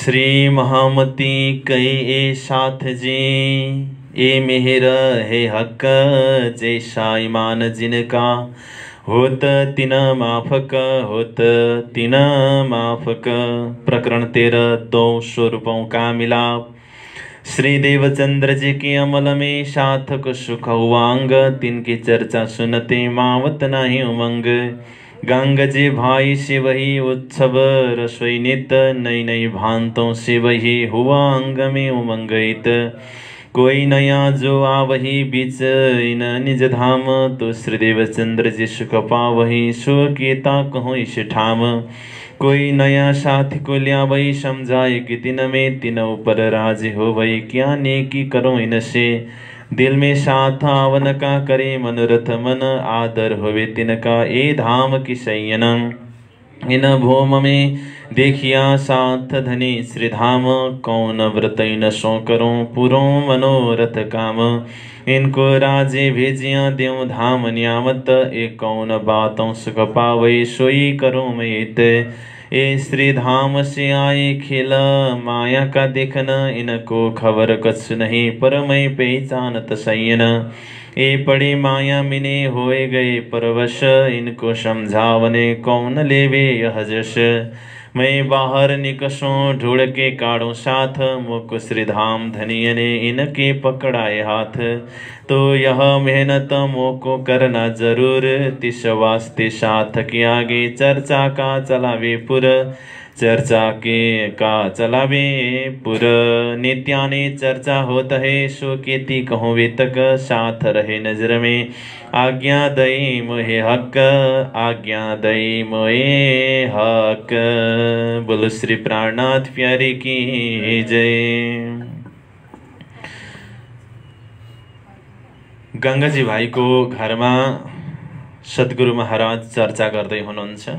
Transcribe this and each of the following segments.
श्री महामती कई ए साथ जी ए मेहर है हक जैसा ईमान जिनका होत तिन माफक होत तिन माफक। प्रकरण 13 दो स्वरूपों का मिलाप। श्री देवचंद्र जी के अमल में सार्थक सुख हुआंग, तिनकी चर्चा सुनते मावत नहीं उमंग। गंग जी भाई से वही उत्सव रसोई नित, नई नई भांतों से वही हुआ अंग में उमंगित। कोई नया जो आ वही बीच इन निज धाम, तो श्री देवचंद्र जी सुख पा वही सो केता कहो इस ठाम। कोई नया साथी को लिया वही समझाए कि दिन में तीन ऊपर राज हो वही, क्या नेकी करो इनसे। दिल में साथ आवन का करे मनोरथ मन, आदर होवे तिनका ए धाम की शयन। इन भूम में देखिया साथ धनी श्री धाम, कौन व्रत इन सो करो पुरो मनोरथ काम। इनको राजे भेजिया देव धाम नियामत, एक कौन बातों सुख पावै सोई करो मैत। ए श्री धाम से आए खेला माया का देखन, इनको खबर कछु नहीं पर मैं पहचानत सैन। ए पड़े माया मिने होए गए परवश, इनको समझावने कौन लेवे यह जश। मैं बाहर निकसों ढूंढ के काढ़ों साथ, मुख श्री धाम धनिय ने इनके पकड़ाए हाथ। तो यह मेहनत मोको करना जरूर, तिस वास्ते साथ के आगे चर्चा का चलावे पुर। चर्चा के का चलावे पुर, नित्याने चर्चा होत है सो केती कहो वे तक। साथ रहे नजर में आज्ञा दई मोहे हक, आज्ञा दई मोहे हक। बोलो श्री प्राणनाथ प्यारे की जय। गंगाजी भाई को घरमा सद्गुरु महाराज चर्चा गर्दै हुनुहुन्छ।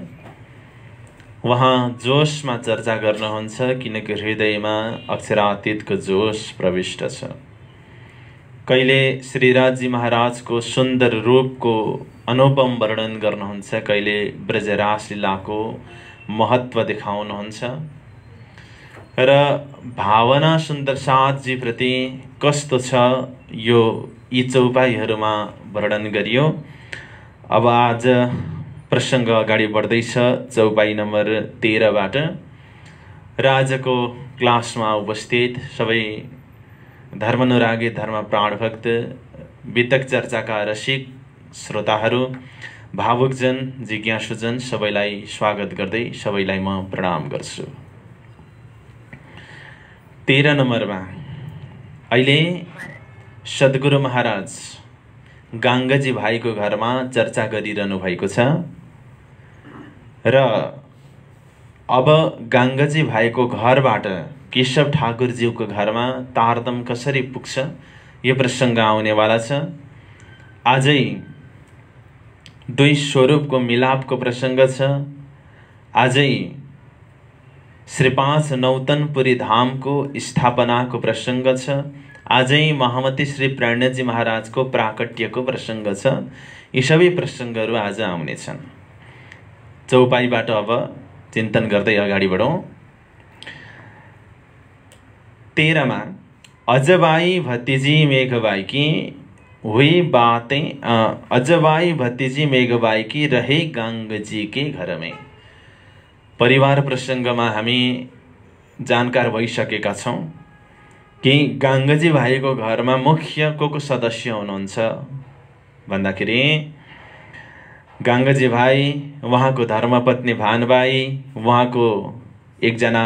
वहाँ जोशमा चर्चा गर्नुहुन्छ, किनकि हृदयमा अक्षरातीतको जोश प्रविष्ट छ। कहिले श्रीराजजी महाराजको सुन्दर रूपको अनुपम वर्णन गर्नुहुन्छ, कहिले ब्रजरास लीलाको महत्व देखाउनुहुन्छ र भावना सुन्दर साथजी प्रति कस्तो छ यो यी चौपाईहरूमा वर्णन गरियो। अब आज प्रसङ्ग अगाडि बढ्दैछ चौपाई नम्बर 13बाट। र आजको क्लासमा उपस्थित सबै धर्मानुरागी धर्म प्राणभक्त वितक चर्चाका रसिक श्रोताहरू, भावुकजन, जिज्ञासुजन सबैलाई स्वागत गर्दै सबैलाई म प्रणाम गर्छु। 13 नम्बरमा अहिले सद्गुरु महाराज गाङ्गाजी भाइको घरमा चर्चा गरिरहनु भएको छ र अब गाङ्गाजी भाइको घरबाट केशव ठाकुरज्यूको घरमा तारतम कसरी पुग्छ यो प्रसङ्ग आउनेवाला छ। आजै दुई स्वरूपको मिलापको प्रसङ्ग छ। आजै श्री 5 नौतनपुरी धामको स्थापनाको प्रसङ्ग छ। आजै महामती श्री प्रणजी महाराजको प्राकट्यको प्रसङ्ग छ। यी सबै प्रसङ्गहरू आज आउनेछन्। चौपाईबाट अब चिन्तन गर्दै अगाडि बढौँ। 13मा अजबाई भतिजी मेघबाई की हुई बातें, अजबाई भतिजी मेघबाई की रहे गाङ्गजी के घर में। परिवार प्रसङ्गमा हामी जानकार भइसकेका छौँ कि गाङ्गजी भाइको घरमा मुख्य को सदस्य हुनुहुन्छ भन्दाखेरि गाङ्गजी भाइ, उहाँको धर्मपत्नी भानबाई, उहाँको एकजना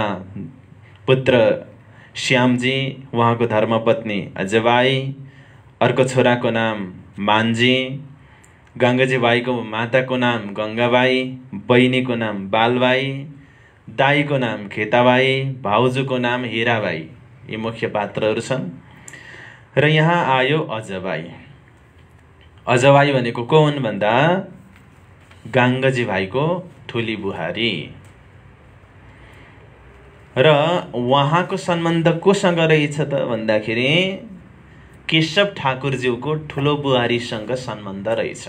पुत्र श्यामजी, उहाँको धर्मपत्नी अजबाई, अर्को छोराको नाम मान्जी, गाङ्गजी भाइको माताको नाम गङ्गाबाई, बहिनीको नाम बालबाई, दाईको नाम खेताबाई, भाउजूको नाम हिराबाई। यी मुख्य पात्रहरू छन्। र यहाँ आयो अजबाई। अजबाई भनेको को हुन् भन्दा गाङ्गजी भाइको ठुली बुहारी। र उहाँको सम्बन्ध कोसँग रहेछ त भन्दाखेरि केशव ठाकुरज्यूको ठुलो बुहारीसँग सम्बन्ध रहेछ।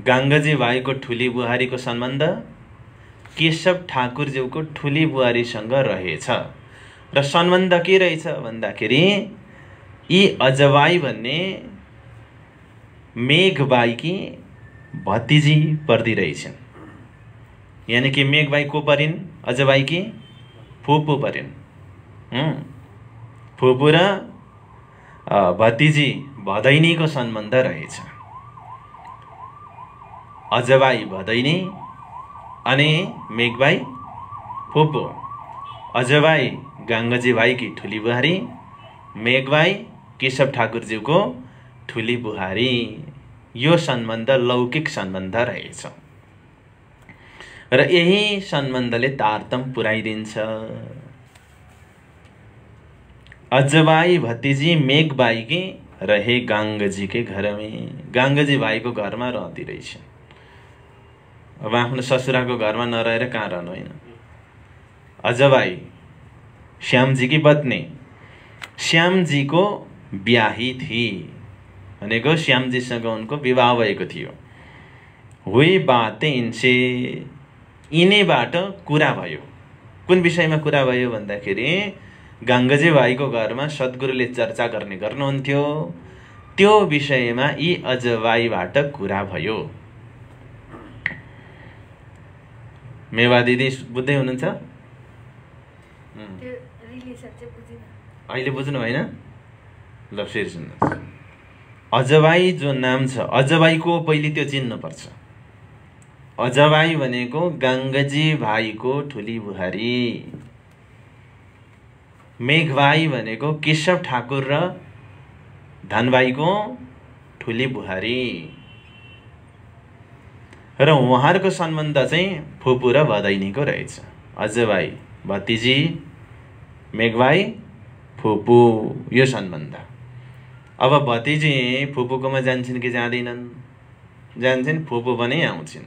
गाङ्गजी भाइको ठुली बुहारीको सम्बन्ध केशव ठाकुरज्यूको ठुली बुहारीसँग रहेछ र सम्बन्ध के रहेछ भन्दाखेरि यी अजवाई भन्ने मेघबाईकी भतिजी पर्दी रहेछन्। यानी कि मेघबाई को परिन्? अजवाईकी फुपू परिन्। फुपू र भतिजी भदैनीको सम्बन्ध रहेछ। अजवाई भदैनी अनि मेघबाई फुपू। अजवाई गाङ्गजी भाइकी ठुली बुहारी, मेघबाई केशव ठाकुरज्यूको ठुली बुहारी। यो सम्बन्ध लौकिक सम्बन्ध रहेछ र यही सम्बन्धले तारतम पुर्याइदिन्छ। अजवाई भतिजी मेघबाईकी रहे गाङ्गजीकै घरमै। गाङ्गजी भाइको घरमा रहँदी रहेछ। अब आफ्नो ससुराको घरमा नरहेर कहाँ रहनु होइन। अजवाई श्यामजीकी पत्नी, श्यामजीको ब्याही थिए भनेको श्यामजीसँग उनको विवाह भएको थियो। हुई बाते इनसे, यिनीबाट कुरा भयो। कुन विषयमा कुरा भयो भन्दाखेरि गाङ्गजी भाइको घरमा सद्गुरुले चर्चा गर्ने गर्नुहुन्थ्यो, त्यो विषयमा यी अजवाईबाट कुरा भयो। मेवा दिदी बुझ्दै हुनुहुन्छ? अहिले बुझ्नु होइन? ल फेरि सुन्नुहोस्। अजवाई जो नाम छ, अजवाईको पहिले त्यो चिन्नुपर्छ। अजवाई भनेको गाङ्गजी भाइको ठुली बुहारी, मेघबाई भनेको केशव ठाकुर र धनबाईको ठुली बुहारी र उहाँहरूको सम्बन्ध चाहिँ फुपू र भदैनीको रहेछ। अजवाई भतिजी, मेघबाई फुपू, यो सम्बन्ध। अब भतिजी फुपूकोमा जान्छन् कि जाँदैनन्? जान्छन्, फुपू पनि आउँछन्।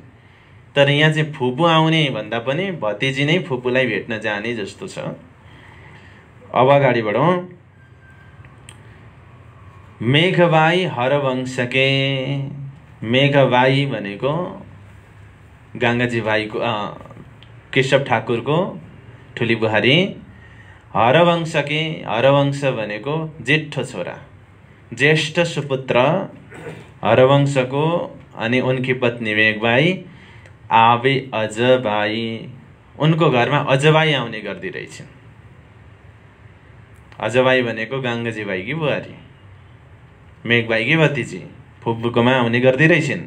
तर यहाँ चाहिँ फुपू आउने भन्दा पनि भतिजी नै फुपूलाई भेट्न जाने जस्तो छ। अब अगाडि बढौँ। मेघबाई हरवंशके, मेघबाई भनेको गाङ्गजी भाइको केशव ठाकुरको ठुली बुहारी। हरवंशके, हरवंश भनेको जेठो छोरा, ज्येष्ठ सुपुत्र हरवंशको अनि उनकी पत्नी मेघबाई आवे अजबाई, उनको घरमा अजबाई आउने गर्दी रहेछन्। अजबाई भनेको गाङ्गजी भाइकी बुहारी, मेघबाईकी भतिजी, फुपूकोमा आउने गर्दी रहेछन्।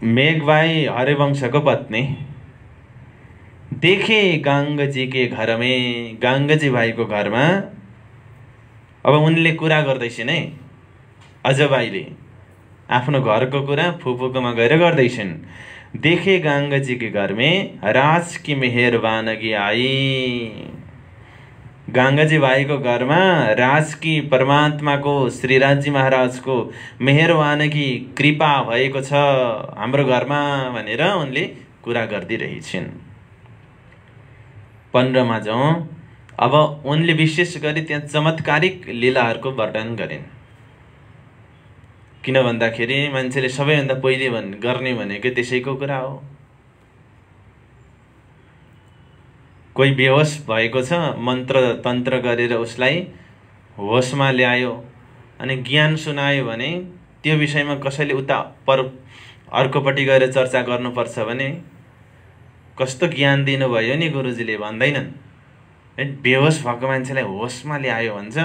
मेघबाई हरिवंशको पत्नी। देखे गाङ्गजी के घरमै, गाङ्गजी भाइको घरमा अब उनले कुरा गर्दैछन् है। अजबाईले आफ्नो घरको कुरा फुपूकोमा गएर गर्दैछन्। देखे गाङ्गजी के घरमै राज की मेहरबानगी आई, गाङ्गजी भाइको घरमा राजकी परमात्माको श्रीराजी महाराजको मेहरबानगी कृपा भएको छ हाम्रो घरमा भनेर उनले कुरा गर्दै रहेछन्। 15 मा जाउँ। अब उनले विशेष गरी त्यहाँ चमत्कारिक लीलाहरूको वर्णन गरिन्। किन भन्दाखेरि मान्छेले सबैभन्दा पहिले गर्ने भनेको त्यसैको कुरा हो। कोही बेहोस भएको छ, मन्त्र तन्त्र गरेर उसलाई होसमा ल्यायो अनि ज्ञान सुनायो भने त्यो विषयमा कसैले उता अर्कोपट्टि गएर चर्चा गर्नुपर्छ भने कस्तो ज्ञान दिनुभयो नि गुरुजीले भन्दैनन्। बेहोस भएको मान्छेलाई होसमा ल्यायो भन्छ,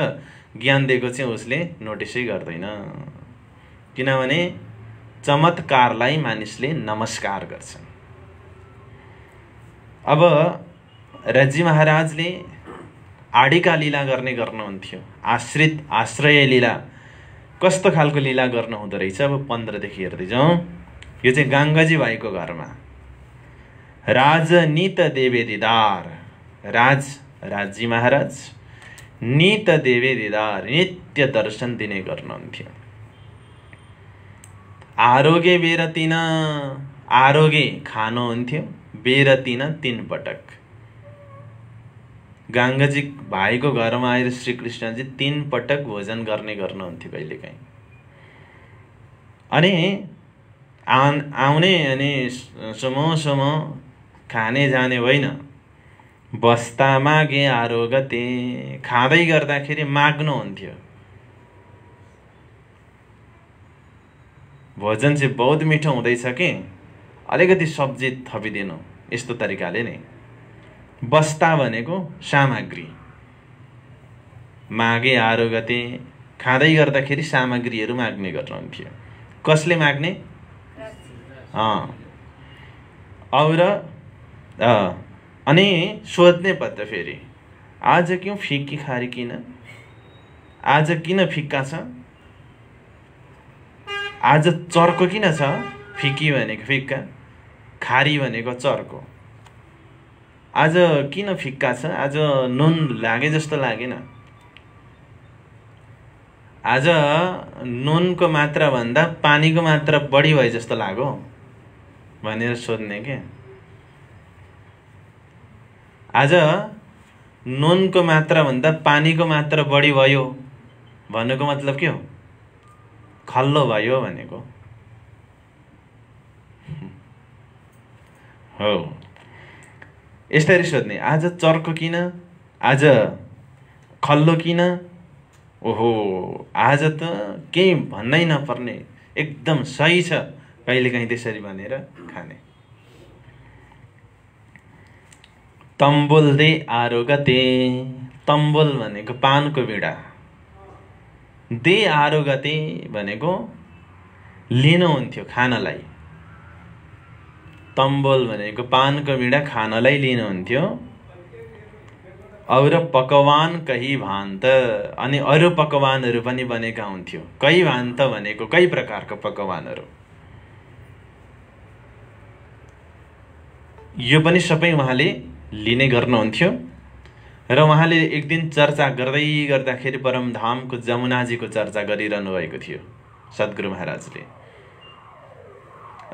ज्ञान दिएको चाहिँ उसले नोटिसै गर्दैन। किनभने चमत्कारलाई मानिसले नमस्कार गर्छन्। अब राजी महाराजले आडिका लीला गर्नुहुन्थ्यो, आश्रय लीला। कस्तो खालको लीला गर्नु हुँदो रहेछ? अब 15 देखि हेर्दै जाउँ। यो चाहिँ गाङ्गजी भाइको घरमा राजनीत देवे दिदार, राजी महाराज नीत देवे दिदार, नित्य दर्शन दिने गर्नुहुन्थ्यो। आरोगे बेरतिन, आरोगे खानुहुन्थ्यो, बेरतिन 3 पटक। गाङ्गजी भाइको घरमा आएर श्रीकृष्णजी 3 पटक भोजन गर्नुहुन्थ्यो कहिलेकाहीँ। अनि आउने अनि सुमो खाने जाने होइन, बस्दा मागे आरोगते। खाँदै गर्दाखेरि माग्नुहुन्थ्यो। भोजन चाहिँ बहुत मिठो हुँदैछ कि अलिकति सब्जी थपिदिनु, यस्तो तरिकाले नै। बस्ता भनेको सामग्री, मागे आरोगते, खाँदै गर्दाखेरि सामग्रीहरू माग्ने गर्नुहुन्थ्यो। कसले माग्ने? और अनि सोध्ने पत्त फेरि, आज क्यों फिक्की खारी किन? आज किन फिक्का छ? आज चर्को किन छ? फिक्की भनेको फिक्का, खारी भनेको चर्को। आज किन फिक्का छ? आज नुन लागे जस्तो लागेन। आज नुनको मात्रा भन्दा पानीको मात्रा बढी भए जस्तो लाग्यो भनेर सोध्ने के। आज नुनको मात्रा भन्दा पानीको मात्रा बढी भयो भन्नुको मतलब के हो? खल्लो भयो भनेको हो। यसरी सोध्ने, आज चर्को किन? आज खल्लो किन? ओहो, आज त केही भन्नै नपर्ने, एकदम सही छ, कहिलेकाहीँ त्यसरी भनेर खाने। तम्बुल दे आरोगते। तम्बुल भनेको पानको बिडा, दे आरोगते भनेको लिनुहुन्थ्यो खानलाई। तम्बुल भनेको पानको बिडा खानलाई लिनुहुन्थ्यो। और पकवान कही भान्त, अनि अरू पकवानहरू पनि बनेका हुन्थ्यो। कही भान्त भनेको कई प्रकारको पकवानहरू। यो पनि सबै उहाँले लिने गर्नुहुन्थ्यो। र उहाँले एक दिन चर्चा गर्दै गर्दाखेरि परमधामको जमुनाजीको चर्चा गरिरहनु भएको थियो सद्गुरु महाराजले।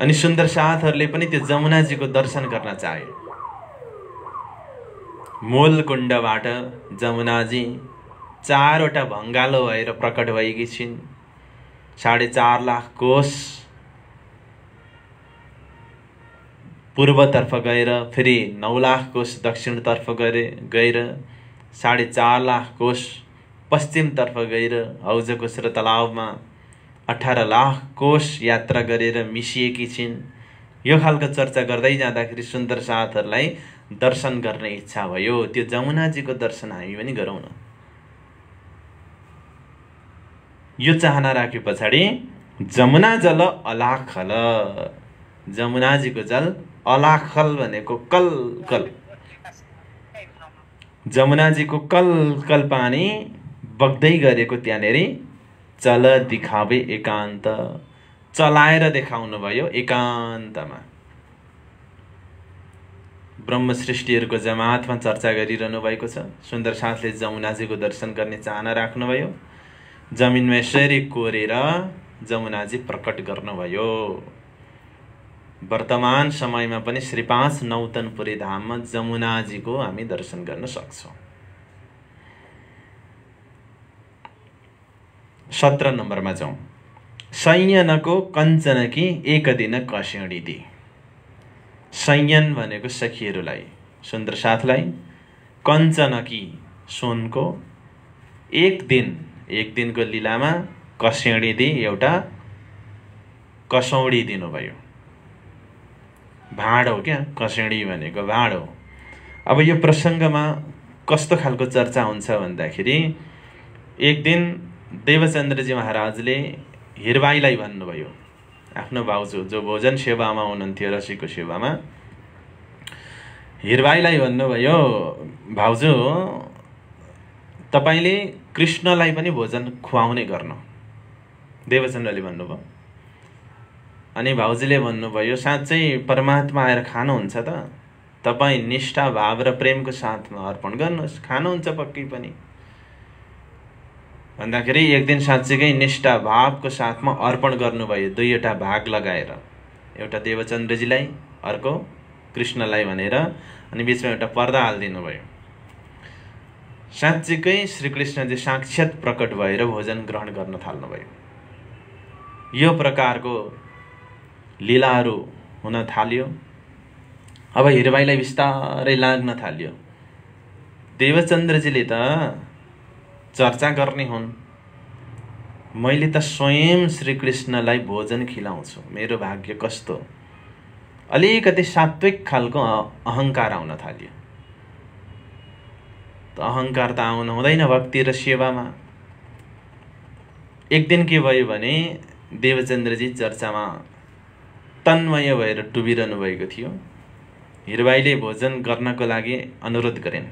अनि सुन्दर साथहरूले पनि त्यो जमुनाजीको दर्शन गर्न चाहे। मूल कुण्डबाट जमुनाजी 4वटा भङ्गालो भएर प्रकट भएकी छिन्। 4.5 लाख कोष पूर्वतर्फ गएर, फेरि 9 लाख कोष दक्षिणतर्फ गएर 4.5 लाख कोष पश्चिमतर्फ गएर, हौजकोष र तलावमा 18 लाख कोष यात्रा गरेर मिसिएकी छिन्। यो खालको चर्चा गर्दै जाँदाखेरि सुन्दर साथहरूलाई दर्शन गर्ने इच्छा भयो। त्यो जमुनाजीको दर्शन हामी पनि गरौँ न। यो चाहना राखे पछाडि जमुना जल अलाखल, जमुनाजीको जल अलाखल भनेको कल कल, जमुनाजीको कल कल पानी बग्दै गरेको त्यहाँनेर चल दिखावे एकान्त, चलाएर देखाउनु भयो एकान्तमा। ब्रह्म सृष्टिहरूको जमातमा चर्चा गरिरहनु भएको छ। सुन्दर साथले जमुनाजीको दर्शन गर्ने चाहना राख्नुभयो। जमिनमा यसरी कोरेर जमुनाजी प्रकट गर्नुभयो। वर्तमान समयमा पनि श्री 5 नौतनपुरी धाममा जमुनाजीको हामी दर्शन गर्न सक्छौँ। 17 नम्बरमा जाउँ। संयनको कञ्चनकी एक दिन कस्यडी दी। संयन भनेको सखीहरूलाई, सुन्दर साथलाई, कञ्चनकी सुनको, एक दिनको लीलामा कस्यडी दी, एउटा कसौडी दिनुभयो। भाँड हो क्या कस्यडी भनेको, भाँड हो। अब यो प्रसङ्गमा कस्तो खालको चर्चा हुन्छ भन्दाखेरि, एक दिन देवचन्द्रजी महाराजले हिरबाईलाई भन्नुभयो, आफ्नो भाउजू जो भोजन सेवामा हुनुहुन्थ्यो, रसीको सेवामा, हिरबाईलाई भन्नुभयो, भाउजू तपाईले कृष्णलाई पनि भोजन खुवाउने गर्नु। देवचन्द्रले भन्नुभयो। अनि भाउजूले भन्नुभयो, साँच्चै परमात्मा आएर खानुहुन्छ त? तपाईँ निष्ठा भाव र प्रेमको साथमा अर्पण गर्नुहोस्, खानुहुन्छ पक्कै पनि। भन्दाखेरि एक दिन साँच्चीकै निष्ठा भावको साथमा अर्पण गर्नुभयो, 2वटा भाग लगाएर, एउटा देवचन्द्रजीलाई, अर्को कृष्णलाई भनेर, अनि बिचमा एउटा पर्दा हालिदिनु भयो। साँच्चीकै श्रीकृष्णजी साक्षात् प्रकट भएर भोजन ग्रहण गर्न थाल्नुभयो। यो प्रकारको लीलाहरू हुन थाल्यो। अब हिरबाईलाई बिस्तारै लाग्न थाल्यो, देवचन्द्रजीले त चर्चा गर्ने हुन्, मैले त स्वयं श्रीकृष्णलाई भोजन खिलाउँछु, मेरो भाग्य कस्तो। अलिकति सात्विक खालको अहङ्कार आउन थाल्यो। त अहङ्कार त आउनु हुँदैन भक्ति र सेवामा। एक दिन के भयो भने देवचन्द्रजी चर्चामा तन्मय भएर डुबिरहनु भएको थियो। हिरबाईले भोजन गर्नको लागि अनुरोध गरिन्।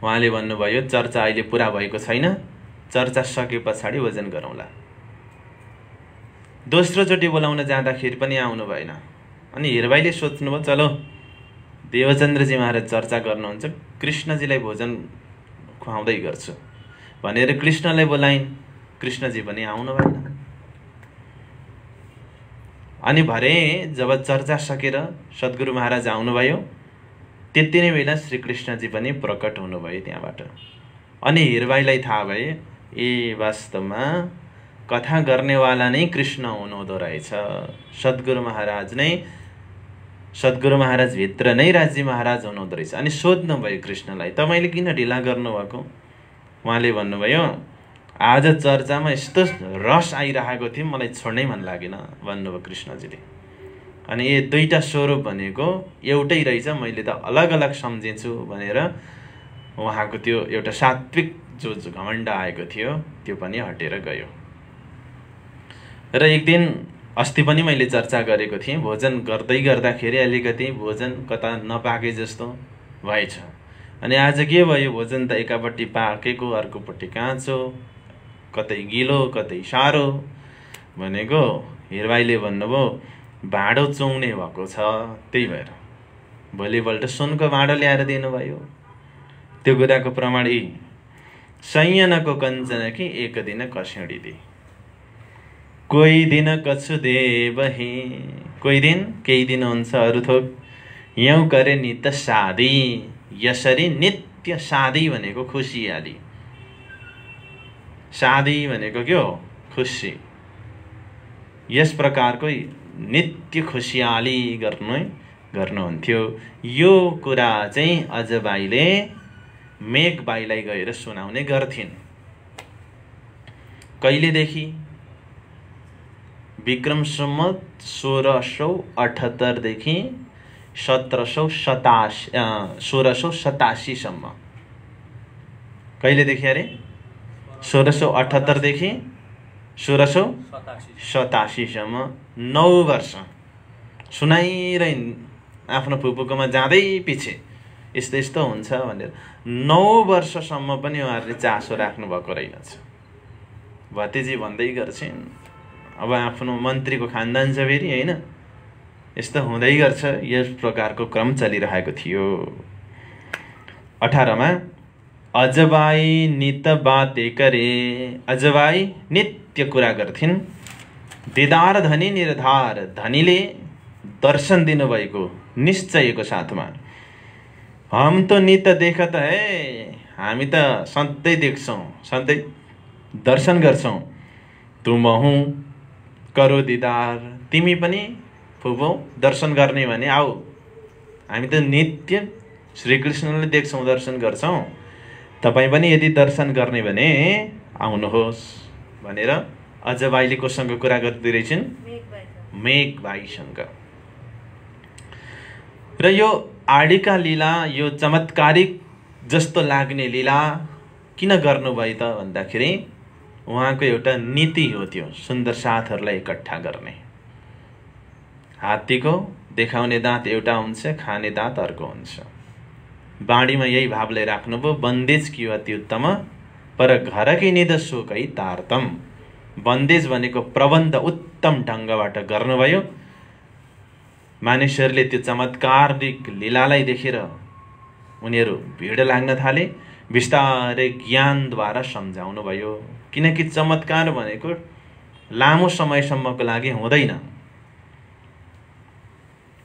उहाँले भन्नुभयो चर्चा अहिले पुरा भएको छैन, चर्चा सके पछाडि भोजन गरौँला। दोस्रोचोटि बोलाउन जाँदाखेरि पनि आउनु भएन। अनि हिरबाईले सोच्नुभयो चलो देवचन्द्रजी महाराज चर्चा गर्नुहुन्छ, कृष्णजीलाई भोजन खुवाउँदै गर्छु भनेर कृष्णलाई बोलाइन्। कृष्णजी पनि आउनु भएन। अनि भरे जब चर्चा सकेर सद्गुरु महाराज आउनुभयो, त्यति नै बेला श्रीकृष्णजी पनि प्रकट हुनुभयो त्यहाँबाट। अनि हिरबाईलाई थाहा भयो ए वास्तवमा कथा गर्नेवाला नै कृष्ण हुनुहुँदो रहेछ। सद्गुरु महाराज भित्र नै राज्य महाराज हुनुहुँदो रहेछ। अनि सोध्नुभयो कृष्णलाई, तपाईँले किन ढिला गर्नुभएको? उहाँले भन्नुभयो आज चर्चामा यस्तो रस आइरहेको थियो, मलाई छोड्नै मन लागेन भन्नुभयो कृष्णजीले। अनि यो दुईटा स्वरूप भनेको एउटै रहेछ, मैले त अलग अलग सम्झिन्छु भनेर उहाँको त्यो एउटा सात्विक जो घमण्ड आएको थियो त्यो पनि हटेर गयो। र एक दिन अस्ति पनि मैले चर्चा गरेको थिएँ, भोजन गर्दै गर्दाखेरि अलिकति भोजन कता नपाके जस्तो भएछ। अनि आज के भयो, भोजन त एकापट्टि पाकेको अर्कोपट्टि काँचो, कतै गिलो कतै सारो भनेको हिरबाईले भन्नुभयो भाँडो चुङ्ने भएको छ, त्यही भएर भोलिपल्ट सुनको भाँडो ल्याएर दिनुभयो। त्यो कुराको प्रमाण यी संयनको कञ्चन कि एक दिन कस्यौडी दे, कोही दिन कछु देवही, कोही दिन केही दिन हुन्छ अरू थोक, यौँ करे नित शादी, यसरी नित्य शादी भनेको खुसियाली, शादी भनेको के हो खुसी। यस प्रकारको नित्य खुसियाली गर्नुहुन्थ्यो। यो कुरा चाहिँ अजबाईले मेघबाईलाई गएर सुनाउने गर्थिन्। कहिलेदेखि? विक्रम सम्वत 1678 देखि 1687 सम्म। कहिलेदेखि अरे? 1678 देखि 1687 सम्म 9 वर्ष सुनाइरहन् आफ्नो फुपूकोमा जाँदै पछि यस्तो यस्तो हुन्छ भनेर। 9 वर्षसम्म पनि उहाँहरूले चासो राख्नु भएको रहेनछ। भतिजी भन्दै गर्छिन् अब आफ्नो मन्त्रीको खानदान छ फेरि होइन, यस्तो हुँदै गर्छ। यस प्रकारको क्रम चलिरहेको थियो। 18 मा अजबाई नित बाते करे, अजबाई नित्य कुरा गर्थिन्। दिदार धनी निर्धार, धनीले दर्शन दिनुभएको निश्चयको साथमा। हम तो नित देखत है, हामी त सधैँ देख्छौँ, सधैँ दर्शन गर्छौँ। तुम हूँ करो दिदार, तिमी पनि फुपौ दर्शन गर्ने भने आऊ, हामी त नित्य श्रीकृष्णले देख्छौँ, दर्शन गर्छौँ। तपाईँ पनि यदि दर्शन गर्ने भने आउनुहोस् भनेर अजबाईले कोसँग कुरा गर्दै रहेछन्? मेघबाईसँग। र यो आडिका लीला, यो चमत्कारिक जस्तो लाग्ने लीला किन गर्नुभयो त भन्दाखेरि उहाँको एउटा नीति हो त्यो सुन्दर साथहरूलाई इकट्ठा गर्ने। हात्तीको देखाउने दाँत एउटा हुन्छ, खाने दाँत अर्को हुन्छ। बाणीमा यही भावले राख्नुभयो, बन्देज कि अति उत्तम पर घरकै निध सुकै तारतम। बन्देज भनेको प्रबन्ध उत्तम ढङ्गबाट गर्नुभयो। मानिसहरूले त्यो चमत्कारिक लीलालाई देखेर उनीहरू भिड लाग्न थाले। बिस्तारै ज्ञानद्वारा सम्झाउनु भयो, किनकि चमत्कार भनेको लामो समयसम्मको लागि हुँदैन।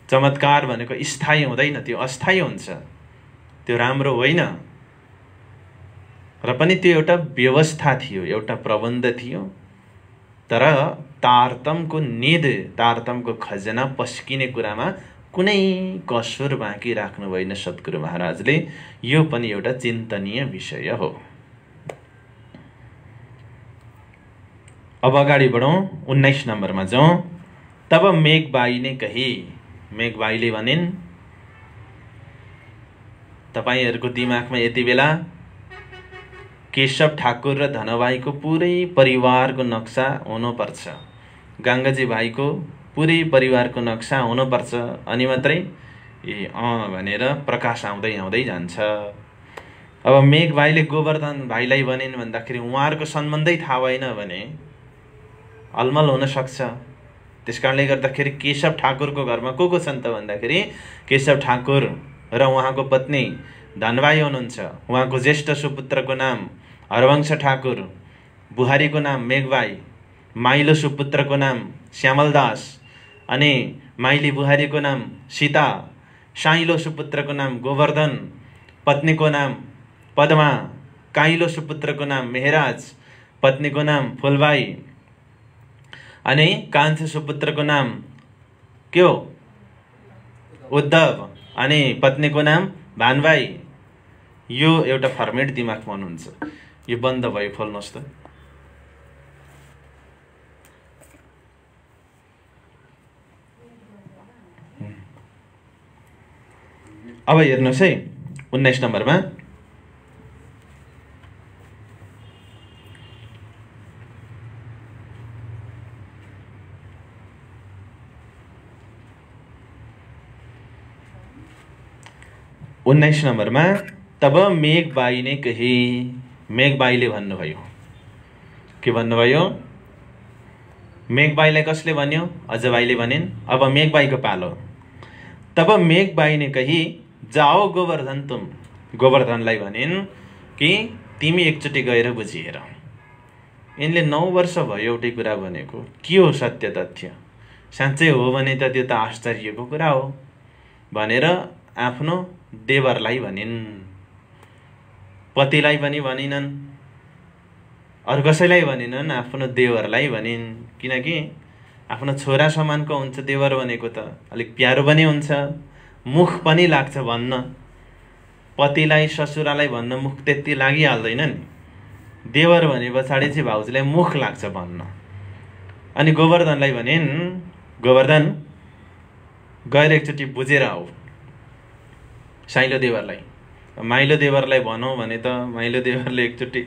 चमत्कार भनेको स्थायी हुँदैन, त्यो अस्थायी हुन्छ, त्यो राम्रो होइन। र पनि त्यो एउटा व्यवस्था थियो, एउटा प्रबन्ध थियो। तर तारतमको निध, तारतमको खजना पस्किने कुरामा कुनै कसुर बाँकी राख्नु भएन सद्गुरु महाराजले। यो पनि एउटा चिन्तनीय विषय हो। अब अगाडि बढौँ, 19 नम्बरमा जाउँ। तब मेघबाई ने कही, मेघबाईले भनिन्, तपाईहरुको दिमागमा यति बेला केशव ठाकुर र धनबाईको पुरै परिवारको नक्सा हुनुपर्छ, गङ्गाजी भाइको पुरै परिवारको नक्सा हुनुपर्छ, अनि मात्रै ए भनेर प्रकाश आउँदै आउँदै जान्छ। अब मेघबाईले गोवर्धन भाइलाई भनिन् भन्दाखेरि उहाँहरूको सम्बन्धै थाहा भएन भने अलमल हुन सक्छ। त्यसकारणले गर्दाखेरि केशव ठाकुरको घरमा को छन् त भन्दाखेरि केशव ठाकुर र उहाँको पत्नी धनबाई हुनुहुन्छ। उहाँको ज्येष्ठ सुपुत्रको नाम हरवंश ठाकुर, बुहारीको नाम मेघबाई, माइलो सुपुत्रको नाम श्यामलदास, अनि माइली बुहारीको नाम सीता, साइलो सुपुत्रको नाम गोवर्धन, पत्नीको नाम पद्मा, काइलो सुपुत्रको नाम मेहराज, पत्नीको नाम फुलबाई, अनि कान्छो सुपुत्रको नाम के हो उद्धव, अनि पत्नीको नाम भानबाई। यो एउटा फर्मेट दिमागमा हुनुहुन्छ। यो बन्द भयो, खोल्नुहोस् त। अब हेर्नुहोस् है 19 नम्बरमा, तब मेघबाई ने कही, मेघबाईले भन्नुभयो। के भन्नुभयो? मेघबाईलाई कसले भन्यो? अजबाईले भनिन्। अब मेघबाईको पालो। तब मेघबाई ने कही, जाओ गोवर्धन तुम। गोवर्धनलाई भनिन् कि तिमी एकचोटि गएर बुझिहेर। यिनले 9 वर्ष भयो एउटै कुरा भनेको, के हो सत्य तथ्य? साँच्चै हो भने त त्यो त आश्चर्यको कुरा हो भनेर आफ्नो देवरलाई भनिन्। पतिलाई पनि भनिनन्, अरू कसैलाई भनिनन्, आफ्नो देवरलाई भनिन्। किनकि आफ्नो छोरा समानको हुन्छ देवर भनेको, त अलिक प्यारो पनि हुन्छ, मुख पनि लाग्छ भन्न। पतिलाई ससुरालाई भन्न मुख त्यति लागिहाल्दैन नि, देवर भने पछाडि चाहिँ भाउजूलाई मुख लाग्छ भन्न। अनि गोवर्धनलाई भनिन्, गोवर्धन गएर एकचोटि बुझेर आऊ। साइलो देवरलाई, माइलो देवरलाई भनौँ भने त माइलो देवरले एकचोटि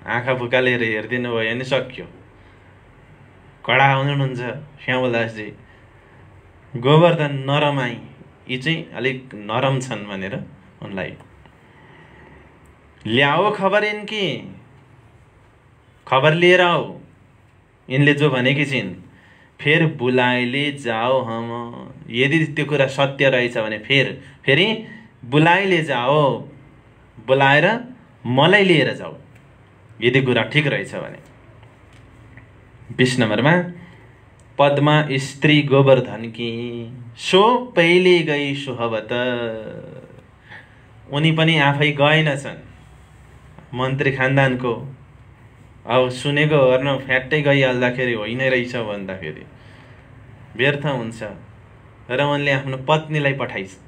आँखा फुकालेर हेरिदिनु भयो भने सक्यो। कडा हुनुहुन्छ श्यामलदासजी। गोवर्धन नरमाई, यी चाहिँ अलिक नरम छन् भनेर उनलाई ल्याओ खबर इनकी, खबर लिएर आऊ। यिनले जो भनेकी छिन्, फेर बुलाइले जाओ हम। यदि त्यो कुरा सत्य रहेछ भने फेरि बुलाइले जाओ, बुलाएर मलाई लिएर जाऊ, यदि कुरा ठिक रहेछ भने। 20 नम्बरमा, पद्मा स्त्री गोवर्धन की सो पहिले गई सुहवत। उनी पनि आफै गएनछन् मन्त्री खानदानको। अब सुनेको गर्न फ्याट्टै गइहाल्दाखेरि होइन रहेछ भन्दाखेरि व्यर्थ हुन्छ। र उनले आफ्नो पत्नीलाई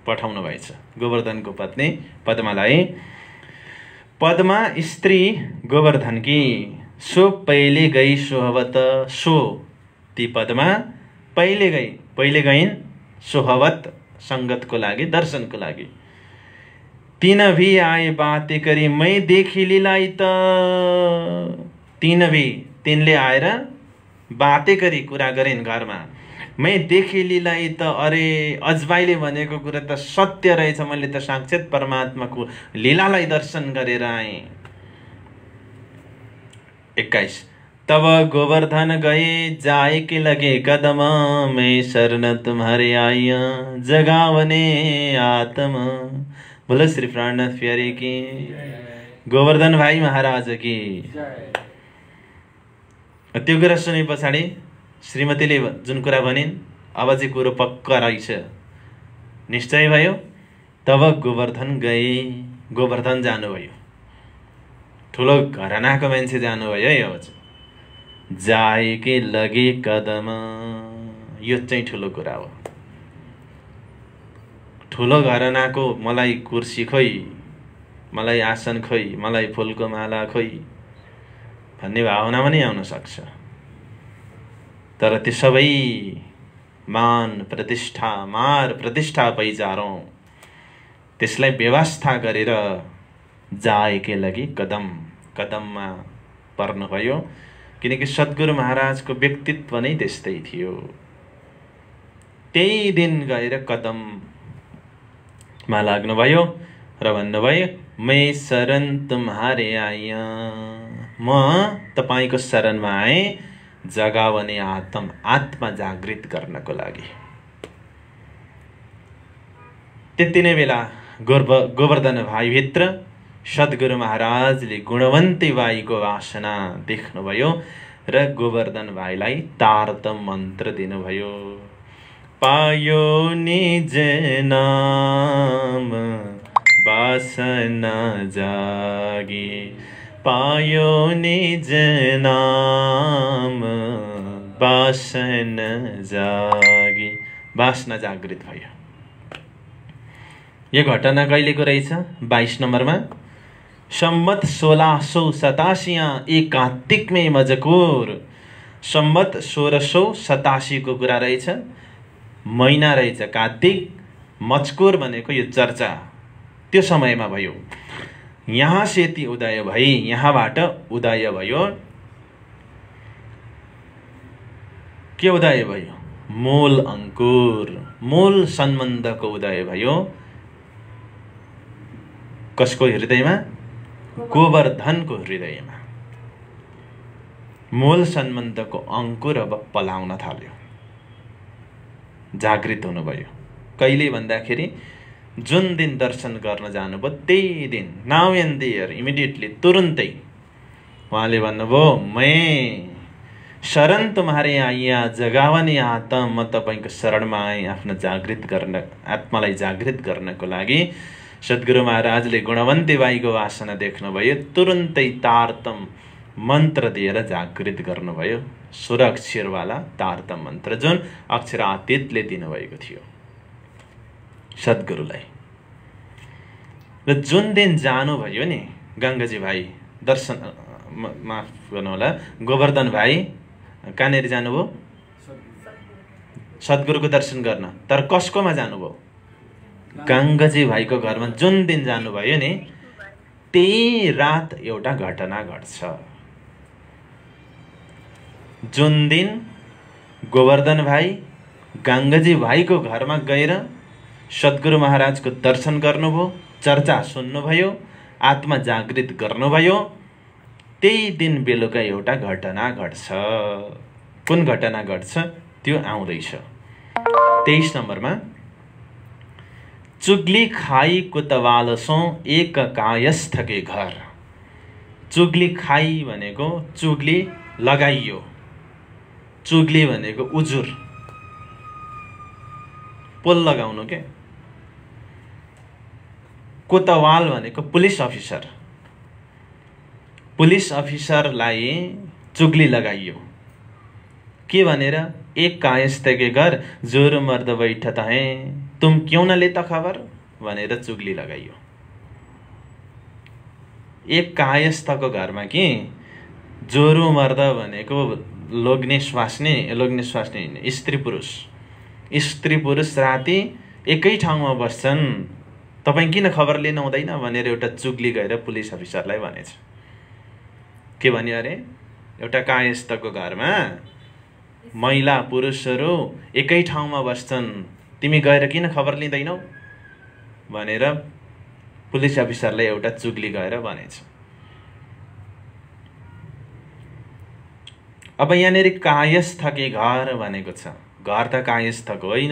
पठाउनु भएछ, गोवर्धनको पत्नी पद्मालाई। पद्मा स्त्री गोवर्धन की सो पहिले गई सोहवत। सो ती पद्मा पहिले गइन् सोहवत, संगतको लागि, दर्शनको लागि। तीन भी आए बाते करी मै देखी लीलाई त। तीन भी, तिनले आएर बाते करी, कुरा गरिन् घरमा। मै देखी लीलाई त, अरे अजबाईले भनेको कुरा त सत्य रहेछ, मैले त साक्षात परमात्माको लीलालाई दर्शन गरेर आएँ। 21 तब गोवर्धन गए जाए के लगे कदम, मैं शरण तुम्हारे आइया जगावने आत्म। बोलो श्री प्राणनाथ प्यारे की, गोवर्धन भाइ महाराज की। त्यो कुरा सुने पछाडि श्रीमतीले जुन कुरा भनिन्, अब चाहिँ कुरो पक्का रहेछ, निश्चय भयो। तब गोवर्धन गए, गोवर्धन जानुभयो, ठुलो घरानाको मान्छे जानुभयो है। अब जाए के लगे कदम। यो चाहिँ ठुलो कुरा हो। ठुलो घरनाको मलाई कुर्सी खोइ, मलाई आसन खोइ, मलाई फुलको माला खोइ भन्ने भावना पनि आउन सक्छ। तर त्यो सबै मान प्रतिष्ठा, मार प्रतिष्ठा पैजारौँ, त्यसलाई व्यवस्था गरेर जाए के लगी कदम, कदममा पर्नुभयो। किनकि सद्गुरु महाराजको व्यक्तित्व नै त्यस्तै थियो। त्यही दिन गएर कदममा लाग्नुभयो र भन्नुभयो, मै शरण तुम्हारे आया, म तपाईको शरणमा आए जगाउने आत्मा जागृत गर्नको लागि। त्यति नै बेला गोवर्धन भाइभित्र सद्गुरु महाराजले गुणवन्ती बाईको वासना देख्नुभयो र गोवर्धन भाइलाई तारतम मन्त्र दिनुभयो। पायो निज नाम वासना जागी, पायो निज नाम वासना जागी, वासना जागृत भयो। यो घटना कहिलेको रहेछ? 22 नम्बरमा सम्मत 1687 एक कार्तिक में मजकुर। सम्मत 1687 को कुरा रहेछ। महिना रहेछ कार्तिक। मजकुर भनेको यो चर्चा त्यो समयमा भयो। यहाँ सेती उदय भई, यहाँबाट उदय भयो। के उदय भयो? मूल अंकुर, मूल सम्बन्धको उदय भयो। कसको हृदयमा? गोवर्धनको हृदयमा मूल सम्बन्धको अंकुर अब पलाउन थाल्यो, जागृत हुनुभयो। कहिले भन्दाखेरि जुन दिन दर्शन गर्न जानुभयो त्यही दिन, नाउ एन्ड देयर, इमिडिएटली, तुरुन्तै उहाँले भन्नुभयो, मैं शरण तुम्हारे आइया जगावने आत्मा, म तपाईको शरणमा आएँ आफ्नो जागृत गर्न, आत्मालाई जागृत गर्नको लागि। सद्गुरु महाराजले गुणवन्ती बाईको वासना देख्नुभयो, तुरुन्तै तारतम मन्त्र दिएर जागृत गर्नुभयो। 16 अक्षरवाला तारतम मन्त्र जुन अक्षरातीतले दिनुभएको थियो सद्गुरुलाई। र जुन दिन जानुभयो नि गङ्गाजी भाइ दर्शन, माफ गर्नुहोला, गोवर्धन भाइ कहाँनिर जानुभयो? सद्गुरुको दर्शन गर्न। तर कसकोमा जानुभयो? गङ्गाजी भाइको घरमा जुन दिन जानुभयो नि त्यही रात एउटा घटना घट्छ। जुन दिन गोवर्धन भाइ गङ्गाजी भाइको घरमा गएर सद्गुरु महाराजको दर्शन गर्नुभयो, चर्चा सुन्नुभयो, आत्मा जागृत गर्नुभयो, त्यही दिन बेलुका एउटा घटना घट्छ। कुन घटना घट्छ त्यो आउँदैछ 23 नम्बरमा। चुगली खाई कुतवालसों एक कायस्थ के घर। चुगली खाई भनेको चुगली लगाइयो, चुगली भनेको उजुर, पोल लगाउनु के। कोतवाल भनेको पुलिस अफिसर, पुलिस अफिसरलाई चुगली लगाइयो। के भनेर? एक कायस्थ के घर जोर मर्द बैठत हैं, तुम क्यों न लेता खबर भनेर चुगली लगाइयो। एक कायस्थको घरमा कि जोरो मर्द भनेको लोग्ने स्वास्ने हैन, स्त्री पुरुष। स्त्री पुरुष राति एकै ठाउँमा बस्छन्, तपाईं किन खबर लिन हुँदैन भनेर एउटा चुगली गएर पुलिस अफिसरलाई भनेछ। के भन्यो अरे? एउटा कायस्थको घरमा महिला पुरुषहरू एकै ठाउँमा बस्छन्, तिमी गएर किन खबर लिँदैनौ भनेर पुलिस अफिसरले एउटा चुगली गएर भनेछ। अब यहाँनिर कायस्थ के घर भनेको छ। घर त कायस्थको होइन,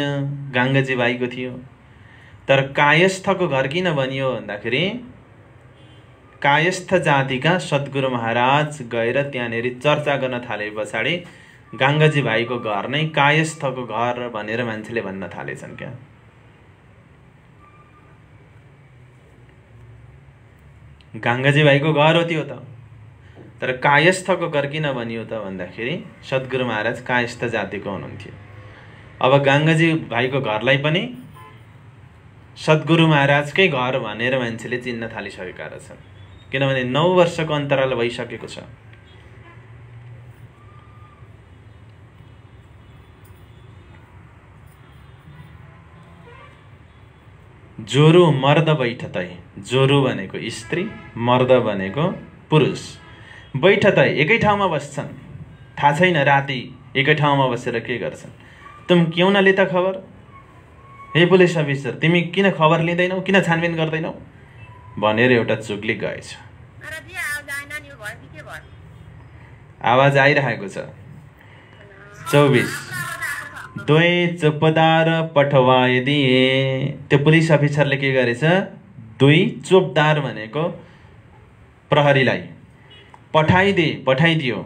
गङ्गाजी भाइको थियो। तर कायस्थको घर किन भनियो भन्दाखेरि कायस्थ जातिका सद्गुरु महाराज गएर त्यहाँनिर चर्चा गर्न थाले पछाडि गङ्गाजी भाइको घर नै कायस्थको घर भनेर मान्छेले भन्न थालेछन् क्या। गङ्गाजी भाइको घर हो त्यो त। तर कायस्थको घर किन भनियो त भन्दाखेरि सद्गुरु महाराज कायस्थ जातिको हुनुहुन्थ्यो। अब गाङ्गाजी भाइको घरलाई पनि सद्गुरु महाराजकै घर भनेर मान्छेले चिन्न थालिसकेका रहेछन्, किनभने 9 वर्षको अन्तराल भइसकेको छ। जोरु मर्द बैठतै, जोरु भनेको स्त्री, मर्द भनेको पुरुष, बैठतै एकै ठाउँमा बस्छन्। थाहा छैन राति एकै ठाउँमा बसेर के गर्छन्। तुम क्यों न लेता खबर, हे पुलिस अफिसर तिमी किन खबर लिँदैनौ, किन छानबिन गर्दैनौ भनेर एउटा चुग्ली गएछ। आवाज आइरहेको छ। 24 दुई चोपदार पठवाए दिए। त्यो पुलिस अफिसरले के गरेछ, दुई चोपदार भनेको प्रहरीलाई पठाइदियो।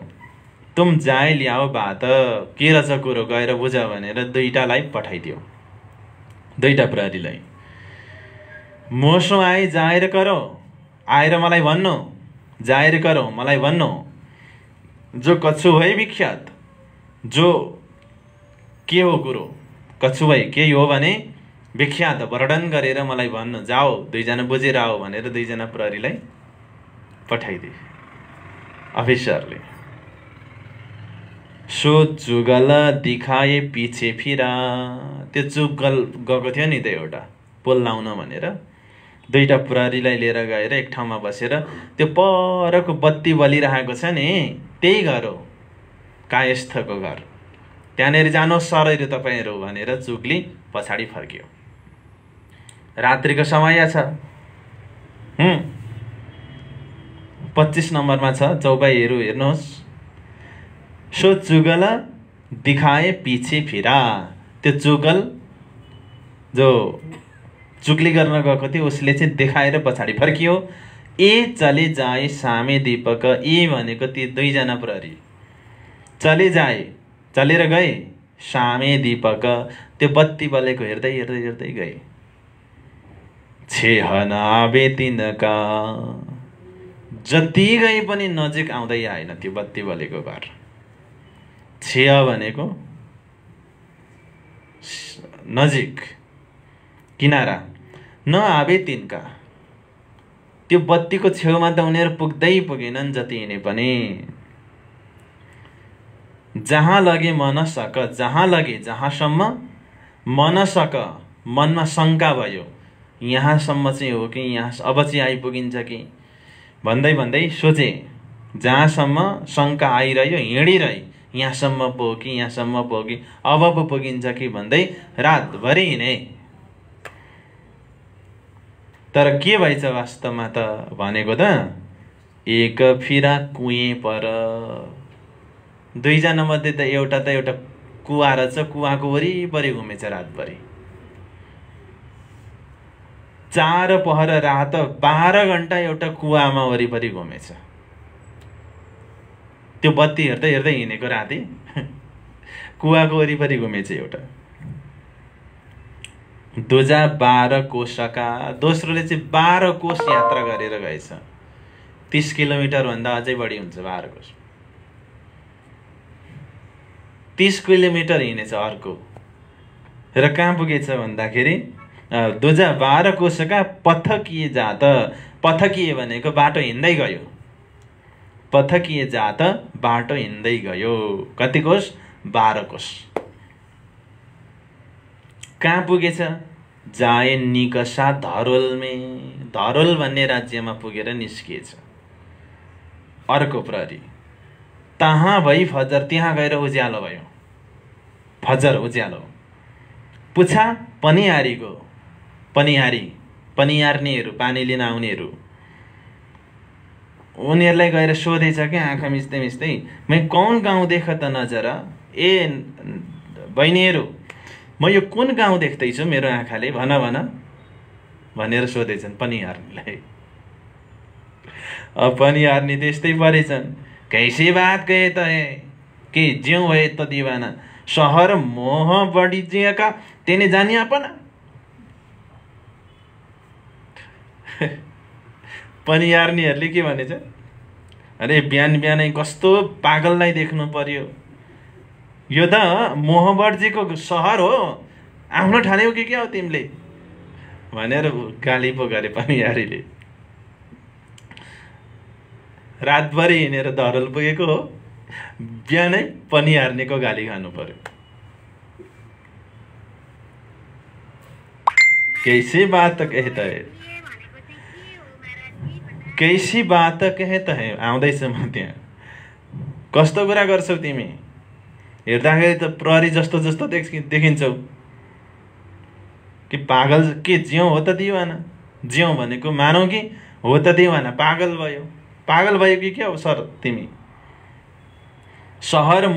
तुम जाए ल्याओ बात, के रहेछ कुरो गएर बुझ भनेर दुईटालाई पठाइदियो, दुईटा प्रहरीलाई। मोसो आए जाएर करो, आएर मलाई भन्नु, जाएर करो मलाई भन्नु। जो कछु है विख्यात, जो के हो कुरो, कछु भाइ के हो भने विख्यात वर्णन गरेर मलाई भन्नु, जाओ दुईजना बुझेर आओ भनेर दुईजना प्रहरीलाई पठाइदिए अफिसरले। सो जुगल दिखाए पिछे फिरा। त्यो जुगल गएको थियो नि त एउटा पोल लाउन भनेर, दुईटा प्रहरीलाई लिएर गएर एक ठाउँमा बसेर त्यो परको बत्ती बलिरहेको छ नि, त्यही घर हो कायस्थको घर। त्यहाँनिर जानुहोस् सरहरू तपाईँहरू भनेर चुग्ली पछाडि फर्कियो। रात्रिको समय छ। 25 नम्बरमा छ, चौपाईहरू हेर्नुहोस्। सो चुगल दिखाए पिछे फिरा। त्यो चुगल जो चुगली गर्न गएको थियो उसले चाहिँ देखाएर पछाडि फर्कियो। ए चले जाए सामे दीपक। ए भनेको ती दुईजना प्रहरी चले जाए, चलेर गए। सामे दीपक, त्यो बत्ती बलेको हेर्दै हेर्दै हेर्दै गए। छेहना आबे तिनका, जति गए पनि नजिक आउँदै आएन त्यो बत्ती बलेको घर। छेह भनेको नजिक, किनारा, न आबे तिनका। त्यो बत्तीको छेउमा त उनीहरू पुग्दै पुगेनन् जति हिँडे पनि। जहाँ लगे मन सक, जहाँ लगे जहाँसम्म मन सक, मनमा शङ्का भयो यहाँसम्म चाहिँ हो कि यहाँ अब चाहिँ आइपुगिन्छ कि भन्दै भन्दै सोचे। जहाँसम्म शङ्का आइरह्यो हिँडिरहे, यहाँसम्म पो कि यहाँसम्म पो कि अब पो पुगिन्छ कि भन्दै रातभरि हिँडे। तर के भएछ वास्तवमा त भनेको त, एक फिरा कुएँ पर। दुईजना मध्ये त एउटा कुवा रहेछ, कुवाको वरिपरि घुमेछ रातभरि। 4 पहर रात 12 घण्टा एउटा कुवामा वरिपरि घुमेछ। त्यो बत्ती हेर्दै हेर्दै हिँडेको राति कुवाको वरिपरि घुमेछ एउटा। दुजा 12 कोशका। दोस्रोले चाहिँ 12 कोश यात्रा गरेर गएछ। 30 किलोमिटर भन्दा अझै बढी हुन्छ 12 कोश। 30 किलोमिटर हिँडेछ अर्को। र कहाँ पुगेछ भन्दाखेरि दुजा 12 कोशका पथकिए जात। पथकिए भनेको बाटो हिँड्दै गयो। पथकिए जात बाटो हिँड्दै गयो। कति कोश? 12 कोश। कहाँ पुगेछ? जाए निकसा धरोलमे। धरोल भन्ने राज्यमा पुगेर निस्किएछ। अर्को प्रहरी तहाँ भई फजर, त्यहाँ गएर उज्यालो भयो। फजर उज्यालो। पुछा पनिहारीको। पनिहारी, पनिहार्नेहरू, पानी लिन आउनेहरू, उनीहरूलाई गएर सोधेछ क्या आँखा मिच्दै मिच्दै, मै कौन गाउँ देख त नजर। ए बहिनीहरू, म यो कुन गाउँ देख्दैछु मेरो आँखाले, भन भन भनेर सोधेछन् पनिहार्नेलाई। अब पनिहार्ने त्यस्तै परेछन्। कैसे बात गए त है कि ज्यों भए त दीवाना, शहर मोह बढी जियाका तेने जानिया पना। पनिहार्नेहरूले के भनेछ? अरे बिहान बिहानै कस्तो पागललाई देख्नु पर्यो, यो त मोहबरजीको सहर हो, आफ्नो ठान्यौ कि क्या हो तिमीले भनेर गाली पो गरे पनियारीले। रातभरि हिँडेर धरल पुगेको हो, बिहानै पनियार्नेको गाली खानु पर्यो। कैसी बात कहता है, कैसी बात कहता है। आउँदैछ म त्यहाँ। कस्तो कुरा गर्छौ तिमी, हेर्दाखेरि त प्रहरी जस्तो जस्तो देखिन्छौ कि पागल के जिउ हो त दिवाना। जिउ भनेको मानौ कि हो त दिवाना, पागल भयो। पागल भयो कि क्या हो सर तिमी। सहर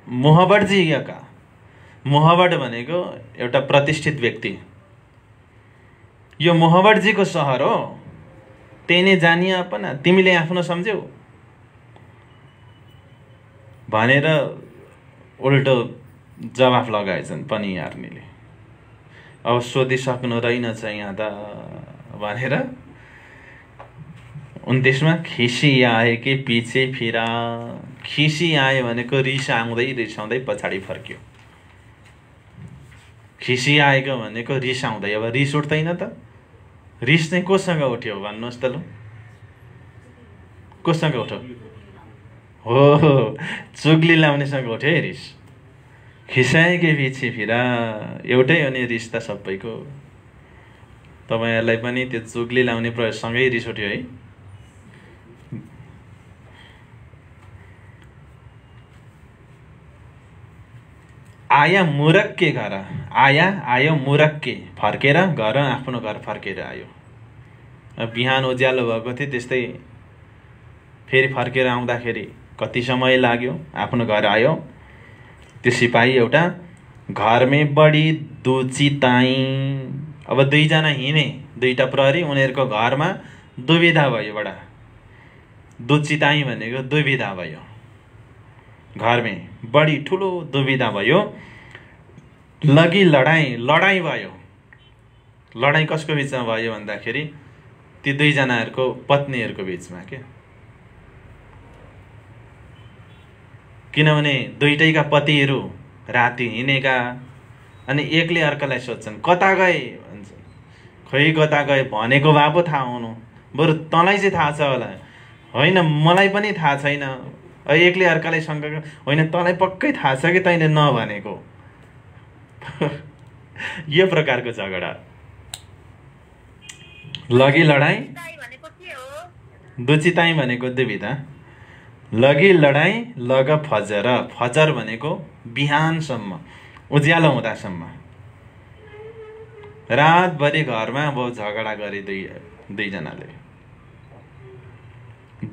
मोहबरजीका, मोहबड भनेको एउटा प्रतिष्ठित व्यक्ति, यो मोहबरजीको सहर हो, त्यही नै जानिया अपना, तिमीले आफ्नो सम्झ्यौ भनेर उल्टो जवाफ लगाएछन् पनियार्नीले। अब सोधिसक्नु रहेनछ यहाँ त भनेर 29मा खिसी आए कि पछि फिरा। खिसी आयो भनेको रिसाउँदै पछाडि फर्क्यो। खिसी आएको भनेको रिसाउँदै। अब रिस उठ्दैन त, रिस चाहिँ कोसँग उठ्यो भन्नुहोस् त ल, कोसँग उठ्यो? हो, चुग्ली लाउनेसँग उठ्यो है रिस। खिसाए कि पछि फिरा, एउटै हो नि रिस त सबैको। तपाईँहरूलाई पनि त्यो चुग्ली लाउने प्रयोगसँगै रिस उठ्यो है। आया मुरक के घर, आयो मुरक के, फर्केर घर, आफ्नो घर फर्केर आयो। बिहान उज्यालो भएको थियो, त्यस्तै फेरि फर्केर आउँदाखेरि कति समय लाग्यो, आफ्नो घर आयो। त्यो सिपाही एउटा घरमै बढी दुचिताई। अब दुईजना हिँडे, दुईटा प्रहरी, उनीहरूको घरमा दुविधा भयो। बडा दुचिताई भनेको दुविधा भयो, घरमै बढी ठुलो दुविधा भयो। लगी लडाई भयो। लडाई कसको बिचमा भयो भन्दाखेरि ती दुईजनाहरूको पत्नीहरूको बिचमा के। किनभने दुईटैका पतिहरू राति हिँडेका, अनि एकले अर्कालाई सोध्छन् कता गए भन्छ। खोइ कता गए भनेको भए पो थाहा हुनु, बरु तँलाई चाहिँ थाहा छ होला। होइन मलाई पनि थाहा छैन। एकले अर्कालाई शङ्का, होइन तँलाई पक्कै थाहा छ कि तैँले नभनेको। यो प्रकारको झगडा। लगी लडाई, दुचिताई भनेको दुविधा। लगी लडाई लग फजर, फजर भनेको बिहानसम्म, उज्यालो हुँदासम्म। रातभरि घरमा अब झगडा गरे दुईजनाले।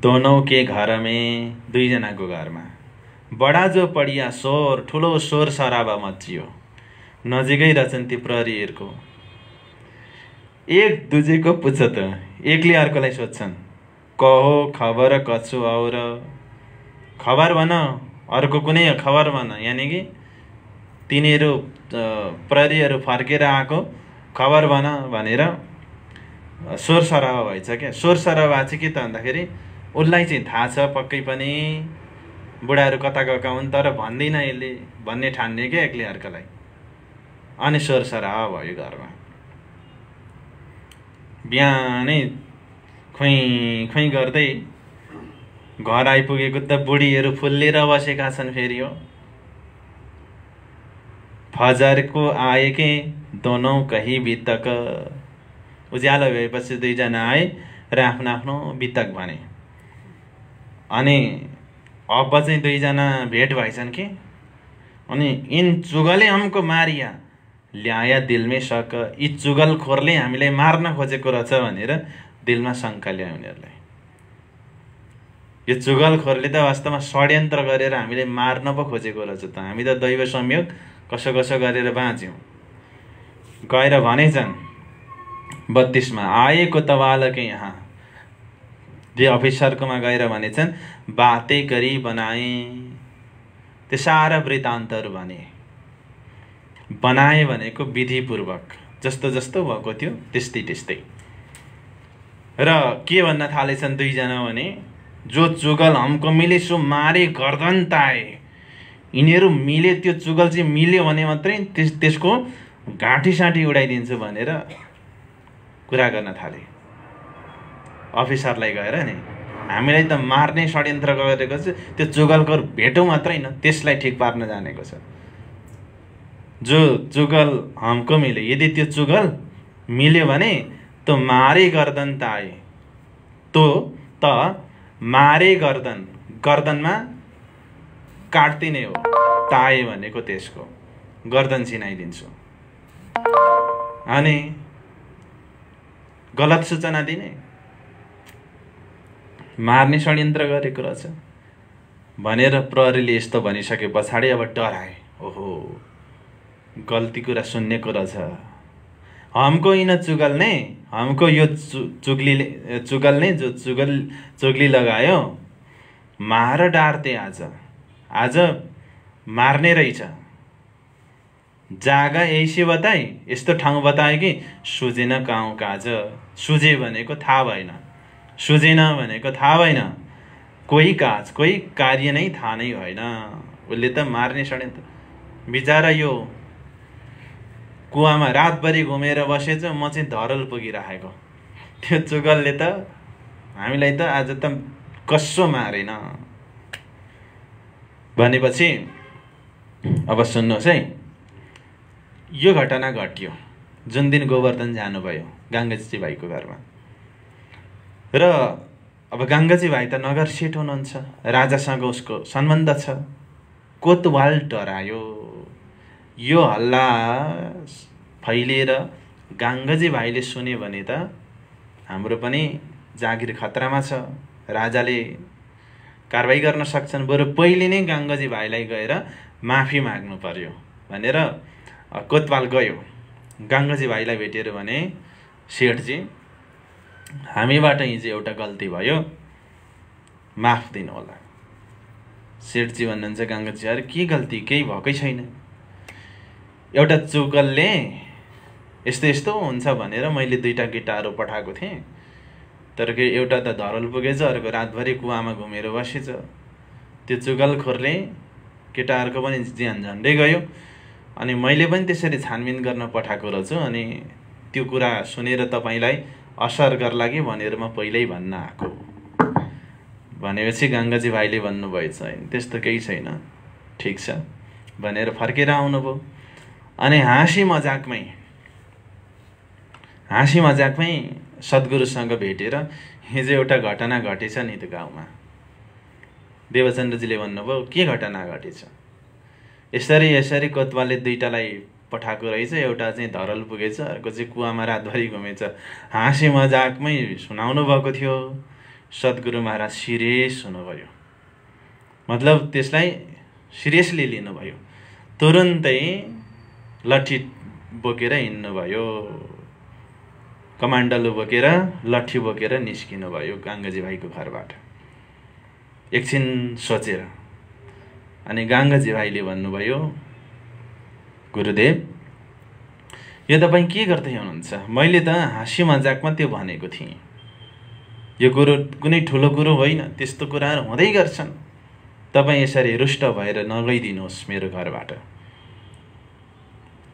दोनों के घर में, दुईजनाको घरमा बडा जो पडिया शोर, ठुलो शोर सराबा मचियो। नजिकै रहेछन् ती प्रहरीहरूको। एक दुजेको पुछ त, एकले अर्कोलाई सोध्छन् कहो खबर कछु और, खबर भन, अर्को कुनै खबर भन। यानि कि तिनीहरू प्रहरीहरू फर्केर आएको खबर भन भनेर शोर सराबा भएछ क्या। शोर सराबा चाहिँ के त भन्दाखेरि उसलाई चाहिँ थाहा छ पक्कै पनि बुढाहरू कता गएका हुन्, तर भन्दैन यसले भन्ने ठान्ने क्या एकले अर्कालाई। अनि शोर सराबा भयो घरमा। बिहानै खुइ गर्दै घर आइपुगेको त बुढीहरू फुल्लेर बसेका छन्। फेरि हो फजर को आए के दोनों कही बितक। उज्यालो भएपछि दुईजना आए र आफ्नो आफ्नो बितक भने। अनि अब चाहिँ दुईजना भेट भएछन् कि। अनि इन चुगले हमको मारिया ल्याया दिलमै शक। यी चुगलखोरले हामीलाई मार्न खोजेको रहेछ भनेर दिलमा शङ्का ल्यायो उनीहरूलाई। यो चुगलखोरले त वास्तवमा षड्यन्त्र गरेर हामीलाई मार्न पो खोजेको रहेछ त। हामी त दैव संयोग कसो कसो गरेर बाँच्यौँ। गएर भनेछन् 32मा आएको तवालके यहाँ, त्यो अफिसरकोमा गएर भनेछन् बातै गरी बनाए। त्यो सारा वृत्तान्तहरू बनाए भनेको विधिपूर्वक, जस्तो जस्तो भएको थियो त्यस्तै त्यस्तै। र के भन्न थालेछन् दुईजना भने जो चुगल हमको मिले सो मारे गर्दन ताए। यिनीहरू मिले, त्यो चुगल चाहिँ मिल्यो भने मात्रै त्यसको घाँटी साँटी उडाइदिन्छु भनेर कुरा गर्न थाले। अफिसरलाई गएर नि हामीलाई त मार्ने षड्यन्त्र गरेको छ, त्यो चुगलको भेटौँ मात्रै होइन त्यसलाई ठिक पार्न जानेको छ। जो चुगल हमको मिले, यदि त्यो चुगल मिल्यो भने तो मारे गर्दन ताए, तो त मारे गर्दन, गर्दनमा काट्दिने हो, ताए भनेको त्यसको गर्दन चिनाइदिन्छु। अनि गलत सूचना दिने, मार्ने षड्यन्त्र गरेको रहेछ भनेर प्रहरीले यस्तो भनिसके पछाडि अब डराए। ओहो, गल्ती कुरा सुन्नेको रहेछ। हमको इन चुगल ने, हमको यो चुगल ने जो चुगली लगायो मार डार्ते, आज मार्ने रहेछ। जागा ऐसी बताई, यस्तो ठाउँ बताए कि सुझेन गाउँ काज। सुझे भनेको थाहा भएन, सुझेन भनेको थाहा भएन, कोही काज कोही कार्य नै थाहा नै भएन। उसले त मार्ने षड्यन्त्र। बिचारा यो कुवामा रातभरि घुमेर बसेछ, म चाहिँ धरल पुगिराखेको। त्यो चुगलले त हामीलाई त आज त कसो मारेन भनेपछि अब सुन्नुहोस् है। यो घटना घट्यो जुन दिन गोवर्धन जानुभयो गङ्गाजी भाइको घरमा। र अब गङ्गाजी भाइ त नगर सेठ हुनुहुन्छ, राजासँग उसको सम्बन्ध छ। कोतवाल डरायो। यो हल्ला फैलिएर गङ्गाजी भाइले सुन्यो भने त हाम्रो पनि जागिर खतरामा छ, राजाले कारबाही गर्न सक्छन्। बरु पहिले नै गङ्गाजी भाइलाई गएर माफी माग्नु पर्यो भनेर कोतवाल गयो। गङ्गाजी भाइलाई भेटेर भने, सेठजी हामीबाट हिजो एउटा गल्ती भयो, माफ दिनु होला। सेठजी भन्नुहुन्छ गङ्गाजी, अरे के गल्ती? केही भएकै छैन। एउटा चुगलले यस्तो यस्तो हुन्छ भनेर मैले 2टा केटाहरू पठाएको थिएँ, तर एउटा त धरल पुगेछ, अर्को रातभरि कुवामा घुमेर बसेछ। त्यो चुगलखोरले केटाहरूको पनि ज्यान झन्डै गयो। अनि मैले पनि त्यसरी छानबिन गर्न पठाएको रहेछु। अनि त्यो कुरा सुनेर तपाईँलाई असर गर्ला कि भनेर म पहिल्यै भन्न आएको भनेपछि गङ्गाजी भाइले भन्नुभयो छैन, त्यस्तो केही छैन, ठिक छ भनेर फर्केर आउनुभयो। अनि हाँसी मजाकमै सद्गुरुसँग भेटेर हिजो एउटा घटना घटेछ नि त्यो गाउँमा। देवचन्द्रजीले भन्नुभयो, के घटना घटेछ? यसरी कोतवालले 2टालाई पठाएको रहेछ, एउटा चाहिँ धरल पुगेछ, अर्को चाहिँ कुवामा रातभरि घुमेछ। हाँसी मजाकमै सुनाउनु भएको थियो। सद्गुरु महाराज सिरियस हुनुभयो, मतलब त्यसलाई सिरियसली लिनुभयो। तुरुन्तै लट्ठी बोकेर हिँड्नुभयो, कमान्डलो बोकेर लट्ठी बोकेर निस्किनु भयो गङ्गाजी भाइको घरबाट। एकछिन सोचेर अनि गङ्गाजी भाइले भन्नुभयो, गुरुदेव यो तपाईँ के गर्दै हुनुहुन्छ? मैले त हाँसी मजाकमा त्यो भनेको थिएँ, यो कुरो कुनै ठुलो कुरो होइन, त्यस्तो कुराहरू हुँदै गर्छन्। तपाईँ यसरी रुष्ट भएर नगइदिनुहोस् मेरो घरबाट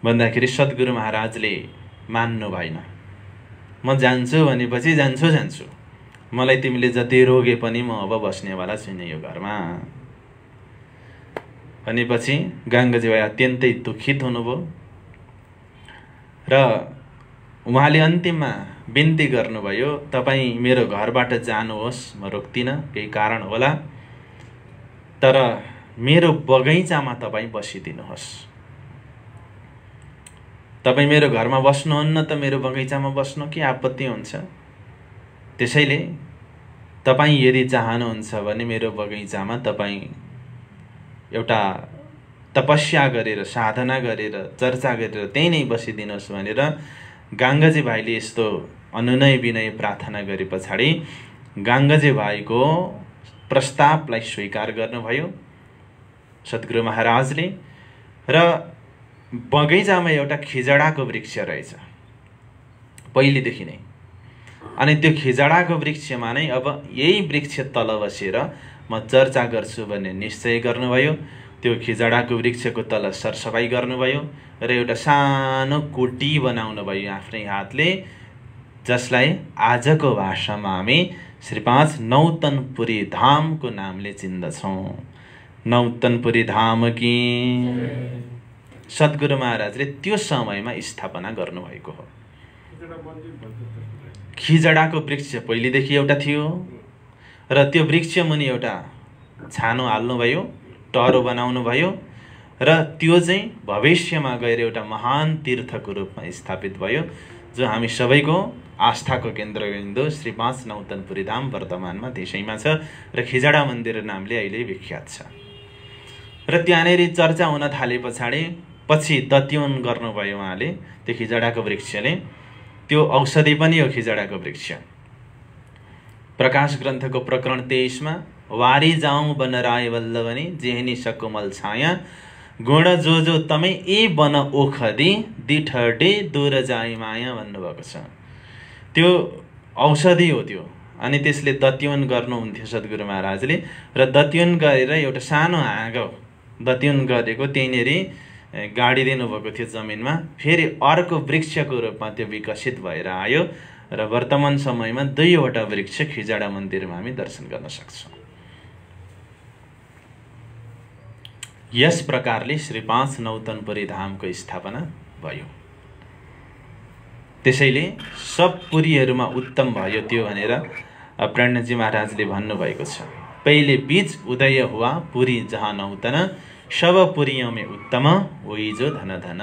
भन्दाखेरि सद्गुरु महाराजले मान्नु भएन। म जान्छु भनेपछि जान्छु, मलाई तिमीले जति रोगे पनि म अब बस्नेवाला छैन यो घरमा भनेपछि गङ्गाजी भाइ अत्यन्तै दुखित हुनुभयो र उहाँले अन्तिममा बिन्ती गर्नुभयो, तपाईँ मेरो घरबाट जानुहोस्, म रोक्दिनँ, केही कारण होला, तर मेरो बगैँचामा तपाईँ बसिदिनुहोस्। तपाईँ मेरो घरमा बस्नुहुन्न त मेरो बगैँचामा बस्नु के आपत्ति हुन्छ? त्यसैले तपाईँ यदि चाहनुहुन्छ भने मेरो बगैँचामा तपाईँ एउटा तपस्या गरेर, साधना गरेर, चर्चा गरेर त्यही नै बसिदिनुहोस् भनेर गङ्गाजी भाइले यस्तो अनुनय विनय प्रार्थना गरे पछाडि गङ्गाजी भाइको प्रस्तावलाई स्वीकार गर्नुभयो सद्गुरु महाराजले। र बगैँचामा एउटा खिजडाको वृक्ष रहेछ पहिलेदेखि नै। अनि त्यो खिजडाको वृक्षमा नै अब यही वृक्ष तल बसेर म चर्चा गर्छु भन्ने निश्चय गर्नुभयो। त्यो खिजडाको वृक्षको तल सरसफाई गर्नुभयो र एउटा सानो कोटी बनाउनु भयो आफ्नै हातले, जसलाई आजको भाषामा हामी श्री 5 नौतनपुरी धामको नामले चिन्दछौँ। नौतनपुरी धाम कि सद्गुरु महाराजले त्यो समयमा स्थापना गर्नुभएको हो। खिजडाको वृक्ष पहिलेदेखि एउटा थियो र त्यो वृक्ष मुनि एउटा छानो हाल्नुभयो, टरो बनाउनु भयो र त्यो चाहिँ भविष्यमा गएर एउटा महान तीर्थको रूपमा स्थापित भयो, जो हामी सबैको आस्थाको केन्द्रबिन्दु श्री 5 नौतनपुरी धाम वर्तमानमा त्यसैमा छ र खिजडा मन्दिर नामले अहिले विख्यात छ। र त्यहाँनिर चर्चा हुन थाले पछि दत्युन गर्नुभयो उहाँले। त्यो खिजडाको वृक्षले त्यो औषधि पनि हो। खिजडाको वृक्ष प्रकाश ग्रन्थको प्रकरण 23 मा वारी जाऊँ बनराय वल्लभनी जेहनी सकुमल छाया गुण जो जो तमै ए बन ओखदी दिठडे दूर जाई माया भन्नुभएको छ। त्यो औषधि हो त्यो। अनि त्यसले दत्युन गर्नुहुन्थ्यो सद्गुरु महाराजले, र दत्युन गरेर एउटा सानो हाँगो दत्युन गरेको त्यहीँनिर गाडिदिनु भएको थियो जमिनमा। फेरि अर्को वृक्षको रूपमा त्यो विकसित भएर आयो र वर्तमान समयमा 2वटा वृक्ष खिजडा मन्दिरमा हामी दर्शन गर्न सक्छौँ। यस प्रकारले श्री 5 नौतनपुरी धामको स्थापना भयो। त्यसैले सब पुरीहरूमा उत्तम भयो त्यो भनेर प्रणजी महाराजले भन्नुभएको छ। पहिले बीज उदय हुआ पुरी जहाँ नौतन सब पुरियों में उत्तम वही जो धन धन।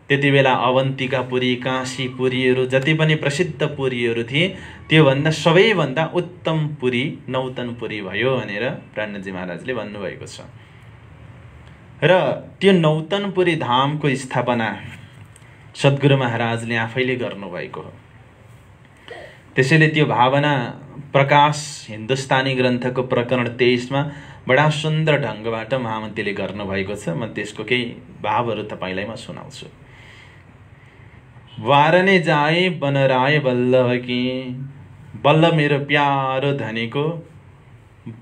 त्यति बेला अवन्तिका पुरी, काशी पुरीहरू जति पनि प्रसिद्ध पुरीहरू थिए त्योभन्दा सबैभन्दा उत्तम पुरी नौतनपुरी भयो भनेर प्राणजी महाराजले भन्नुभएको छ। र त्यो नौतनपुरी धामको स्थापना सद्गुरु महाराजले आफैले गर्नुभएको हो। त्यसैले त्यो भावना प्रकाश हिन्दुस्तानी ग्रन्थको प्रकरण 23 मा बडा सुन्दर ढङ्गबाट महामन्त्रीले गर्नुभएको छ। म त्यसको केही भावहरू तपाईँलाई म सुनाउँछु। वारने जाए बनराय वल्लभ कि वल्लभ मेरो प्यारो धनीको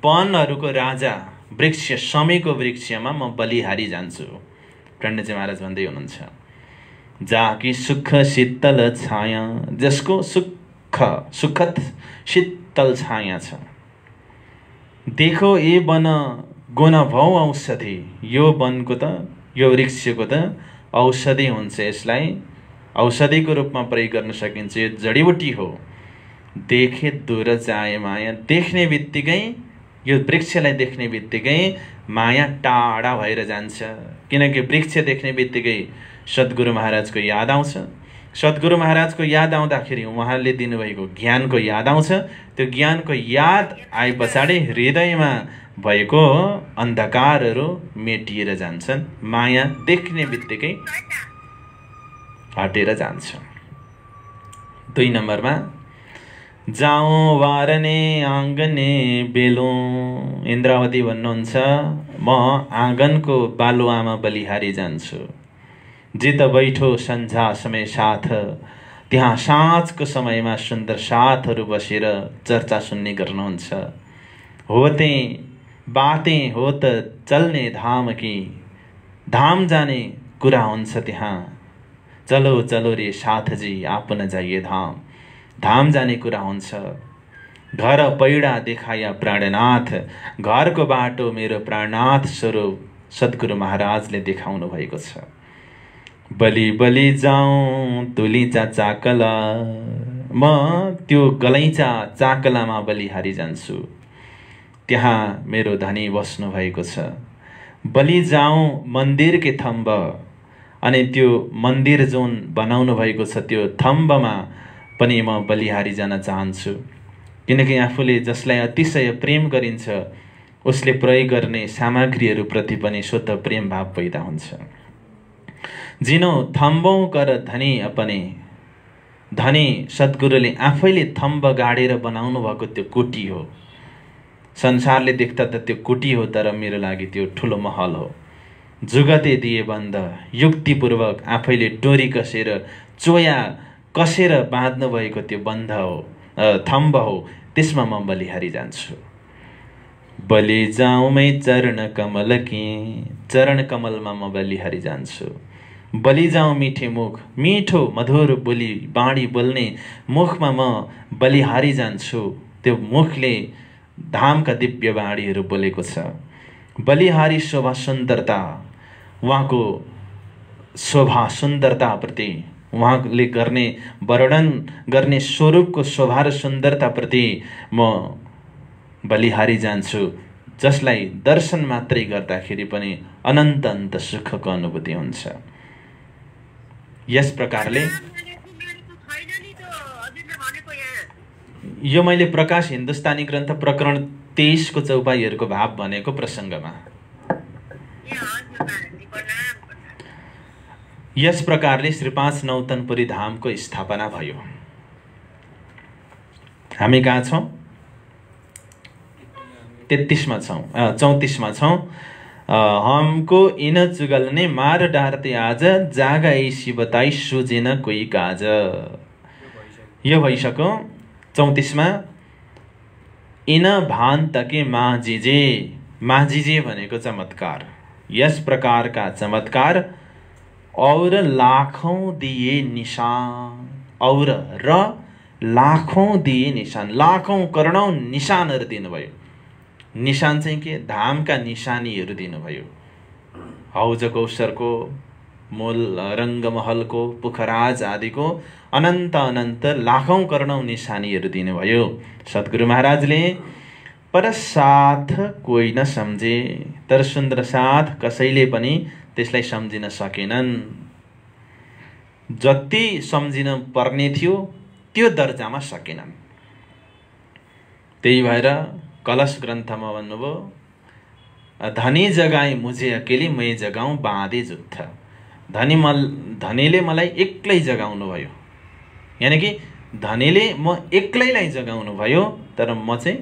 वनहरूको राजा वृक्ष समीको वृक्षमा म बलिहारी जान्छु। प्रणजी महाराज भन्दै हुनुहुन्छ, जाकी सुख शीतल छाया, जसको सुखद शीतल छाया छ। देखो ए वन गुण भौ औषधि, यो वनको त यो वृक्षको त औषधि हुन्छ, यसलाई औषधिको रूपमा प्रयोग गर्न सकिन्छ, यो जडीबुटी हो। देखे दूर जाए माया, देख्ने बित्तिकै यो वृक्षलाई देख्ने बित्तिकै माया टाढा भएर जान्छ। किनकि वृक्ष देख्ने बित्तिकै सद्गुरु महाराजको याद आउँछ। सद्गुरु महाराजको याद आउँदाखेरि उहाँले दिनुभएको ज्ञानको याद आउँछ। त्यो ज्ञानको याद आए पछाडि हृदयमा भएको अन्धकारहरू मेटिएर जान्छन्। माया देख्ने बित्तिकै हटेर जान्छ। 2 नम्बरमा जाऊँ वारने आँगने बेलो, इन्द्रावती भन्नुहुन्छ म आँगनको बालुवामा बलिहारी जान्छु। जित बैठो सन्झा समय साथ, त्यहाँ साँझको समयमा सुन्दर साथहरू बसेर चर्चा सुन्ने गर्नुहुन्छ। होते बाते हो त चल्ने धाम कि, धाम जाने कुरा हुन्छ त्यहाँ। चलो चलो रे साथजी आप न जाइए धाम, धाम जाने कुरा हुन्छ। घर पैडा देखाया प्राणनाथ, घरको बाटो मेरो प्राणनाथ स्वरूप सद्गुरु महाराजले देखाउनु भएको छ। बलि बलि जाऊँ तुलिचा चाकला, म त्यो गलैचा चाकलामा बलिहारी जान्छु। त्यहाँ मेरो धनी बस्नु भएको छ। बलि जाऊँ मन्दिर के थम्ब, अनि त्यो मन्दिर जुन बनाउनु भएको छ त्यो थम्बमा पनि म बलिहारी जान चाहन्छु। किनकि आफूले जसलाई अतिशय प्रेम गरिन्छ उसले प्रयोग गर्ने सामग्रीहरू प्रति पनि स्वतः प्रेम भाव पैदा हुन्छ। जिनो थम्बौँ कर धनी अपने, धनी सद्गुरुले आफैले थम्ब गाडेर बनाउनु भएको त्यो कुटी हो। संसारले देख्दा त त्यो कुटी हो, तर मेरो लागि त्यो ठुलो महल हो। जुगते दिए बन्द, युक्तिपूर्वक आफैले डोरी कसेर चोया कसेर बाँध्नु भएको त्यो बन्ध हो, थम्ब हो, त्यसमा म बलिहारी जान्छु। बलि जाउँ मै चरण कमल की, चरण कमलमा म बलिहारी जान्छु। बलि जाउँ मिठे मुख, मिठो मधुर बोली बाणी बोल्ने मुखमा म बलिहारी जान्छु। त्यो मुखले धामका दिव्य बाणीहरू बोलेको छ। बलिहारी शोभा सुन्दरता, उहाँको शोभा सुन्दरताप्रति, उहाँले गर्ने वर्णन गर्ने स्वरूपको शोभा र सुन्दरताप्रति म बलिहारी जान्छु, जसलाई दर्शन मात्रै गर्दाखेरि पनि अनन्त अनन्त सुखको अनुभूति हुन्छ। यस प्रकारले यो मैले प्रकाश हिन्दुस्तानी ग्रन्थ प्रकरण 23 को चौपाईहरूको भाव भनेको प्रसङ्गमा यस प्रकारले श्री 5 नौतनपुरी धामको स्थापना भयो। हामी कहाँ छौँ? 33 मा छौँ, 34 मा छौँ। हमको इन चुगलने मार डारते आज, जागा ऐसी बताई सुजेन कोही काज। यो भइसक्यो 34 मा। इन भान तके माझिजे, माझिजे भनेको चमत्कार। यस प्रकारका चमत्कार और लाखौं दिए निशान, और र लाखौं दिए निशान, लाखौं करोडौं निशानहरू दिनुभयो। निशान चाहिँ के? धामका निशानीहरू दिनुभयो। हौज कौशरको, मूल रङ्गमहलको, पुखराज आदिको अनन्त अनन्त लाखौं करोडौं निशानीहरू दिनुभयो सद्गुरु महाराजले। पर साथ कोही न सम्झे, तर सुन्दर साथ कसैले पनि त्यसलाई सम्झिन सकेनन्। जति सम्झिन पर्ने थियो त्यो दर्जामा सकेनन्। त्यही भएर कलश ग्रन्थमा भन्नुभयो, धनी जगाए मुझे अकेले, मै जगाऊँ बाँधे जुत्थ। धनीले मलाई एक्लै जगाउनु भयो, यानि कि धनीले म एक्लैलाई जगाउनु भयो, तर म चाहिँ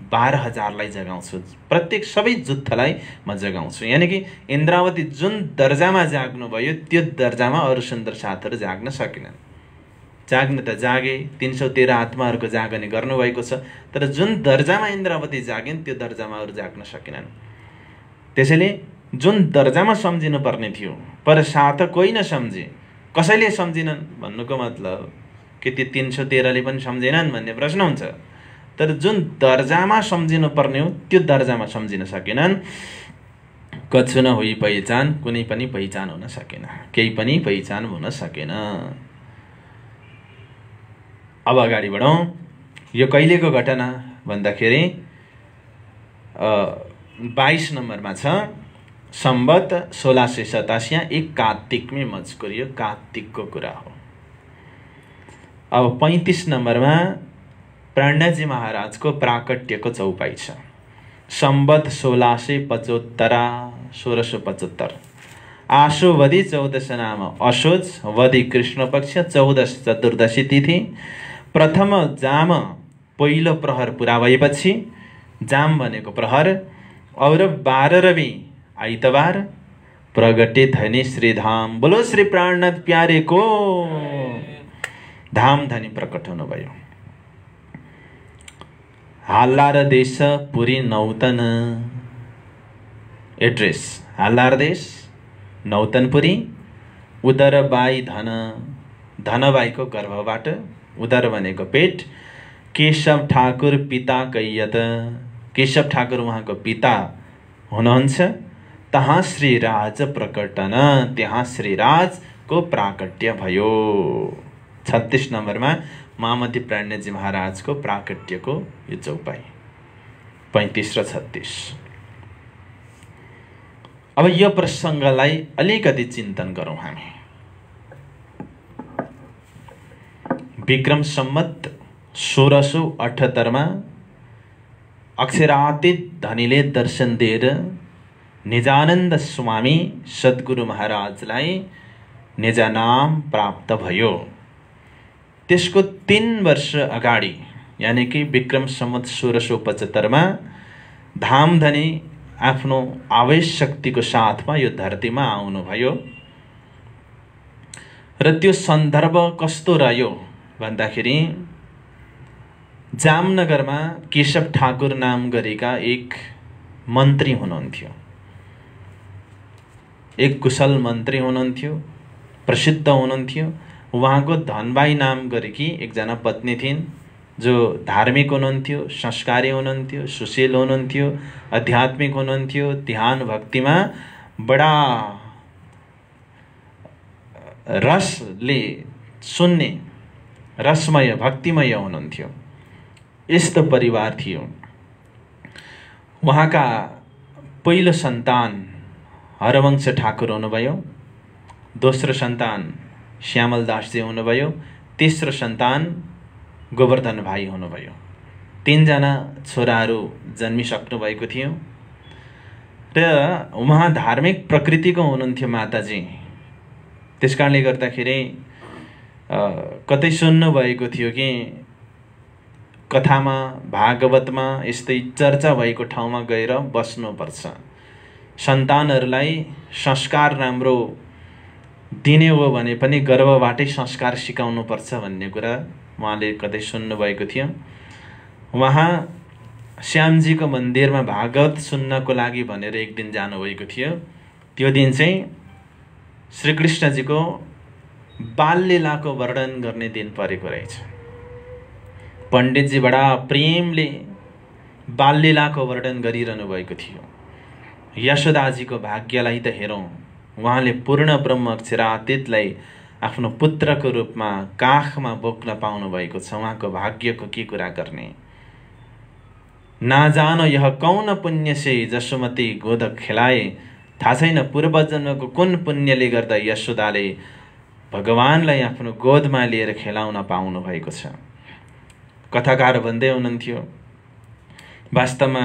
12,000लाई जगाउँछु, प्रत्येक सबै जुत्थलाई म जगाउँछु। यानि कि इन्द्रावती जुन दर्जामा जाग्नु भयो त्यो दर्जामा अरू सुन्दर साथहरू जाग्न सकेनन्। जाग्न त जागे, 313 आत्माहरूको जागने गर्नुभएको छ, तर जुन दर्जामा इन्द्रावती जागिन् त्यो दर्जामा अरू जाग्न सकेनन्। त्यसैले जुन दर्जामा सम्झिनु पर्ने थियो पर साथ कोही न सम्झे, कसैले सम्झिनन् भन्नुको मतलब के त्यो 313ले पनि सम्झेनन् भन्ने प्रश्न हुन्छ। तर जुन दर्जामा सम्झिनु पर्ने हो त्यो दर्जामा सम्झिन सकेनन्। कछु न हुई पहिचान, कुनै पनि पहिचान हुन सकेन, केही पनि पहिचान हुन सकेन। अब अगाडि बढौँ। यो कहिलेको घटना भन्दाखेरि 22 नम्बरमा छ। सम्बत 1687 एक कार्तिकमै मजकुर, यो कार्तिकको कुरा हो। अब 35 नम्बरमा प्राणजी महाराजको प्राकट्यको चौपाई छ। सम्बत 1675 आशोवधि 14 नाम असोज, वधि कृष्ण पक्ष 14 चतुर्दशी तिथि, प्रथम जाम पहिलो प्रहर पुरा भएपछि, जाम भनेको प्रहर, और 12 रवि आइतबार प्रगटे धनी श्रीधाम। बोलो श्री प्राणनाथ प्यारे को धाम धनी प्रकट हुनुभयो। हाल्लार देश पुरी नौतन, एड्रेस हाल्लार देश नौतनपुरी, उदरबाई धन, धनबाईको गर्भबाट, उदर भनेको पेट, केशव ठाकुर पिता कैयत, केशव ठाकुर उहाँको पिता हुनुहुन्छ। तहाँ श्रीराज प्रकटन, त्यहाँ श्रीराजको प्राकट्य भयो। 36 नम्बरमा महामती प्राणजी महाराजको प्राकट्यको यो चौपाई 35 र 36। अब यो प्रसङ्गलाई अलिकति चिन्तन गरौँ हामी। विक्रम सम्मत 1678 अक्षरातीत धनीले दर्शन दिएर निजानन्द स्वामी सद्गुरु महाराजलाई निजानाम प्राप्त भयो। त्यसको 3 वर्ष अगाडि, यानि कि विक्रम सम्मत 1675 धामधनी आफ्नो आवेश शक्तिको साथमा यो धरतीमा आउनुभयो। र त्यो सन्दर्भ कस्तो रह्यो भन्दाखेरि जामनगरमा केशव ठाकुर नाम गरेका एक मन्त्री हुनुहुन्थ्यो। एक कुशल मन्त्री हुनुहुन्थ्यो, प्रसिद्ध हुनुहुन्थ्यो। उहाँको धनबाई नाम गरेकी एकजना पत्नी थिइन्, जो धार्मिक हुनुहुन्थ्यो, संस्कारी हुनुहुन्थ्यो, सुशील हुनुहुन्थ्यो, आध्यात्मिक हुनुहुन्थ्यो, ध्यान भक्तिमा बडा रसले सुन्ने, रसमय, भक्तिमय हुनुहुन्थ्यो। यस्तो परिवार थियो। उहाँका पहिलो सन्तान हरवंश ठाकुर हुनुभयो, दोस्रो सन्तान श्यामल दासजी हुनुभयो, तेस्रो सन्तान गोवर्धन भाइ हुनुभयो। 3 जना छोराहरू जन्मिसक्नु भएको थियो र उहाँ धार्मिक प्रकृतिको हुनुहुन्थ्यो माताजी। त्यसकारणले गर्दाखेरि कतै सुन्नु भएको थियो कि कथामा, भागवतमा यस्तै चर्चा भएको ठाउँमा गएर बस्नुपर्छ, सन्तानहरूलाई संस्कार राम्रो दिने हो भने पनि गर्भबाटै संस्कार सिकाउनुपर्छ भन्ने कुरा उहाँले कतै सुन्नुभएको थियो। उहाँ श्यामजीको मन्दिरमा भागवत सुन्नको लागि भनेर एक दिन जानुभएको थियो। त्यो दिन चाहिँ श्रीकृष्णजीको बाललीलाको वर्णन गर्ने दिन परेको रहेछ। पण्डितजी बडा प्रेमले बाललीलाको वर्णन गरिरहनु भएको थियो। यशोदाजीको भाग्यलाई त हेरौँ, उहाँले पूर्ण ब्रह्म अक्षरातीतलाई आफ्नो पुत्रको रूपमा काखमा बोक्न पाउनु भएको छ। उहाँको भाग्यको के कुरा गर्ने। ना जानो यह कौन पुण्य से जसोमती गोद खेलाए। थाहा छैन पूर्वजन्मको कुन पुण्यले गर्दा यशोदाले भगवानलाई आफ्नो गोदमा लिएर खेलाउन पाउनु भएको छ। कथाकार भन्दै हुनुहुन्थ्यो, वास्तवमा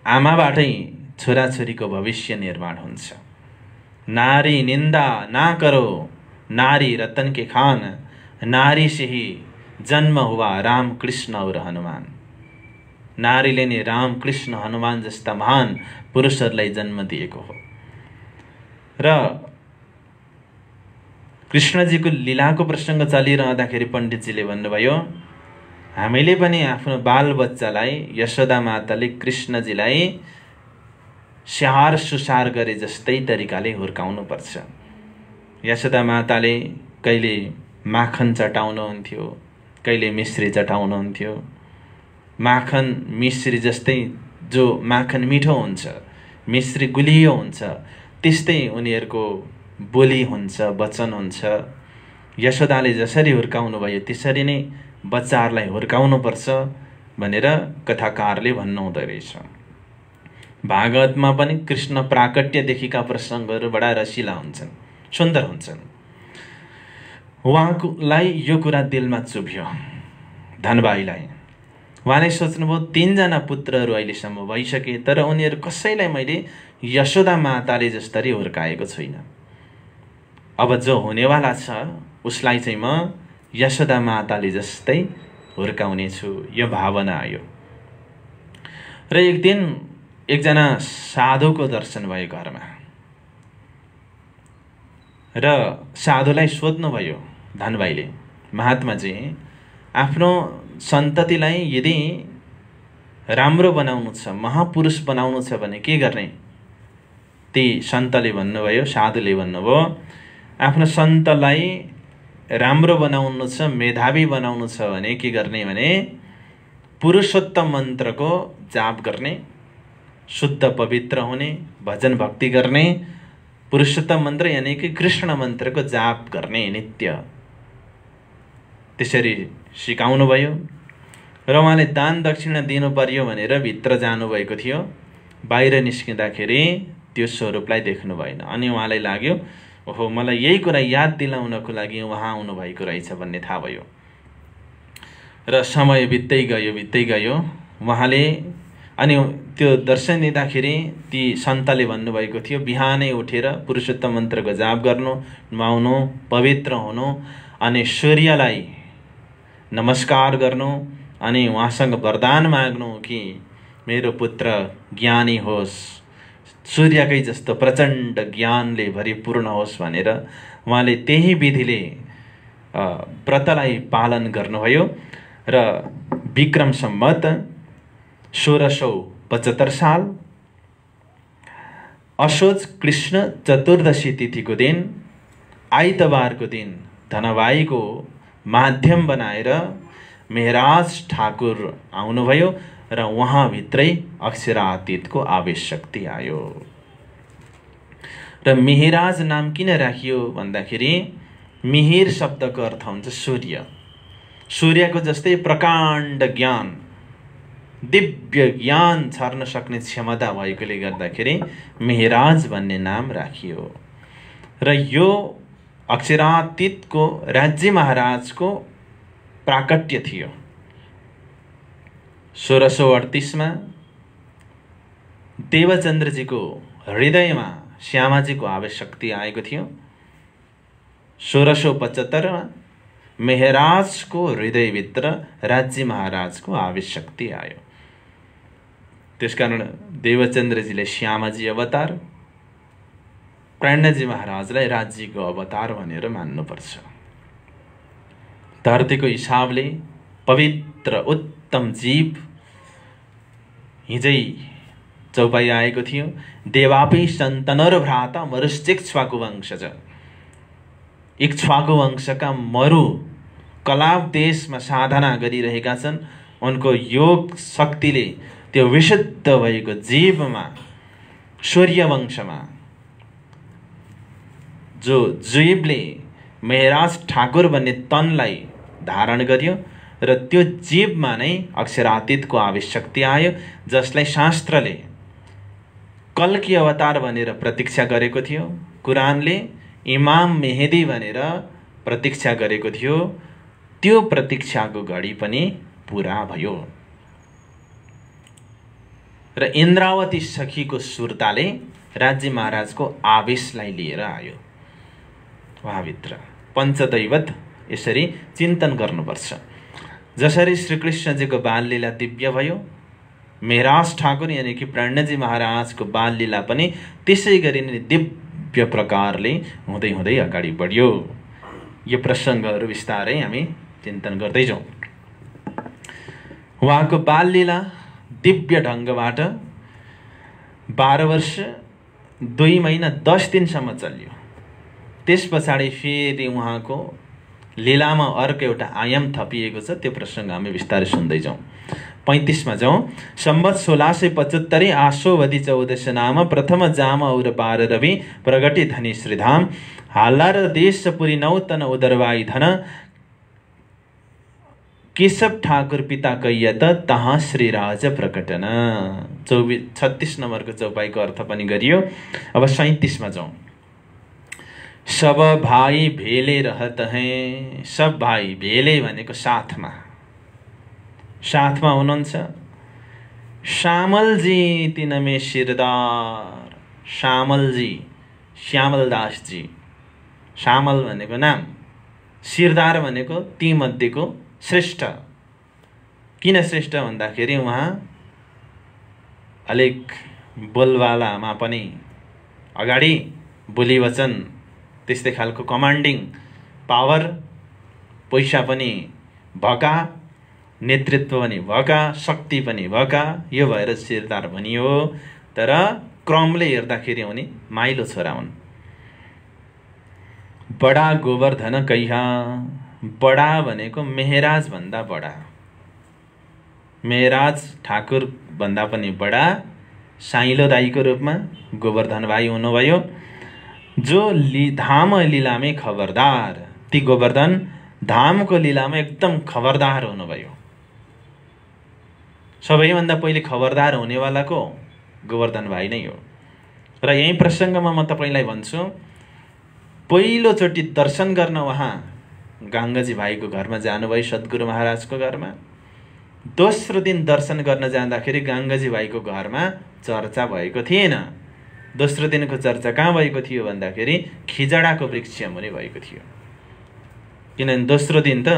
आमाबाटै छोराछोरीको भविष्य निर्माण हुन्छ। नारी निंदा ना करो, नारी रतन के खान, नारी से ही जन्म हुआ राम कृष्ण और हनुमान। नारीले नै राम कृष्ण हनुमान जस्ता महान पुरुषहरूलाई जन्म दिएको हो। र कृष्णजीको लीलाको प्रसङ्ग चलिरहँदाखेरि पण्डितजीले भन्नुभयो, हामीले पनि आफ्नो बालबच्चालाई यशोदा माताले कृष्णजीलाई स्याहार सुसार गरे जस्तै तरिकाले हुर्काउनुपर्छ। यशोदा माताले कहिले माखन चटाउनुहुन्थ्यो, कहिले मिश्री चटाउनुहुन्थ्यो। माखन मिश्री जस्तै, जो माखन मिठो हुन्छ, मिश्री गुलियो हुन्छ, त्यस्तै उनीहरूको बोली हुन्छ, वचन हुन्छ। यशोदाले जसरी हुर्काउनु भयो त्यसरी नै बच्चाहरूलाई हुर्काउनुपर्छ भनेर कथाकारले भन्नुहुँदो रहेछ। भागवतमा पनि कृष्ण प्राकट्यदेखिका प्रसङ्गहरू बडा रसिला हुन्छन्, सुन्दर हुन्छन्। उहाँलाई यो कुरा दिलमा चुभ्यो, धनबाईलाई। उहाँले सोच्नुभयो 3 जना पुत्रहरू अहिलेसम्म भइसके, तर उनीहरू कसैलाई मैले यशोदा माताले जस्तरी हुर्काएको छुइनँ। अब जो हुनेवाला छ उसलाई चाहिँ म यशोदा माताले जस्तै हुर्काउने छु, यो भावना आयो। र एक दिन एकजना साधुको दर्शन भयो घरमा, र साधुलाई सोध्नुभयो धनबाईले, महात्माजी आफ्नो सन्ततिलाई यदि राम्रो बनाउनु छ, महापुरुष बनाउनु छ भने के गर्ने? ती सन्तले भन्नुभयो, साधुले भन्नुभयो, आफ्नो सन्तलाई राम्रो बनाउनु छ, मेधावी बनाउनु छ भने के गर्ने भने पुरुषोत्तम मन्त्रको जाप गर्ने, शुद्ध पवित्र हुने, भजन भक्ति गर्ने। पुरुषोत्तम मन्त्र यानि कि कृष्ण मन्त्रको जाप गर्ने नित्य, त्यसरी सिकाउनु भयो। र उहाँले दान दक्षिणा दिनु पर्यो भनेर भित्र जानुभएको थियो। बाहिर निस्किँदाखेरि त्यो स्वरूपलाई देख्नु भएन। अनि उहाँलाई लाग्यो, ओहो, मलाई यही कुरा याद दिलाउनको लागि उहाँ आउनुभएको रहेछ भन्ने थाहा भयो। र समय बित्दै गयो। उहाँले अनि त्यो दर्शन दिँदाखेरि ती सन्तले भन्नुभएको थियो, बिहानै उठेर पुरुषोत्तम मन्त्रको जाप गर्नु, नुहाउनु, पवित्र हुनु, अनि सूर्यलाई नमस्कार गर्नु, अनि उहाँसँग वरदान माग्नु कि मेरो पुत्र ज्ञानी होस्, सूर्यकै जस्तो प्रचण्ड ज्ञानले भरिपूर्ण होस् भनेर उहाँले त्यही विधिले व्रतलाई पालन गर्नुभयो र विक्रम सम्वत 1675 साल असोज कृष्ण चतुर्दशी तिथिको दिन आइतबारको दिन धनवाईको माध्यम बनाएर मेहराज ठाकुर आउनुभयो र उहाँभित्रै अक्षरातीतको आवेश शक्ति आयो। र मेहराज नाम किन राखियो भन्दाखेरि मिहिर शब्दको अर्थ हुन्छ सूर्य। सूर्यको जस्तै प्रकाण्ड ज्ञान, दिव्य ज्ञान छर्न सक्ने क्षमता भएकोले गर्दाखेरि मेहराज भन्ने नाम राखियो। र यो अक्षरातीतको राज्य महाराजको प्राकट्य थियो। 1638 में देवचन्द्रजीको हृदयमा श्यामाजीको आवेश शक्ति आएको थियो। 1675 में मेहराजको हृदयभित्र राज्य महाराजको आवेश शक्ति आयो। त्यसकारण देवचन्द्रजीले श्यामाजी अवतार, प्राणजी महाराजलाई राज्यको अवतार भनेर मान्नुपर्छ। धरतीको हिसाबले पवित्र उत्तम जीव हिजै चौपाई आएको थियो। देवापि सन्तनर भ्राता मरुश्चिक्ष्वाकु वंशज। इक्ष्वाकु वंशका मरु कलाप देशमा साधना गरिरहेका छन्। उनको योग शक्तिले त्यो विशुद्ध भएको जीवमा, सूर्य वंशमा जो जीवले मेहराज ठाकुर भन्ने तनलाई धारण गर्यो र त्यो जीवमा नै अक्षरातीतको आवेश शक्ति आयो, जसलाई शास्त्रले कल्की अवतार भनेर प्रतीक्षा गरेको थियो। कुरानले इमाम मेहेदी भनेर प्रतीक्षा गरेको थियो। त्यो प्रतीक्षाको घडी पनि पूरा भयो र इन्द्रावती सखीको सुरताले राज्य महाराजको आवेशलाई लिएर आयो उहाँभित्र। पञ्चदैवत यसरी चिन्तन गर्नुपर्छ। जसरी श्रीकृष्णजीको बाललीला दिव्य भयो, मेहराज ठाकुर यानी कि प्राणजी महाराजको बाललीला पनि त्यसै गरी नै दिव्य प्रकारले हुँदै हुँदै अगाडि बढ्यो। यो प्रसङ्गहरू विस्तारै हामी चिन्तन गर्दै जाउँ। उहाँको बाललीला दिव्य ढङ्गबाट 12 वर्ष 2 महिना 10 दिनसम्म चल्यो। त्यस पछाडि फेरि उहाँको लीलामा अर्को एउटा आयाम थपिएको छ। त्यो प्रसङ्ग हामी बिस्तारै सुन्दै जाउँ। 35 मा जाउँ। सम्वत 1675 आशोवधि 14 नाम प्रथम जाम और 12 रवि प्रगति धनी श्रीधाम हाल्लार देश पुरी नौतन उदरवाई धन केशव ठाकुर पिता कैयत तहाँ श्रीराज प्रकटन। 36 नम्बरको चौपाईको अर्थ पनि गरियो। अब 37 मा जाउँ। सब भाई भेले रहत हैं। सब भाई भेले भनेको साथमा हुनुहुन्छ। श्यामलजी तिनमे शिरदार। श्यामलजी, श्यामलदास जी। श्यामल भनेको नाम, शिरदार भनेको ती मध्येको श्रेष्ठ। किन श्रेष्ठ भन्दाखेरि उहाँ अलिक बोलवालामा पनि अगाडि, बोली वचन त्यस्तै खालको कमान्डिङ पावर, पैसा पनि भएका, नेतृत्व पनि भएका, शक्ति पनि भएका, यो भएर शिरदार भनियो। तर क्रमले हेर्दाखेरि उनी माइलो छोरा हुन्। बडा गोवर्धन कैहा। बडा भनेको मेहराज भन्दा बडा, मेहराज ठाकुर भन्दा पनि बडा साइलो दाईको रूपमा गोवर्धन भाइ हुनुभयो। जो धाम लीलामै खबरदार, ती गोवर्धन धामको लीलामा एकदम खबरदार हुनुभयो। सबैभन्दा पहिले खबरदार हुनेवाला को गोवर्धन भाइ नै हो। र यही प्रसङ्गमा म तपाईलाई भन्छु, पहिलोचोटि दर्शन गर्न उहाँ गाङ्गाजी भाइको घरमा जानुभयो, सद्गुरु महाराजको घरमा। दोस्रो दिन दर्शन गर्न जाँदाखेरि गाङ्गाजी भाइको घरमा चर्चा भएको थिएन। दोस्रो दिनको चर्चा कहाँ भएको थियो भन्दाखेरि खिजडाको वृक्ष मुनि भएको थियो। किनभने दोस्रो दिन त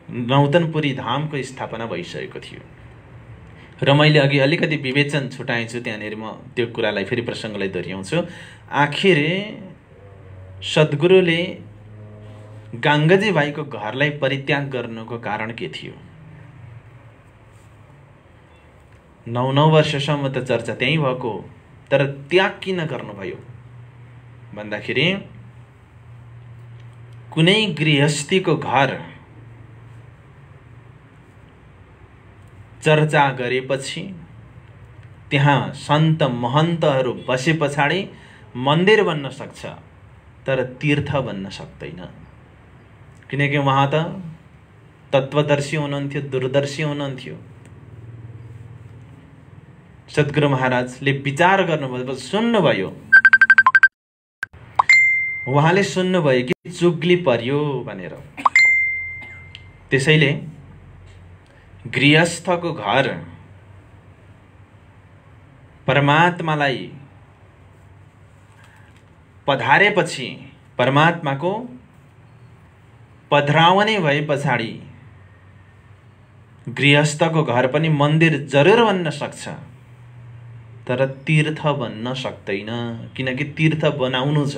नौतनपुरी धामको स्थापना भइसकेको थियो। र मैले अघि अलिकति विवेचन छुटाएछु, त्यहाँनिर म त्यो कुरालाई फेरि प्रसङ्गलाई दोहोऱ्याउँछु। आखिर सद्गुरुले गाङ्गजी भाइको घरलाई परित्याग गर्नुको कारण के थियो? 9 वर्षसम्म त चर्चा त्यहीँ भएको, तर त्याग किन गर्नुभयो भन्दाखेरि कुनै गृहस्थीको घर चर्चा गरेपछि त्यहाँ सन्त महन्तहरू बसे पछाडि मन्दिर बन्न सक्छ, तर तीर्थ बन्न सक्दैन। किनकि उहाँ त तत्त्वदर्शी हुनुहुन्थ्यो, दूरदर्शी हुनुहुन्थ्यो। सद्गुरु महाराजले विचार गर्नुभयो, सुन्नुभयो, उहाँले सुन्नुभयो कि चुग्ली पर्यो भनेर। त्यसैले गृहस्थको घर परमात्मालाई पधारेपछि, परमात्माको पधराउने भए पछाडि गृहस्थको घर पनि मन्दिर जरुर बन्न सक्छ, तर तीर्थ बन्न सक्दैन, किनकि तीर्थ बनाउनु छ।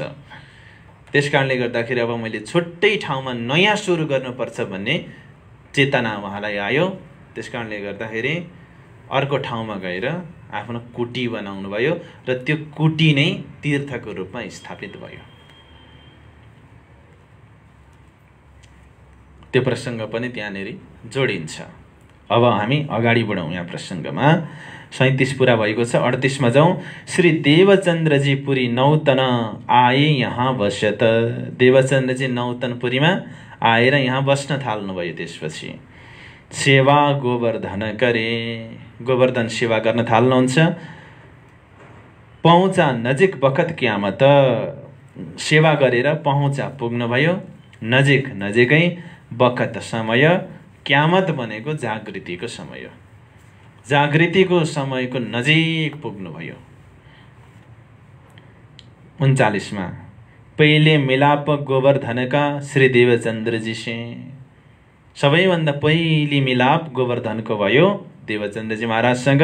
त्यसकारणले गर्दाखेरि अब मैले छुट्टै ठाउँमा नयाँ सुरु गर्नुपर्छ भन्ने चेतना उहाँलाई आयो। त्यसकारणले गर्दाखेरि अर्को ठाउँमा गएर आफ्नो कुटी बनाउनु भयो र त्यो कुटी नै तीर्थको रूपमा स्थापित भयो। त्यो प्रसङ्ग पनि त्यहाँनिर जोडिन्छ। अब हामी अगाडि बढौँ। यहाँ प्रसङ्गमा 37 पुरा भएको छ। 38 मा जाउँ। श्री देवचन्द्रजी पुरी नौतन आए यहाँ बस्यत। देवचन्द्रजी नौतनपुरीमा आएर यहाँ बस्न थाल्नुभयो। त्यसपछि सेवा गोवर्धन करे, गोवर्धन सेवा गर्न थाल्नुहुन्छ। पहुँचा नजिक बखत क्यामत, सेवा गरेर पहुँचा पुग्नुभयो। नजिक नजिकै, बखत समय, क्यामत भनेको जागृतिको समय, जागृतिको समयको नजिक पुग्नुभयो। 39 मा पहिले मिलाप गोवर्धनका श्री देवचन्द्रजी से, सबैभन्दा पहिली मिलाप गोवर्धनको भयो देवचन्द्रजी महाराजसँग।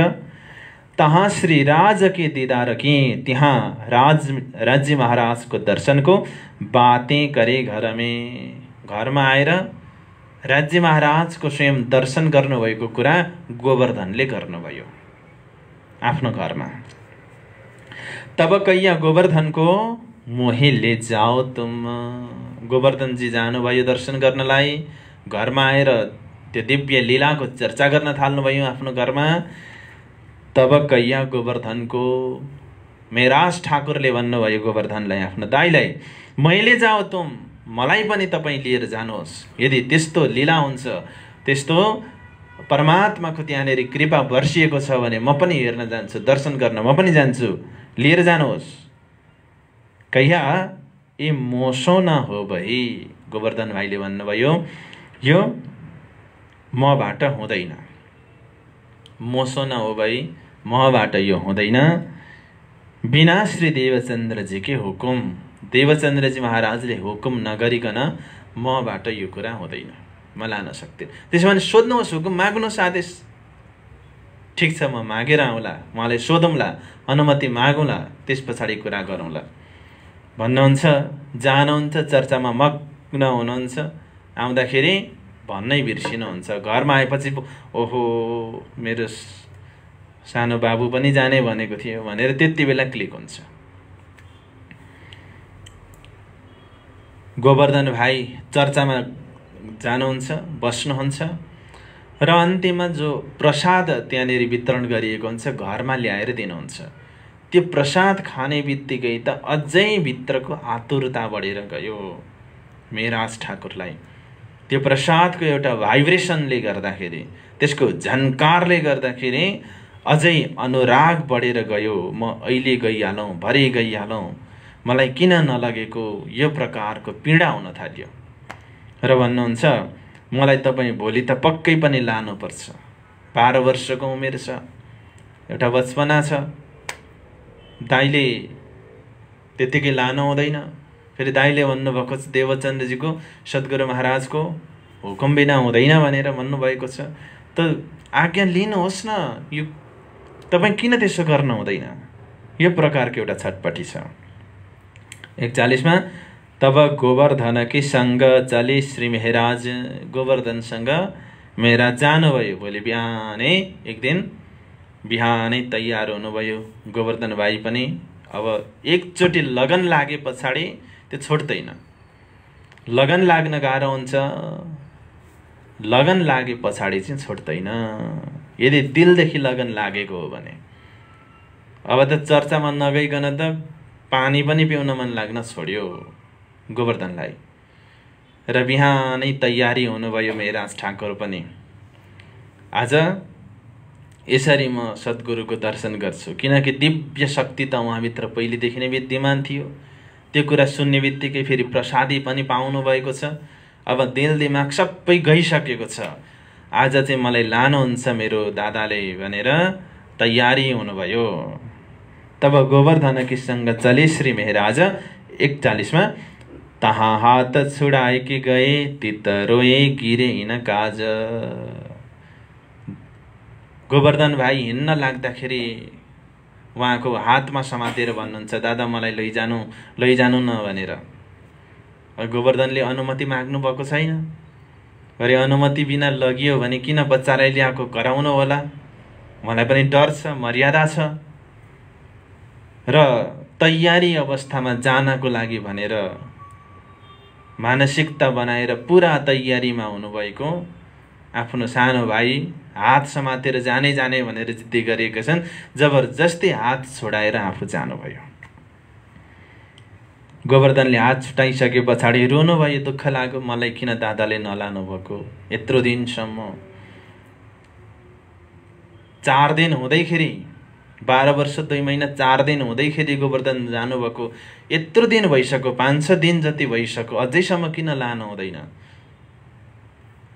तहाँ श्री राज के दीदार की, त्यहाँ राज्य महाराजको दर्शनको बातें करे घर में, घरमा आएर राज्य महाराजको स्वयं दर्शन गर्नुभएको कुरा गोवर्धनले गर्नुभयो आफ्नो घरमा। तब कैया गोवर्धनको मोहे ले जाओ तुम, गोवर्धनजी जानुभयो दर्शन गर्नलाई। घरमा आएर त्यो दिव्य लीलाको चर्चा गर्न थाल्नुभयो आफ्नो घरमा। तब कैया गोवर्धनको, मेराज ठाकुरले भन्नुभयो गोवर्धनलाई, आफ्नो दाइलाई, मैले जाओ तुम, मलाई पनि तपाईँ लिएर जानुहोस्। यदि त्यस्तो लीला हुन्छ, त्यस्तो परमात्माको त्यहाँनिर कृपा वर्षिएको छ भने म पनि हेर्न जान्छु, दर्शन गर्न म पनि जान्छु, लिएर जानुहोस्। कैया ए मोसो न हो भई, गोवर्धन भाइले भन्नुभयो यो मबाट हुँदैन, मोसो न हो भई, मबाट यो हुँदैन। बिना श्री देवचन्द्रजी के हुकुम, देवचन्द्रजी महाराजले हुकुम नगरिकन मबाट यो कुरा हुँदैन, म लान सक्दिनँ। त्यसो भने सोध्नुहोस्, हुकुम माग्नुहोस्, आदेश। ठिक छ, म मागेर आउँला, उहाँलाई सोधौँला, अनुमति मागौँला, त्यस पछाडि कुरा गरौँला भन्नुहुन्छ। जानुहुन्छ, चर्चामा मग्न हुनुहुन्छ। आउँदाखेरि भन्नै बिर्सिनुहुन्छ। घरमा आएपछि ओहो मेरो सानो बाबु पनि जाने भनेको थियो भनेर त्यति बेला क्लिक हुन्छ। गोवर्धन भाइ चर्चामा जानुहुन्छ, बस्नुहुन्छ र अन्त्यमा जो प्रसाद त्यहाँनिर वितरण गरिएको हुन्छ घरमा ल्याएर दिनुहुन्छ। त्यो प्रसाद खाने बित्तिकै त अझै भित्रको आतुरता बढेर गयो मेराज ठाकुरलाई। त्यो प्रसादको एउटा भाइब्रेसनले गर्दाखेरि, त्यसको झन्कारले गर्दाखेरि अझै अनुराग बढेर गयो। म अहिले गइहालौँ, भरे गइहालौँ, मलाई किन नलगेको, यो प्रकारको पीडा हुन थाल्यो। र भन्नुहुन्छ मलाई तपाईँ भोलि त पक्कै पनि लानुपर्छ। 12 वर्षको उमेर छ, एउटा बचपना छ, दाइले त्यतिकै लानु हुँदैन। फेरि दाइले भन्नुभएको छ देवचन्द्रजीको, सद्गुरु महाराजको हुकुम बिना हुँदैन भनेर भन्नुभएको छ। त आज्ञा लिनुहोस् न, यो तपाईँ किन त्यसो गर्न हुँदैन? यो प्रकारको एउटा छटपटी छ। 41 मा तब गोवर्धनकी सँग चली श्री मेहराज, गोवर्धनसँग मेहराज जानुभयो। भोलि बिहानै एक दिन बिहानै तयार हुनुभयो। गोवर्धन भाइ पनि अब एकचोटि लगन लागे पछाडि त्यो छोड्दैन। लगन लाग्न गाह्रो हुन्छ, लगन लागे पछाडि चाहिँ छोड्दैन। यदि दिलदेखि लगन लागेको हो भने अब त चर्चामा नगइकन त पानी पनि पिउन मन लाग्न छोड्यो गोवर्धनलाई। र बिहानै तयारी हुनुभयो मेहराज ठाकुर पनि। आज यसरी म सद्गुरुको दर्शन गर्छु, किनकि दिव्य शक्ति त उहाँभित्र पहिलेदेखि नै विद्यमान थियो। त्यो कुरा सुन्ने बित्तिकै फेरि प्रसादी पनि पाउनु भएको छ। अब दिल दिमाग सबै गइसकेको छ। आज चाहिँ मलाई लानुहुन्छ मेरो दादाले भनेर तयारी हुनुभयो। तब गोवर्धनकी सँग चले श्री मेहराज। 41 मा तहाँ हात छुडाएकी गए, तित रोए गिरे हिन काज। गोवर्धन भाइ हिँड्न लाग्दाखेरि उहाँको हातमा समातेर भन्नुहुन्छ, दादा मलाई लैजानु न भनेर। गोवर्धनले अनुमति माग्नु भएको छैन। अरे अनुमति बिना लगियो भने किन बच्चालाई ल्याएको कराउनु होला? मलाई पनि डर छ, मर्यादा छ। र तयारी अवस्थामा जानको लागि भनेर मानसिकता बनाएर पुरा तयारीमा हुनुभएको आफ्नो सानो भाइ हात समातेर जाने भनेर जिद्दी गरेका छन्। जबरजस्ती हात छोडाएर आफू जानुभयो। गोवर्धनले हात छुटाइसके पछाडि रोनुभयो, दुःख लाग्यो, मलाई किन दादाले नलानु भएको यत्रो दिनसम्म। 4 दिन हुँदैखेरि, 12 वर्ष 2 महिना 4 दिन हुँदैखेरि गोवर्धन जानुभएको, यत्रो दिन भइसक्यो, 5-6 दिन जति भइसक्यो, अझैसम्म किन लानु हुँदैन?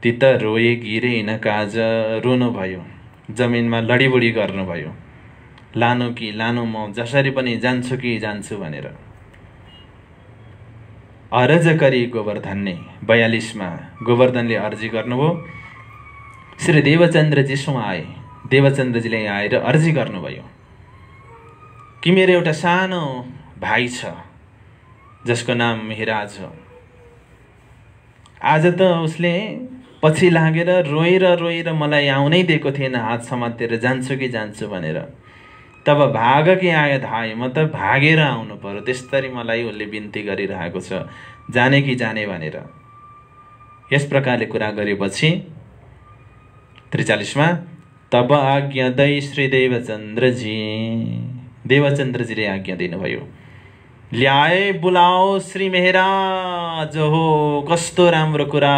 तित रोए गिरे हिन काज। रोनुभयो, जमिनमा लडीबुडी गर्नुभयो, लानु कि लानु, म जसरी पनि जान्छु कि जान्छु भनेर। अरज गरी गोवर्धनले 42 मा गोवर्धनले अर्जी गर्नुभयो। श्री देवचन्द्रजीसँग आए। देवचन्द्रजीले आएर अर्जी गर्नुभयो कि मेरो एउटा सानो भाइ छ जसको नाम मेहराज हो। आज त उसले पछि लागेर रोएर मलाई आउनै दिएको थिएन, हात समातेर जान्छु कि जान्छु भनेर। तब भाग कि आयो धाय, म त भागेर आउनु पर्यो। त्यसरी मलाई उसले बिन्ती गरिरहेको छ, जाने कि जाने भनेर। यस प्रकारले कुरा गरेपछि 43 मा तब आज्ञा दै श्री देवचन्द्रजी, देवचन्द्रजीले आज्ञा दिनुभयो, ल्याए बुलाओ श्री मेहराज हो। कस्तो राम्रो कुरा!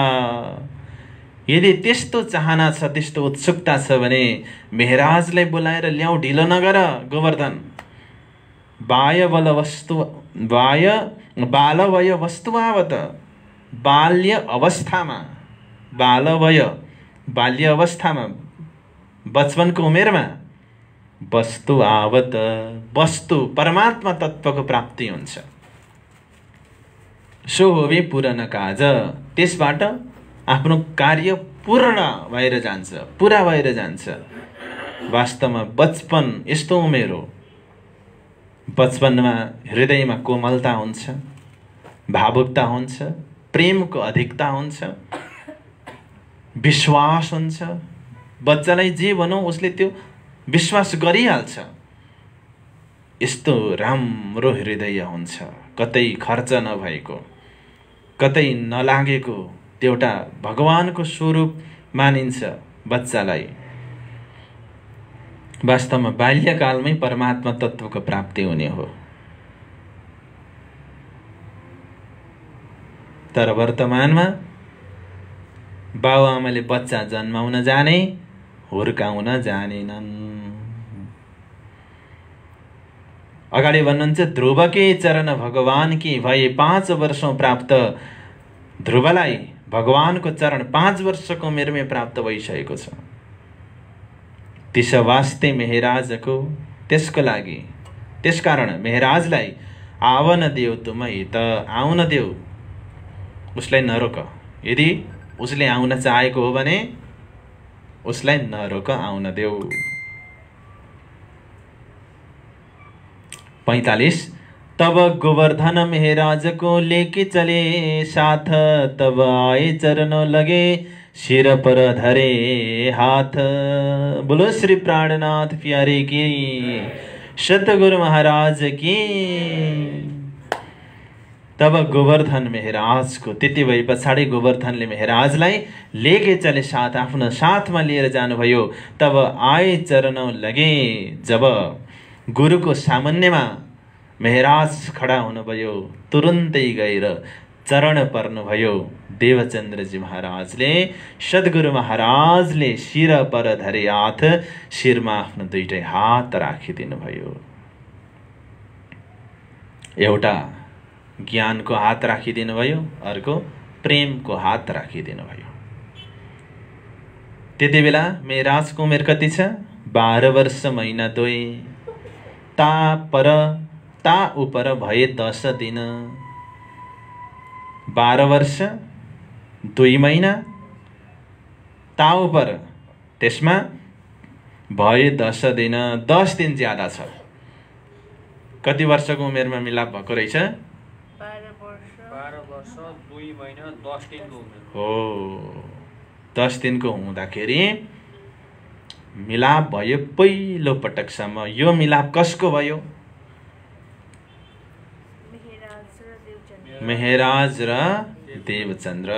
यदि त्यस्तो चाहना छ, त्यस्तो उत्सुकता छ भने मेहराजलाई बोलाएर ल्याऊ, ढिलो नगर गोवर्धन। बालवय वस्तुवावत, बाल्य अवस्थामा बचपनको उमेरमा वस्तु आवत, वस्तु परमात्मा तत्त्वको प्राप्ति हुन्छ। सो होवे पूर्ण काज, त्यसबाट आफ्नो कार्य पूर्ण भएर जान्छ, पुरा भएर जान्छ। वास्तवमा बचपन यस्तो उमेर हो, बचपनमा हृदयमा कोमलता हुन्छ, भावुकता हुन्छ, प्रेमको अधिकता हुन्छ, विश्वास हुन्छ। बच्चालाई जे भनौँ उसले त्यो विश्वास गरिहाल्छ। यस्तो राम्रो हृदय हुन्छ, कतै खर्च नभएको, कतै नलागेको, त्यो एउटा भगवानको स्वरूप मानिन्छ बच्चालाई। वास्तवमा बाल्यकालमै परमात्मा तत्त्वको प्राप्ति हुने हो। तर वर्तमानमा बाबुआमाले बच्चा जन्माउन जाने, हुर्काउन जानेनन्। अगाडि भन्नुहुन्छ, ध्रुवके चरण भगवान की भए 5 वर्षौं प्राप्त। ध्रुवलाई भगवानको चरण 5 वर्षको उमेरमै प्राप्त भइसकेको छ। त्यसो वास्ते मेहराजको, त्यसको लागि, त्यसकारण मेहराजलाई आवन देऊ तुम हित, आउन देऊ, उसलाई नरोक। यदि उसले आउन चाहेको हो भने उसलाई नरोक आउन देऊ। 45 तब गोवर्धन मेहराज को लेके चले साथ, तब आए चरणों लगे सिर पर धरे हाथ। बोलो श्री प्राणनाथ प्यारे की, सतगुरु महाराज की। तब गोवर्धन मेहराजको त्यति भए पछाडि गोवर्धनले मेहराजलाई लेके चले साथ, आफ्नो साथमा लिएर जानुभयो। तब आए चरणों लगे, जब गुरुको सामान्यमा मेहराज खडा हुनुभयो, तुरुन्तै गएर चरण पर्नुभयो। देवचन्द्रजी महाराजले, सद्गुरु महाराजले शिर पर धरे हात, शिरमा आफ्नो दुईटै हात राखिदिनु भयो। एउटा ज्ञानको हात राखिदिनु भयो, अर्को प्रेमको हात राखिदिनु भयो। त्यति बेला मेहराजको उमेर कति छ? 12 वर्ष महिना 2, ता उपर भए 10 दिन। 12 वर्ष 2 महिना, ता उपर त्यसमा भए 10 दिन। 10 दिन ज्यादा छ। कति वर्षको उमेरमा मिलाप भएको रहेछ? 12 वर्ष 2 महिना 10 दिनको उमेर हो। 10 दिनको हुँदाखेरि मिलाप भयो पहिलो पटकसम्म। यो मिलाप कसको भयो? मेहराज र देवचन्द्र,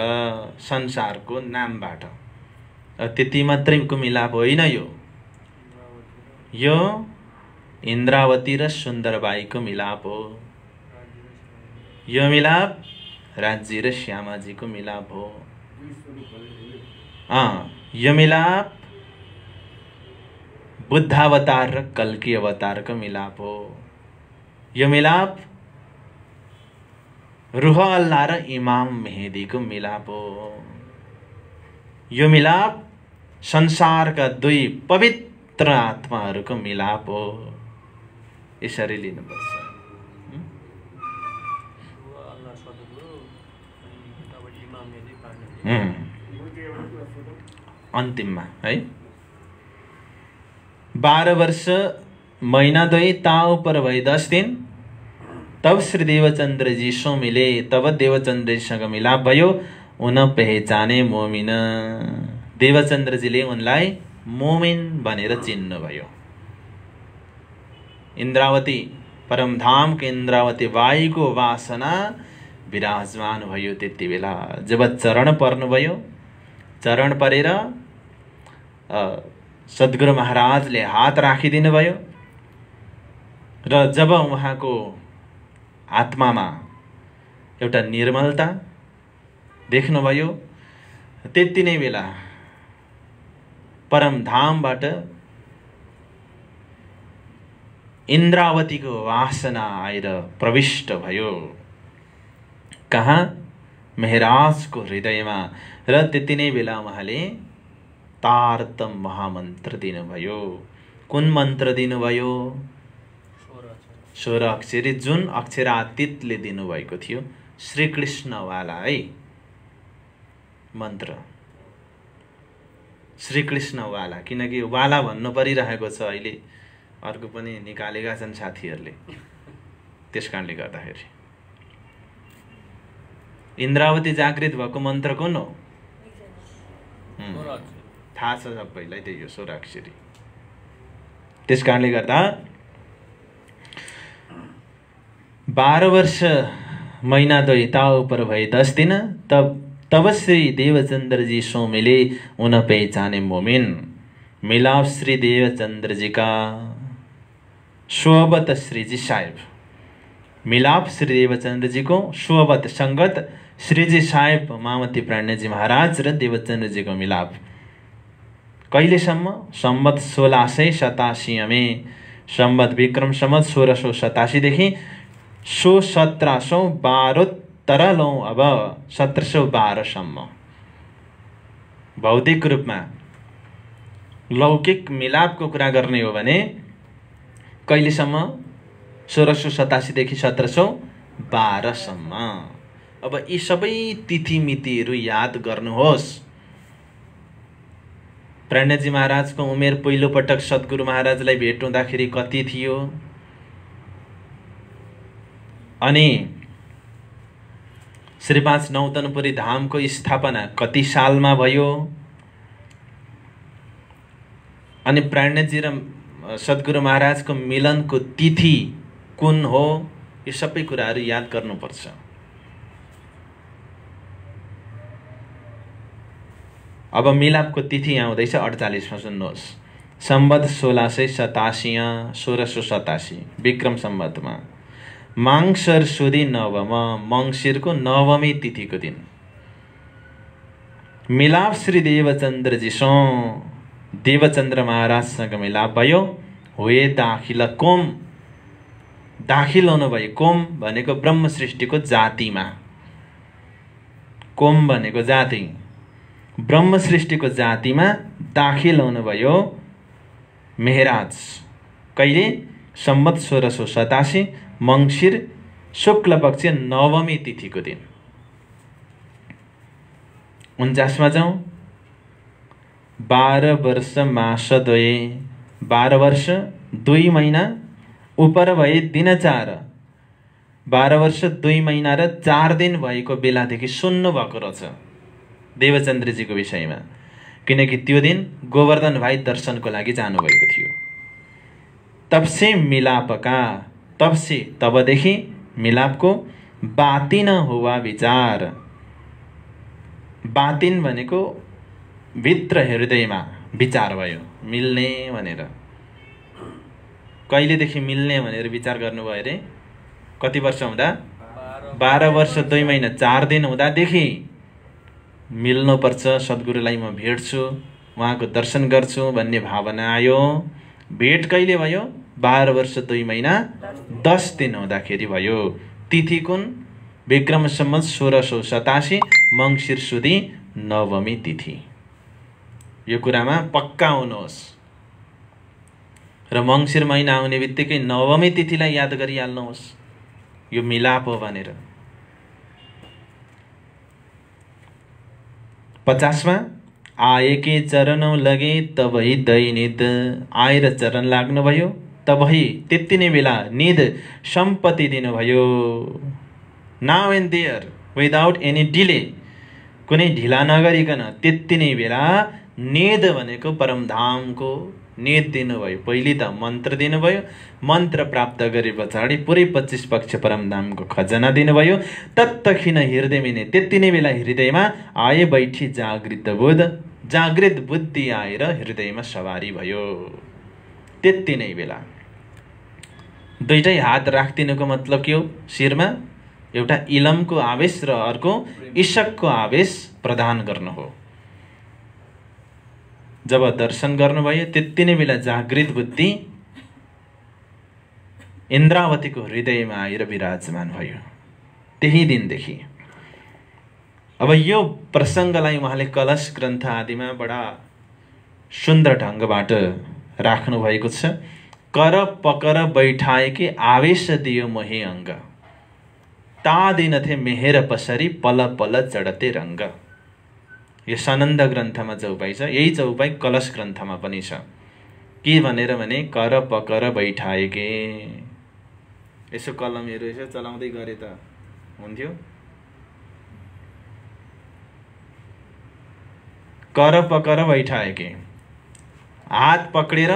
संसारको नामबाट। त्यति मात्रैको मिलाप होइन यो इन्द्रावती र सुन्दरबाईको मिलाप हो। यो मिलाप राज्य र श्यामाजीको मिलाप हो। यो मिलाप बुद्धावतार र कल्की अवतारको मिलाप हो। यो मिलाप रुह अल्लाह र इमाम मेहेदीको मिलाप हो। यो मिलाप संसारका 2 पवित्र आत्माहरूको मिलाप हो। यसरी लिनुपर्छ। अन्तिममा है 12 वर्ष महिना 2, ताउ पर भए 10 दिन। तब श्री देवचन्द्र जी सो मिले, तब देवचन्द्र जीसँग मिलाप भयो। उन पहिचाने मोमिन, देवचन्द्रजीले उनलाई मोमिन भनेर चिन्नुभयो। इन्द्रावती, परमधामको इन्द्रावती बाईको वासना विराजमान भयो। त्यति बेला जब चरण पर्नुभयो, चरण परेर सद्गुरु महाराजले हात राखिदिनु भयो र जब उहाँको आत्मामा एउटा निर्मलता देख्नुभयो, त्यति नै बेला परमधामबाट इन्द्रावतीको वासना आएर प्रविष्ट भयो। कहाँ? मेहराजको हृदयमा। र त्यति नै बेला उहाँले तारतम महामन्त्र दिनुभयो। कुन मन्त्र दिनुभयो? 16 अक्षरी, जुन अक्षरातीतले दिनुभएको थियो। श्रीकृष्णवाला है मन्त्र, श्रीकृष्णवाला। किनकि वाला भन्नु परिरहेको छ अहिले, अर्को पनि निकालेका छन् साथीहरूले। त्यस कारणले गर्दाखेरि इन्द्रावती जागृत भएको मन्त्र कुन हो? थाहा छ सबैलाई, त्यही हो 16 अक्षरी। त्यस कारणले गर्दा 12 वर्ष महिना 2, ताउ पर भए 10 दिन। तब श्री देवचन्द्र जी सो मिले, उन पहचाने मोमिन। मिलाप श्री देवचन्द्र जी का, सोबत श्री जी साहेब। मिलाप श्री देवचन्द्र जी को, सोबत संगत श्री जी साहेब मामती प्राणजी महाराज र देवचन्द्र जी को मिलाप। कहिलेसम्म? सम्मत 1687 में, सम्मत विक्रम सम्मत 1687 देखि 1712 तरलौं अब 1712 सम्म। भौतिक रूपमा लौकिक मिलापको कुरा गर्ने हो भने कहिलेसम्म? 1687 देखि 1712 सम्म। अब यी सबै तिथि मितिहरू याद गर्नुहोस्। प्रणजी महाराजको उमेर पहिलो पटक सद्गुरु महाराजलाई भेट हुँदाखेरि कति थियो? अनि श्री 5 नौतनपुरी धामको स्थापना कति सालमा भयो? अनि प्रणजी र सद्गुरु महाराजको मिलनको तिथि कुन हो? यो सबै कुराहरू याद गर्नुपर्छ। अब मिलापको तिथि आउँदैछ 48 मा, सुन्नुहोस्। सम्वत 1687 विक्रम सम्वतमा माङ्सिर सुदी नवम, मङ्सिरको नवमी तिथिको दिन मिलाप श्री देवचन्द्र महाराजसँग मिलाप भयो। वे दाखिल कोम, दाखिल हुनुभयो। कोम भनेको ब्रह्म सृष्टिको जातिमा, कोम भनेको जाति, ब्रह्म सृष्टिको जातिमा दाखिल हुनुभयो मेहराज। कहिले? सम्वत 1687 मङ्सिर शुक्ल पक्ष नवमी तिथिको दिन। 49 मा जाउँ। 12 वर्ष मास 2, 12 वर्ष 2 महिना उपर भए दिन 4, 12 वर्ष 2 महिना र 4 दिन भएको बेलादेखि सुन्नु भएको रहेछ देवचन्द्रजीको विषयमा, किनकि त्यो दिन गोवर्धन भाइ दर्शनको लागि जानुभएको थियो। तबसे मिलापका, तबसे तबदेखि मिलापको बातिन हुआ विचार। बातिन भनेको भित्र हृदयमा विचार भयो मिल्ने भनेर। कहिलेदेखि मिल्ने भनेर विचार गर्नुभयो अरे? कति वर्ष हुँदा? 12 वर्ष 2 महिना 4 दिन हुँदादेखि मिल्नुपर्छ, सद्गुरुलाई म भेट्छु, उहाँको दर्शन गर्छु भन्ने भावना आयो। भेट कहिले भयो? 12 वर्ष 2 महिना 10 दिन हुँदाखेरि भयो। तिथि कुन? विक्रम सम्वत 1687 मङ्सिर सुदी नवमी तिथि। यो कुरामा पक्का हुनुहोस्। र मङ्सिर महिना आउने बित्तिकै नवमी तिथिलाई याद गरिहाल्नुहोस्, यो मिलाप हो भनेर। 50 मा आएके चरणौं लगे तबही दैनिद, आएर चरण लाग्नुभयो तबही त्यति नै बेला निद सम्पत्ति दिनुभयो। Now and there without any delay, कुनै ढिला नगरिकन त्यति नै बेला निद भनेको परमधामको निद दिनुभयो। पहिले त मन्त्र दिनुभयो, मन्त्र प्राप्त गरे पछाडि पुरै 25 पक्ष परमधामको खजना दिनुभयो। तत्तखिन हृदयमिने, त्यति नै बेला हृदयमा आए बैठी जागृत बुद्ध, जागृत बुद्धि आएर हृदयमा सवारी भयो। त्यति नै बेला दुईटै हात राखिदिनुको मतलब के हो? शिरमा एउटा इलमको आवेश र अर्को इशकको आवेश प्रदान गर्नु हो। जब दर्शन गर्नुभयो त्यति नै बेला जागृत बुद्धि इन्द्रावतीको हृदयमा आएर विराजमान भयो। त्यही दिनदेखि अब यो प्रसङ्गलाई उहाँले कलश ग्रन्थ आदिमा बडा सुन्दर ढङ्गबाट राख्नु भएको छ। कर पकर बैठाएके आवेश दियो मोहे अङ्ग, ता दिन थे मेहेर पसरी पल पल चढते रङ्ग। यो सनन्द ग्रन्थमा चौपाई छ, यही चौपाई कलश ग्रन्थमा पनि छ। के भनेर भने कर पकर बैठाएके। यसो कलमहरू यसो चलाउँदै गरे त हुन्थ्यो। कर पकर बैठाएके, हात पक्रेर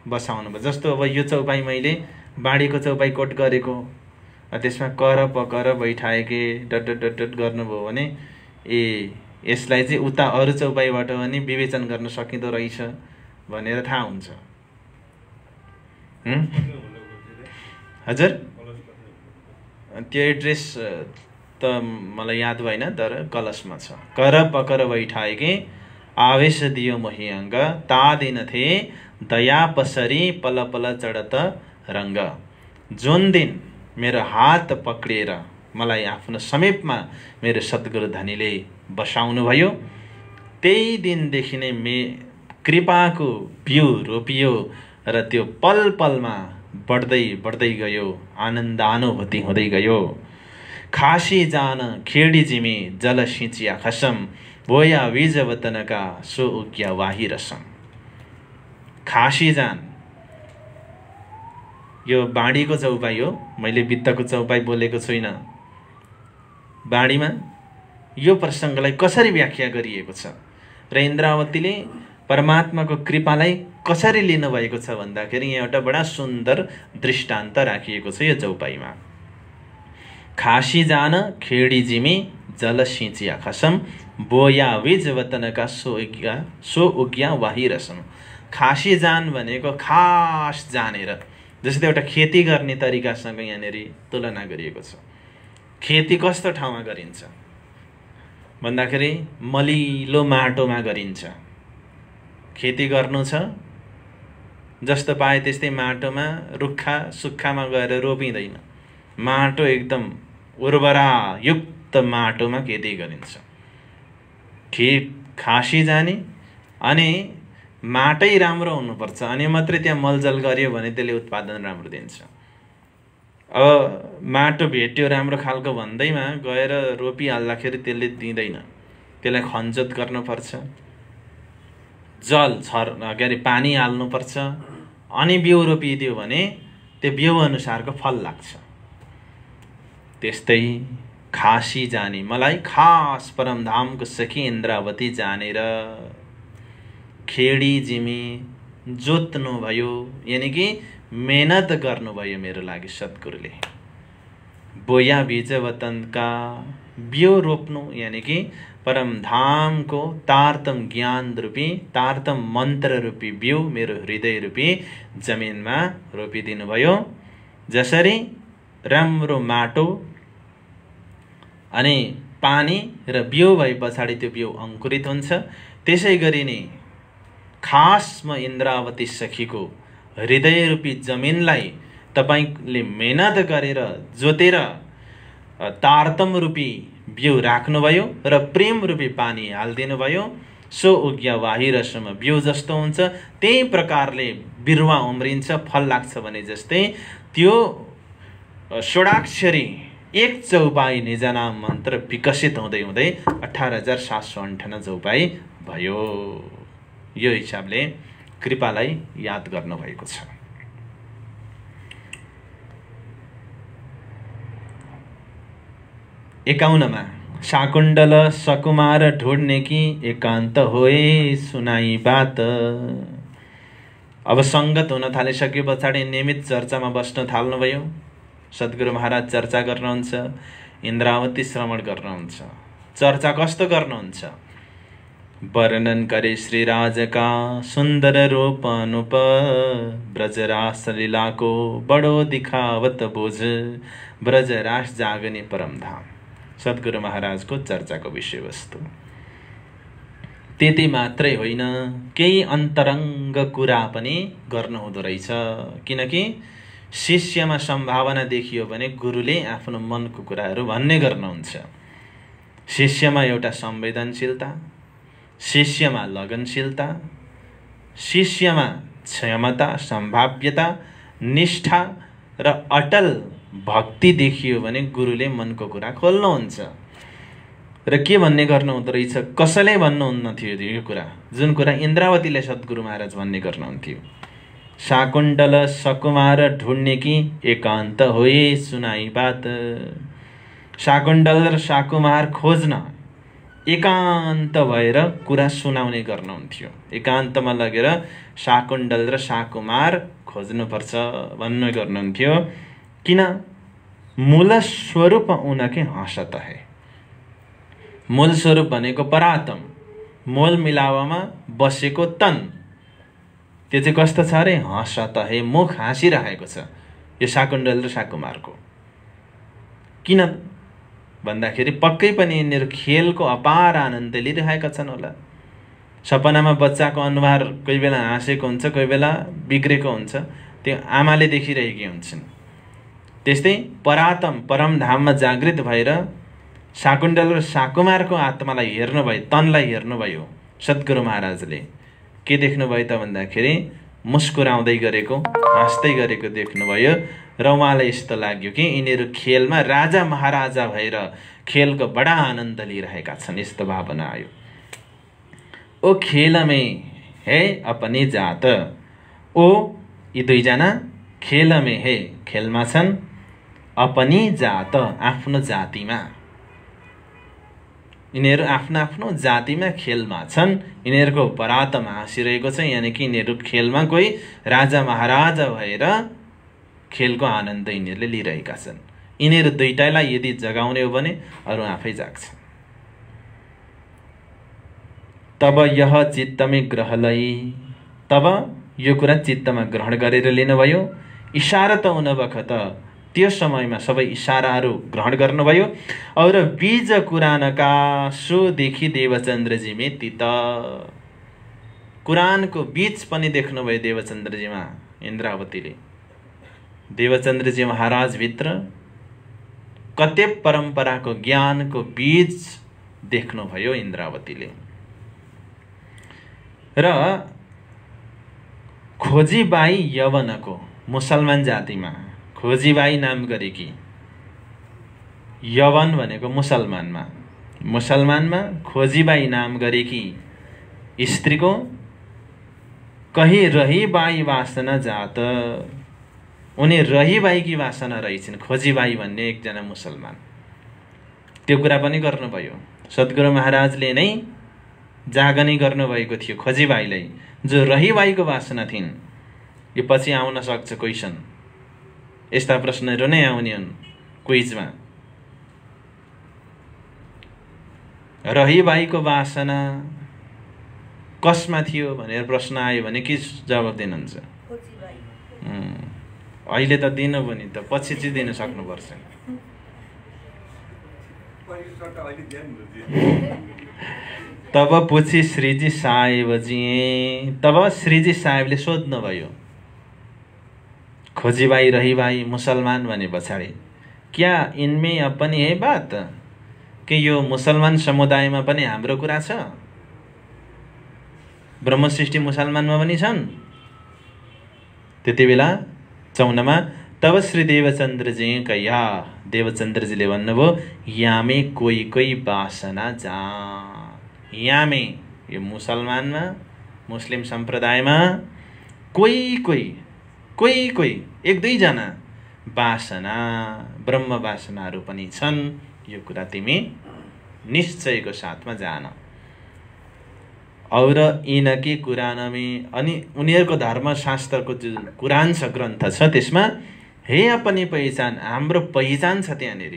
बसाउनु भयो। जस्तो अब यो चौपाई मैले बाँडीको चौपाई कोट गरेको, त्यसमा कर पकर बैठाएके डट डट डट गर्नुभयो भने ए यसलाई चाहिँ उता अरू चौपाईबाट पनि विवेचन गर्न सकिँदो रहेछ भनेर थाहा हुन्छ। हजुर, त्यो एड्रेस त मलाई याद भएन, तर कलशमा छ। कर पकर बैठाएके आवेश दियो मोही अङ्ग, ता दिन थे दया पसरी पल पल चढत रङ्ग। जुन दिन मेरो हात पक्रिएर मलाई आफ्नो समीपमा मेरो सद्गुरु धनीले बसाउनु भयो, त्यही दिनदेखि नै कृपाको बिउ रोपियो र त्यो पल पलमा बढ्दै बढ्दै गयो, आनन्दानुभूति हुँदै गयो। खासी जान खेडी जिमी जल सिँचिया खसम, भोया बीज वतनका सो उग्या वाही रसम। खासी जान यो बाँडीको चौपाई हो, मैले वित्तको चौपाई बोलेको छुइनँ। बाँडीमा यो प्रसङ्गलाई कसरी व्याख्या गरिएको छ र इन्द्रावतीले परमात्माको कृपालाई कसरी लिनुभएको छ भन्दाखेरि यहाँ एउटा बडा सुन्दर दृष्टान्त राखिएको छ यो चौपाईमा। खासी जान खेडी जिमी जल सिंचिया खसम बोया विज वतनका सो उग्या वाही रसम। खासी जान भनेको खास जानेर, जस्तै एउटा खेती गर्ने तरिकासँग यहाँनिर तुलना गरिएको छ। खेती कस्तो ठाउँमा गरिन्छ भन्दाखेरि मलिलो माटोमा गरिन्छ। खेती गर्नु छ जस्तो पाए त्यस्तै माटोमा रुखा सुक्खामा गएर रोपिँदैन। माटो एकदम उर्वरा युक्त माटोमा खेती गरिन्छ। खासी जाने अनि माटै राम्रो हुनुपर्छ, अनि मात्रै त्यहाँ मलजल गरियो भने त्यसले उत्पादन राम्रो दिन्छ। अब माटो भेट्यो राम्रो खालको भन्दैमा गएर रोपिहाल्दाखेरि त्यसले दिँदैन, त्यसलाई खनजोत गर्नुपर्छ, जल के अरे पानी हाल्नुपर्छ, अनि बिउ रोपिदियो भने त्यो बिउ अनुसारको फल लाग्छ। त्यस्तै खासी जाने, मलाई खास परमधामको सखी इन्द्रावती जानेर खेडी जिमी जोत्नुभयो, यानि कि मेहनत गर्नुभयो मेरो लागि सद्गुरुले। बोया बीज वतनका बिउ रोप्नु, यानि कि परमधामको तारतम ज्ञान रूपी तारतम मन्त्र रूपी बिउ मेरो हृदय रूपी जमिनमा रोपिदिनु भयो। जसरी राम्रो माटो अनि पानी र बिउ भए पछाडि त्यो बिउ अङ्कुरित हुन्छ, त्यसै गरी नै खास म इन्द्रावती सखीको हृदय रूपी जमिनलाई तपाईले मेहनत गरेर जोतेर तारतम रूपी बिउ राख्नुभयो र प्रेम रूपी पानी हालिदिनु भयो। सो उग्या वाही रसम, बिउ जस्तो हुन्छ त्यही प्रकारले बिरुवा उम्रिन्छ, फल लाग्छ भने जस्तै त्यो षोडाक्षरी एक चौपाई निजनाम मन्त्र विकसित हुँदै हुँदै 18,758 चौपाई भयो। यो हिसाबले कृपालाई याद गर्नुभएको छ। एकाउनमा शाकुण्डल सकुमार ढूँढने की एकान्त होए सुनाई बात। अब संगत हुन थालिसके पछाडि नियमित चर्चामा बस्न थाल्नुभयो। सद्गुरु महाराज चर्चा गर्नुहुन्छ, इन्द्रावती श्रवण गर्नुहुन्छ। चर्चा कस्तो गर्नुहुन्छ? वर्णन करे श्रीराज का सुंदर रूप अनुप, ब्रजरास लीला को बड़ो दिखावत बोझ, ब्रजरास जागने परमधाम। सद्गुरु महाराजको चर्चाको विषयवस्तु त्यति मात्रै होइन, केही अन्तरङ्ग कुरा पनि गर्नुहुँदो रहेछ। किनकि शिष्यमा सम्भावना देखियो भने गुरुले आफ्नो मनको कुराहरू भन्ने गर्नुहुन्छ। शिष्यमा एउटा संवेदनशीलता, शिष्यमा लगनशीलता, शिष्यमा क्षमता, सम्भाव्यता, निष्ठा र अटल भक्ति देखियो भने गुरुले मनको कुरा खोल्नुहुन्छ र के भन्ने गर्नुहुँदो रहेछ, कसैले भन्नुहुन्न थियो यो कुरा, जुन कुरा इन्द्रावतीले सद्गुरु महाराज भन्ने गर्नुहुन्थ्यो। शाकुण्डल सकुमार ढूँढने की एकान्त होए सुनाई बात। शाकुण्डल र शाकुमार खोज्न एकान्त भएर कुरा सुनाउने गर्नुहुन्थ्यो। एकान्तमा लगेर शाकुण्डल र शाकुमार खोज्नुपर्छ भन्ने गर्नुहुन्थ्यो। किन? मूल स्वरूप उनके हाँसत है। मूल स्वरूप भनेको परातम, मोल मिलावामा बसेको तन, त्यो चाहिँ कस्तो छ अरे? हाँसत है, मुख हाँसिरहेको छ यो शाकुण्डल र शाकुमारको। किन भन्दाखेरि पक्कै पनि यिनीहरू खेलको अपार आनन्द लिइरहेका छन् होला। सपनामा बच्चाको अनुहार कोही बेला हाँसेको हुन्छ, कोही बेला बिग्रेको हुन्छ, त्यो आमाले देखिरहेकी हुन्छन्। त्यस्तै परातम परमधाममा जागृत भएर शाकुण्डल र शाकुमारको आत्मालाई हेर्नुभयो, तनलाई हेर्नुभयो सद्गुरु महाराजले। के देख्नुभयो त भन्दाखेरि मुस्कुराउँदै गरेको, हाँस्दै गरेको देख्नुभयो र उहाँलाई यस्तो लाग्यो कि यिनीहरू खेलमा राजा महाराजा भएर खेलको बडा आनन्द लिइरहेका छन्, यस्तो भावना आयो। ओ खेल में है अपनी जात, ओ यी दुईजना खेल में हे खेलमा छन्, अपनी जात आफ्नो जातिमा। यिनीहरू आफ्नो आफ्नो जातिमा खेलमा छन्, यिनीहरूको परातमा हाँसिरहेको छ, यानि कि यिनीहरू खेलमा कोही राजा महाराजा भएर खेलको आनन्द यिनीहरूले लिइरहेका छन्। यिनीहरू दुईटालाई यदि जगाउने हो भने अरू आफै जाग्छ। तब यह चित्तमे ग्रहलै, तब यो कुरा चित्तमा ग्रहण गरेर लिनुभयो। इशारा त हुन बखत त्यो समयमा सबै इशाराहरू ग्रहण गर्नुभयो। और बीज कुरानका सोदेखि देवचन्द्रजी में तित, कुरानको बीज पनि देख्नुभयो देवचन्द्रजीमा इन्द्रावतीले। देवचन्द्रजी महाराज भित्र कते परम्पराको ज्ञानको बीज देख्नुभयो इन्द्रावतीले। र खोजीबाई यवनको मुसलमान जातिमा खोजीबाई नाम गरेकी, यवन भनेको मुसलमानमा, मुसलमानमा खोजीबाई नाम गरेकी स्त्रीको कही रहीबाई वासना जात, उनी रहीबाईकी वासना रहेछन्। खोजीबाई भन्ने एकजना मुसलमान, त्यो कुरा पनि गर्नुभयो। सद्गुरु महाराजले नै जागनी गर्नुभएको थियो खोजीबाईलाई, जो रहीबाईको वासना थिइन्। यो पछि आउन सक्छ क्वेसन, यस्ता प्रश्नहरू नै आउने हुन् क्विजमा। रहीबाईको वासना कसमा थियो भनेर प्रश्न आयो भने के जवाब दिनुहुन्छ? अहिले त दिनु पनि त पछि चाहिँ दिन सक्नुपर्छ। तब पूछी श्रीजी साहेबजी, तब श्रीजी साहेबले सोध्नुभयो खोजीबाई रहीबाई मुसलमान भने पछाडि, क्या इनमें अपनी है बात, कि यो मुसलमान समुदायमा पनि हाम्रो कुरा छ? ब्रह्म सृष्टि मुसलमानमा पनि छन्? त्यति बेला 54मा तब श्री देवचन्द्रजी कया, देवचन्द्रजीले भन्नुभयो यामे कोही कोही वासना जा, यामे यो मुसलमानमा मुस्लिम सम्प्रदायमा कोही कोही एक दुईजना वासना ब्रह्म वासनाहरू पनि छन्, यो कुरा तिमी निश्चयको साथमा जान। और यिनकी कुरानमे, अनि उनीहरूको धर्मशास्त्रको जुन कुरान छ, ग्रन्थ छ, त्यसमा हे अपनी पहिचान, हाम्रो पहिचान छ त्यहाँनिर।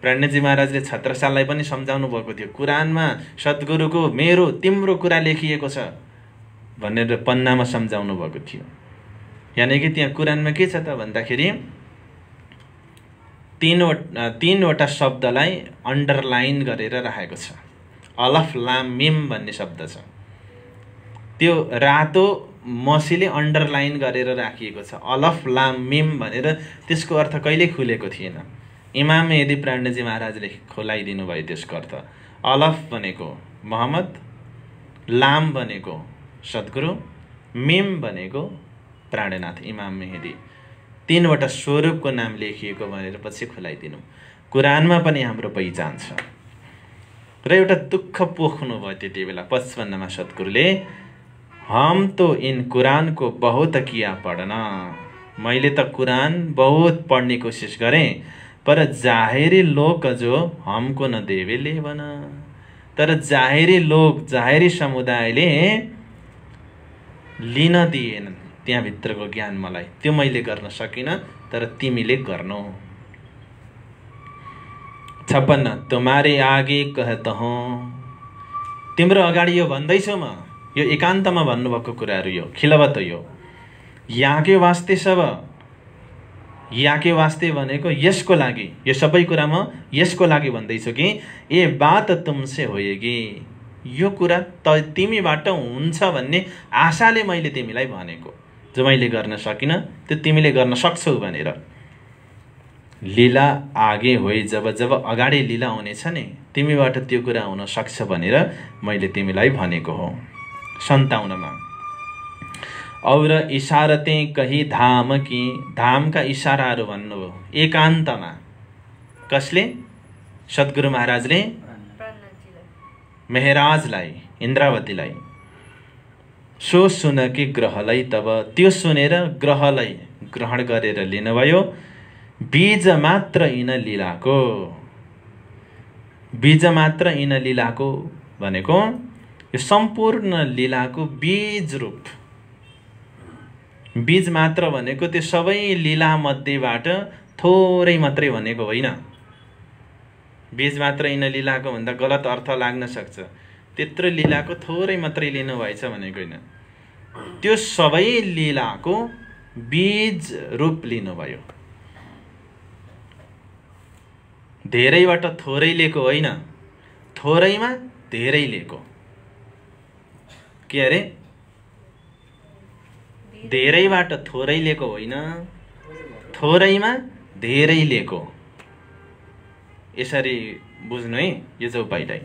प्राणजी महाराजले छत्रसाललाई पनि सम्झाउनु भएको थियो, कुरानमा सद्गुरुको मेरो तिम्रो कुरा लेखिएको छ भनेर पन्नामा सम्झाउनु भएको थियो। यानि कि त्यहाँ कुरानमा के छ त भन्दाखेरि तीनवटा शब्दलाई अन्डरलाइन गरेर राखेको छ। अलफ लाम मिम भन्ने शब्द छ, त्यो रातो मसीले अन्डरलाइन गरेर राखिएको छ। अलफ लाम मिम भनेर त्यसको अर्थ कहिल्यै खुलेको थिएन। इमाम यदि प्राणजी महाराजले खोलाइदिनु भयो त्यसको अर्थ। अलफ भनेको मोहम्मद, लाम भनेको सद्गुरु, मिम भनेको प्राणनाथ इमाम मेहेदी। तीनवटा स्वरूपको नाम लेखिएको भनेर पछि खुलाइदिनु। कुरानमा पनि हाम्रो पहिचान छ। र एउटा दुःख पोख्नु भयो त्यति बेला 55मा सद्गुरुले, हम तो इन कुरान को बहुत किया पढ्न, मैले त कुरान बहुत पढ्ने कोसिस गरेँ, पर जाहिरी लोग जो हमको न देवे लेवन, तर जाहिरी लोग जाहिरी समुदायले लिन दिएन त्यहाँ भित्रको ज्ञान मलाई, त्यो मैले गर्न सकिन, तर तिमीले गर्नु। 56 तुम्हारे आगे कहता हूँ, तिम्रो अगाडि यो भन्दैछु म, यो एकान्तमा भन्नुभएको कुराहरू, यो खिलवत, यो याके वास्ते सब, याके वास्ते भनेको यसको लागि, यो सबै कुरा म यसको लागि भन्दैछु कि ए बात तुमसे होएगी, यो कुरा त तिमीबाट हुन्छ भन्ने आशाले मैले तिमीलाई भनेको, जो मैले गर्न सकिन त्यो तिमीले गर्न सक्छौ भनेर। लीला आगे होइ, जब जब अगाडि लीला हुनेछ नि तिमीबाट त्यो कुरा हुन सक्छ भनेर मैले तिमीलाई भनेको हो। 57मा और इशारते कही धाम की, धामका इशाराहरू भन्नुभयो एकान्तमा। कसले? सद्गुरु महाराजले मेहराजलाई, इन्द्रावतीलाई। सो सुनकी ग्रहलाई तब त्यो सुनेर ग्रहलाई ग्रहण गरेर लिनुभयो। बीज मात्र यिन लीलाको। बीज मात्र यिन लीलाको भनेको यो सम्पूर्ण लीलाको बीज रूप। बीज मात्र भनेको त्यो सबै लीला मध्येबाट थोरै मात्रै भनेको होइन। बीज मात्र यिन लीलाको भन्दा गलत अर्थ लाग्न सक्छ। त्यत्रो लीलाको थोरै मात्रै लिनुभएछ भनेको होइन, त्यो सबै लीलाको बीज रूप लिनुभयो। धेरैबाट थोरै लिएको होइन, थोरैमा धेरै लिएको। के अरे? धेरैबाट थोरै लिएको होइन, थोरैमा धेरै लिएको। यसरी बुझ्नु है यो चौपाइलाई।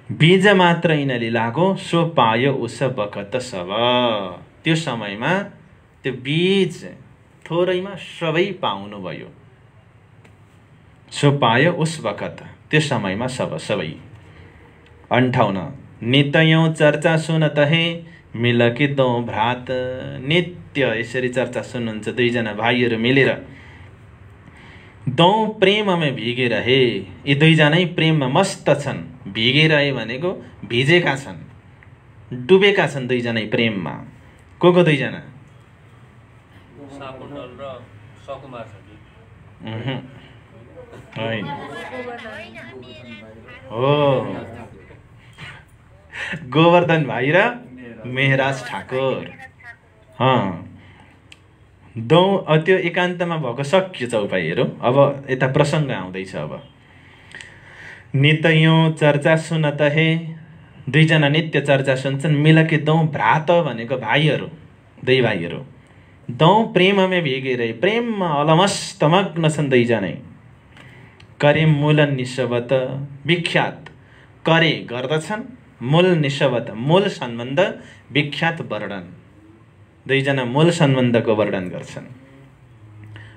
बीज मात्र यिन लीलाको सो पायो उस बखत सब। त्यो समयमा त्यो बीज थोरैमा सबै पाउनुभयो। सो पायो उस बखत, त्यो समयमा सबै। 58 नित्यौं चर्चा सुनत हे मिलकी दो भ्रात। नित्य यसरी चर्चा सुन्नुहुन्छ दुईजना भाइहरू मिलेर। दो प्रेममा भिगे रहे। यी दुईजनै प्रेममा मस्त छन्। भिगे रहे भनेको भिजेका छन्, डुबेका छन् दुईजनै प्रेममा। को दुईजना? शाकुन्तल र सकुमार छ होइन, हो गोवर्धन भाइ र मेहराज ठाकुर। दो त्यो एकान्तमा भएको सक्यो चौपाइहरू। अब यता प्रसङ्ग आउँदैछ। अब नित्यौं चर्चा सुनत हे, दुईजना नित्य चर्चा सुन्छन्। मिलके दो भ्रात भनेको भाइहरू, दुई भाइहरू। दो प्रेममा भिगे रहे, प्रेममा अलमस्त मग्न छन् दुईजनै। करे मूल निशवत विख्यात। करे गर्दछन्, मूल निशवत मूल सम्बन्ध, विख्यात वर्णन। दुईजना मूल सम्बन्धको वर्णन गर्छन्।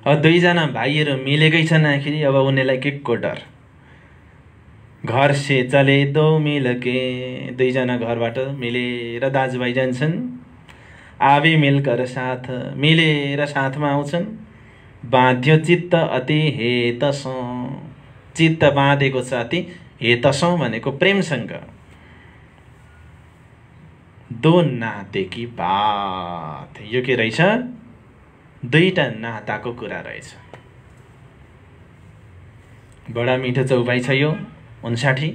अब दुईजना भाइहरू मिलेकै छन्। आखिरी अब उनीलाई के को डर? घर से चले दो मिलके। दुईजना घरबाट मिलेर दाजुभाइ जान्छन्। आवे मिलकर साथ, मिलेर साथमा आउँछन्। बाँध्यो चित्त अति हेतसौँ। चित्त बाँधेको छ अति हेतसौँ भनेको प्रेमसँग। दो नाते की बात। यो के रहेछ? दुईटा नाताको कुरा रहेछ। बडा मिठो चौपाइ छ यो 59।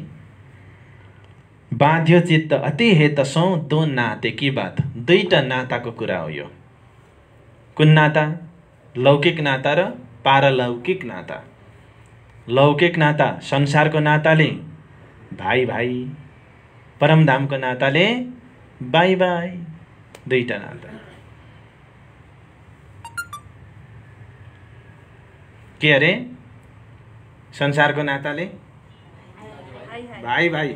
बाँध्यो चित्त अति हेतसौँ दो नाते की बात। दुईटा नाताको कुरा हो यो। कुन नाता? लौकिक नाता र पारलौकिक नाता। लौकिक नाता संसारको नाताले भाइ भाइ, परमधामको नाताले बाई बाई। दुईटा नाता। के अरे? संसारको नाताले भाइ भाइ,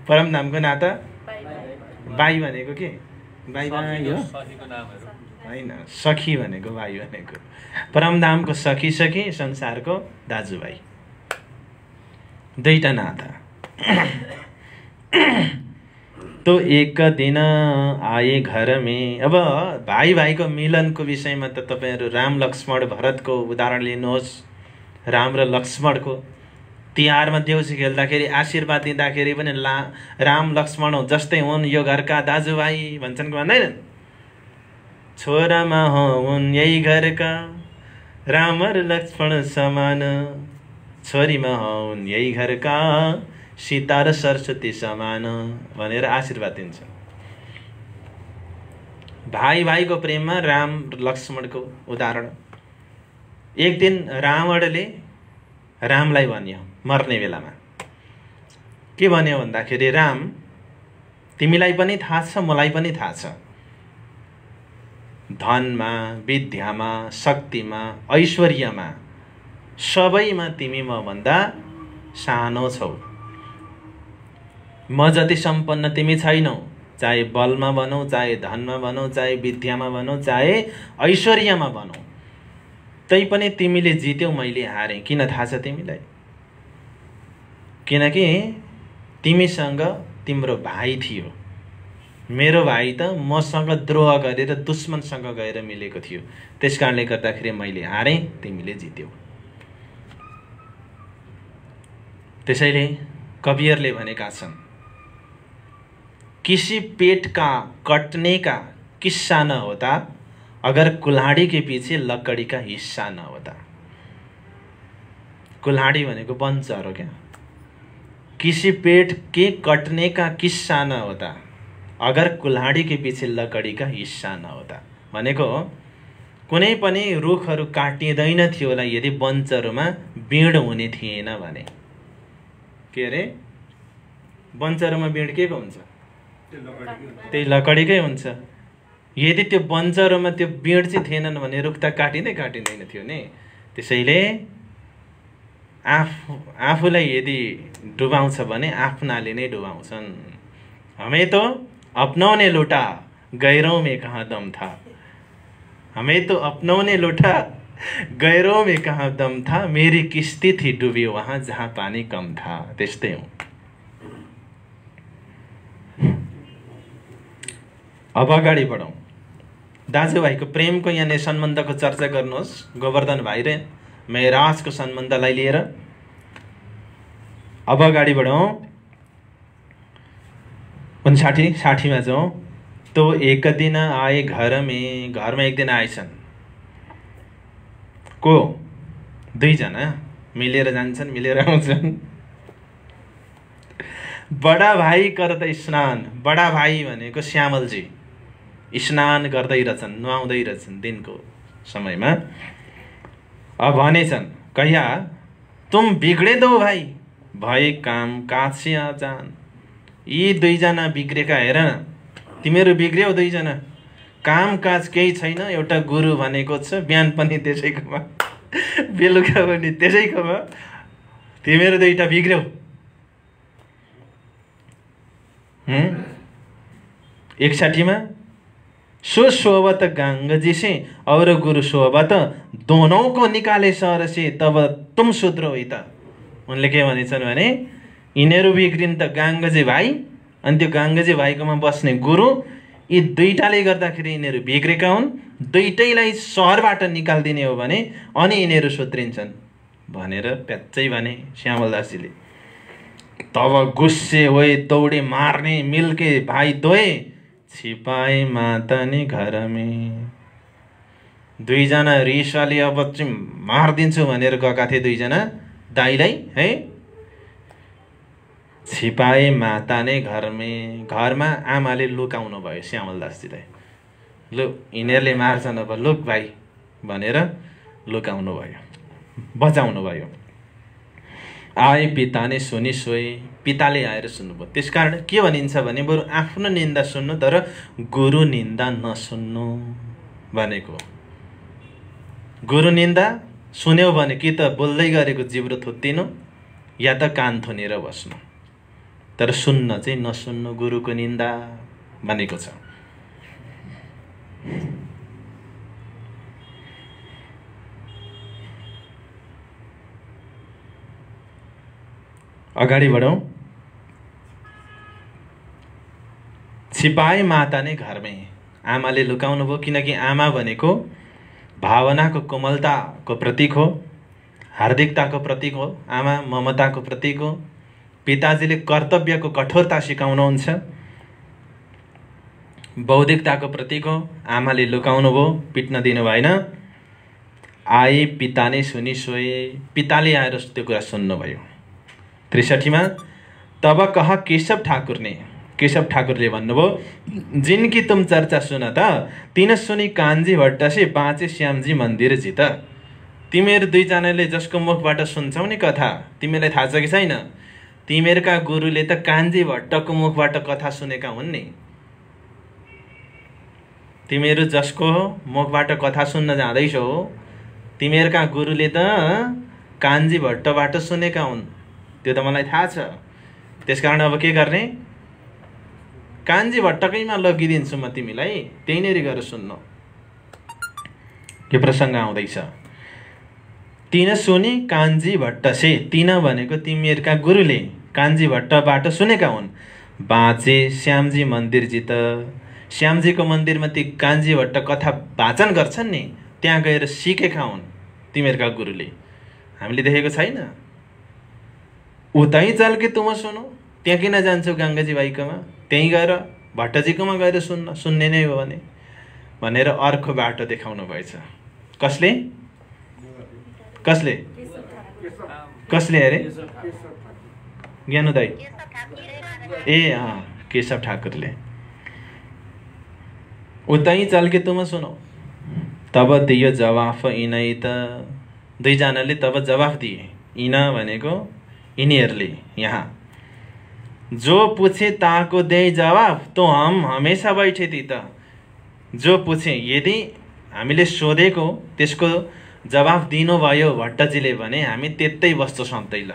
परमधामको नाता बाई भनेको के? बाई बाई हो होइन, सखी भनेको भाइ भनेको। परमधामको सखी सखी, संसारको दाजुभाइ। दुईटा नाता। तो एक दिन आए घर में। अब भाइ भाइको मिलनको विषयमा त तपाईहरु राम लक्ष्मण भरतको उदाहरण लिनुहोस्। राम र लक्ष्मणको तिहारमा देउसी खेल्दाखेरि आशीर्वाद दिँदाखेरि पनि राम लक्ष्मण जस्तै हुन्, यो घरका दाजुभाइ भन्छन् कि भन्दैनन्? छोरामा हुन् यही घरका राम र लक्ष्मण समान, छोरीमा हुन् यही घरका सीता र सरस्वती समान भनेर आशीर्वाद दिन्छ। भाइ भाइको प्रेममा राम लक्ष्मणको उदाहरण। एक दिन रावणले रामलाई भन्यो मर्ने बेलामा। के भन्यो भन्दाखेरि, राम तिमीलाई पनि थाहा छ, मलाई पनि थाहा छ, धनमा, विद्यामा, शक्तिमा, ऐश्वर्यमा सबैमा तिमी म भन्दा सानो छौ। म जति सम्पन्न तिमी छैनौ। चाहे बलमा भनौ, चाहे धनमा भनौ, चाहे विद्यामा भनौ, चाहे ऐश्वर्यमा भनौ, तै पनि तिमीले जित्यौ, मैले हारेँ। किन थाहा छ तिमीलाई? किनकि तिमीसँग तिम्रो भाइ थियो, मेरो भाइ त मसँग द्रोह गरेर दुश्मनसँग गएर मिलेको थियो, त्यसकारणले गर्दाखेरि मैले हारेँ, तिमीले जित्यौ। त्यसैले कविहरूले भनेका छन्, किसी पेट का कटने का किस्सा न होता अगर कुल्हाड़ी के पीछे लकड़ी का हिस्सा न होता। कुल्हाड़ी भनेको वनचरो क्या। किसी पेट के कटने का किस्सा न होता अगर कुल्हाड़ी के पीछे लकड़ी का हिस्सा न होता भनेको कुनै पनि रुखहरू काटिँदैन थियो होला यदि वनचरोमा बिँड हुने थिएन भने। के अरे वनचरोमा बिँड के को हुन्छ? त्यही लकडीकै हुन्छ। यदि त्यो वनचरोमा त्यो बिँड चाहिँ थिएनन् भने रुख त काटिँदैन थियो नि। त्यसैले आफूलाई यदि डुबाउँछ भने आफ्नाले नै डुबाउँछन्। हमें तो अपनों ने लूटा गैरों में कहाँ दम था, हमें तो अपनों ने लूटा गैरों में कहाँ दम था, मेरी किस्ती थी डुबी वहाँ जहाँ पानी कम था। त्यस्तै हो। अब अगाडि बढौँ। दाजुभाइको प्रेमको यहाँनिर सम्बन्धको चर्चा गर्नुहोस्। गोवर्धन भाइ र मेहराजको सम्बन्धलाई लिएर अब अगाडि बढौँ। 59 में जाऊँ। तो एक दिन आए घरमा एक दिन आएछन्। को? दुईजना मिलेर जान्छन्, मिलेर आउँछन्। बडा भाइ गर्दै स्नान। बडा भाइ भनेको श्यामलजी स्नान गर्दै रहेछन्, नुहाउँदै रहेछन् दिनको समयमा। अब भनेछन्, कहिया तुम बिगडे दो भाइ, भए काम काज से जान। यी दुईजना बिग्रेका हेर न, तिमीहरू बिग्रियौ दुईजना, काम काज केही छैन। एउटा गुरु भनेको छ, बिहान पनि त्यसैकोमा, बेलुका पनि त्यसैकोमा, तिमीहरू दुईटा बिग्र्यौ। 61 में सो सोबत गंगा से और गुरु सोबत दोनों को निकाले सर से तब तुम सुध्रो है त। उनले के भनेछन् भने यिनीहरू बिग्रिन् त गाङ्गजी भाइ, अनि त्यो गाङ्गजी भाइकोमा बस्ने गुरु, यी दुईटाले गर्दाखेरि यिनीहरू बिग्रेका हुन्। दुईटैलाई सहरबाट निकाल्दिने हो भने अनि यिनीहरू सुध्रिन्छन् भनेर प्याच्चै भने श्यामलदासजीले। तब गुस्से होए दौडे मार्ने मिलके भाइ दोए, छिपाए माता ने घर में। दुईजना रिसले अब चाहिँ मारिदिन्छु भनेर गएका थिए दुईजना दाइलाई है। छिपाए माता ने घर में, घरमा आमाले लुकाउनु भयो श्यामलदासजीलाई। लु यिनीहरूले मार्छन् अब, लुक भाइ भनेर लुकाउनु भयो, बचाउनु भयो। आए पिता ने सुनी सोए, पिताले आएर सुन्नुभयो। त्यसकारण के भनिन्छ भने बरु आफ्नो निन्दा सुन्नु तर गुरु निन्दा नसुन्नु भनेको। गुरु निन्दा सुन्यौ भने कि त बोल्दै गरेको जिब्रो थुत्तिनु या त कान थुनेर बस्नु, तर सुन्न चाहिँ नसुन्नु गुरुको निन्दा भनेको छ। अगाडि बढौँ। छिपाए माता ने घर में, आमाले लुकाउनु भयो, किनकि आमा भनेको भावनाको कोमलताको प्रतीक हो, हार्दिकताको प्रतीक हो। आमा ममताको प्रतीक हो। पिताजीले कर्तव्यको कठोरता सिकाउनुहुन्छ, बौद्धिकताको प्रतीक हो। आमाले लुकाउनु भयो, पिट्न दिनु भएन। आए पिता ने सुनी सोए, पिताले आएर त्यो कुरा सुन्नुभयो। 63 में तब कहा केशव ठाकुर ने, केशव ठाकुरले भन्नुभयो, जिनकी तुम चर्चा सुन त तिन सुनी कान्जी भट्ट से बाँचे श्यामजी मन्दिर जित। तिमीहरू दुईजनाले जसको मुखबाट सुन्छौ नि कथा, तिमीलाई थाहा छ कि छैन? तिमीहरूका गुरुले त कान्जी भट्टको मुखबाट कथा सुनेका हुन् नि। तिमीहरू जसको मुखबाट कथा सुन्न जाँदैछौ, तिमीहरूका गुरुले त कान्जी भट्टबाट सुनेका हुन्, त्यो त मलाई थाहा छ। त्यसकारण अब के गर्ने? कान्जी भट्टकैमा लगिदिन्छु म तिमीलाई, त्यहीँनेरि गएर सुन्नु। यो प्रसङ्ग आउँदैछ। तिन सुनी कान्जी भट्ट से, तिन भनेको तिमीहरूका गुरुले, कान्छी भट्टबाट सुनेका हुन्। बाँचे श्यामजी मन्दिरजी त श्यामजीको मन्दिरमा ती कान्छी भट्ट कथा वाचन गर्छन् नि, त्यहाँ गएर सिकेका हुन् तिमीहरूका गुरुले। हामीले देखेको छैन। उतै चल के तुम सुनो, त्यहाँ किन जान्छौ गङ्गाजी भाइकोमा, त्यहीँ गएर भट्टजीकोमा गएर सुन्ने नै हो भने भनेर अर्को बाटो देखाउनु भएछ। कसले कसले कसले अरे ज्ञानु दाई? ए केशव ठाकुरले। उतै चल के तुम सुनो। तब दियो जवाफ यिनै त, दुईजनाले तब जवाफ दिए। यिन भनेको यिनीहरूले यहाँ। जो पूछे ताको दे जवाफ, तो हम हमेशा बैठे थी त। जो पूछे, यदि हामीले सोधेको त्यसको जवाफ दिनुभयो भट्टजीले भने हामी त्यतै बस्छौँ सधैँ ल।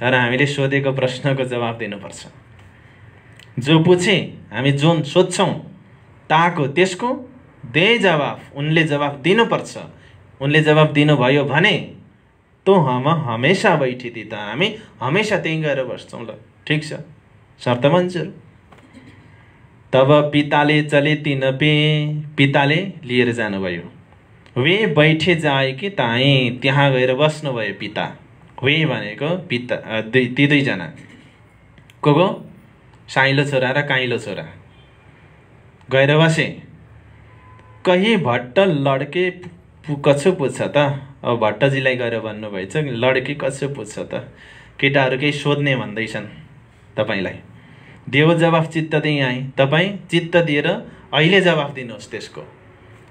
तर हामीले सोधेको प्रश्नको जवाफ दिनुपर्छ। जो पूछे, हामी जुन सोध्छौँ ताको त्यसको दे जवाफ, उनले जवाफ दिनुपर्छ। उनले जवाफ दिनुभयो भने तो हम हमेशा बैठी थी त, हामी हमेशा त्यहीँ गएर बस्छौँ ल। ठिक छ, शर्त मन्जुर। तब पिताले चले तीन पे, पिताले लिएर जानुभयो। वे बैठे जाए कि ताई, त्यहाँ गएर बस्नुभयो पिता। वे भनेको पिता, ती दुईजना को साइलो छोरा र काइलो छोरा गएर बसे। कहीँ भट्ट लड्के कछु पुग्छ त। अब भट्टजीलाई गएर भन्नुभएछ लड्के कछु पुग्छ त, केटाहरू केही सोध्ने भन्दैछन् तपाईँलाई। देव जवाफ चित्त दिई आए, तपाईँ चित्त दिएर अहिले जवाफ दिनुहोस् त्यसको।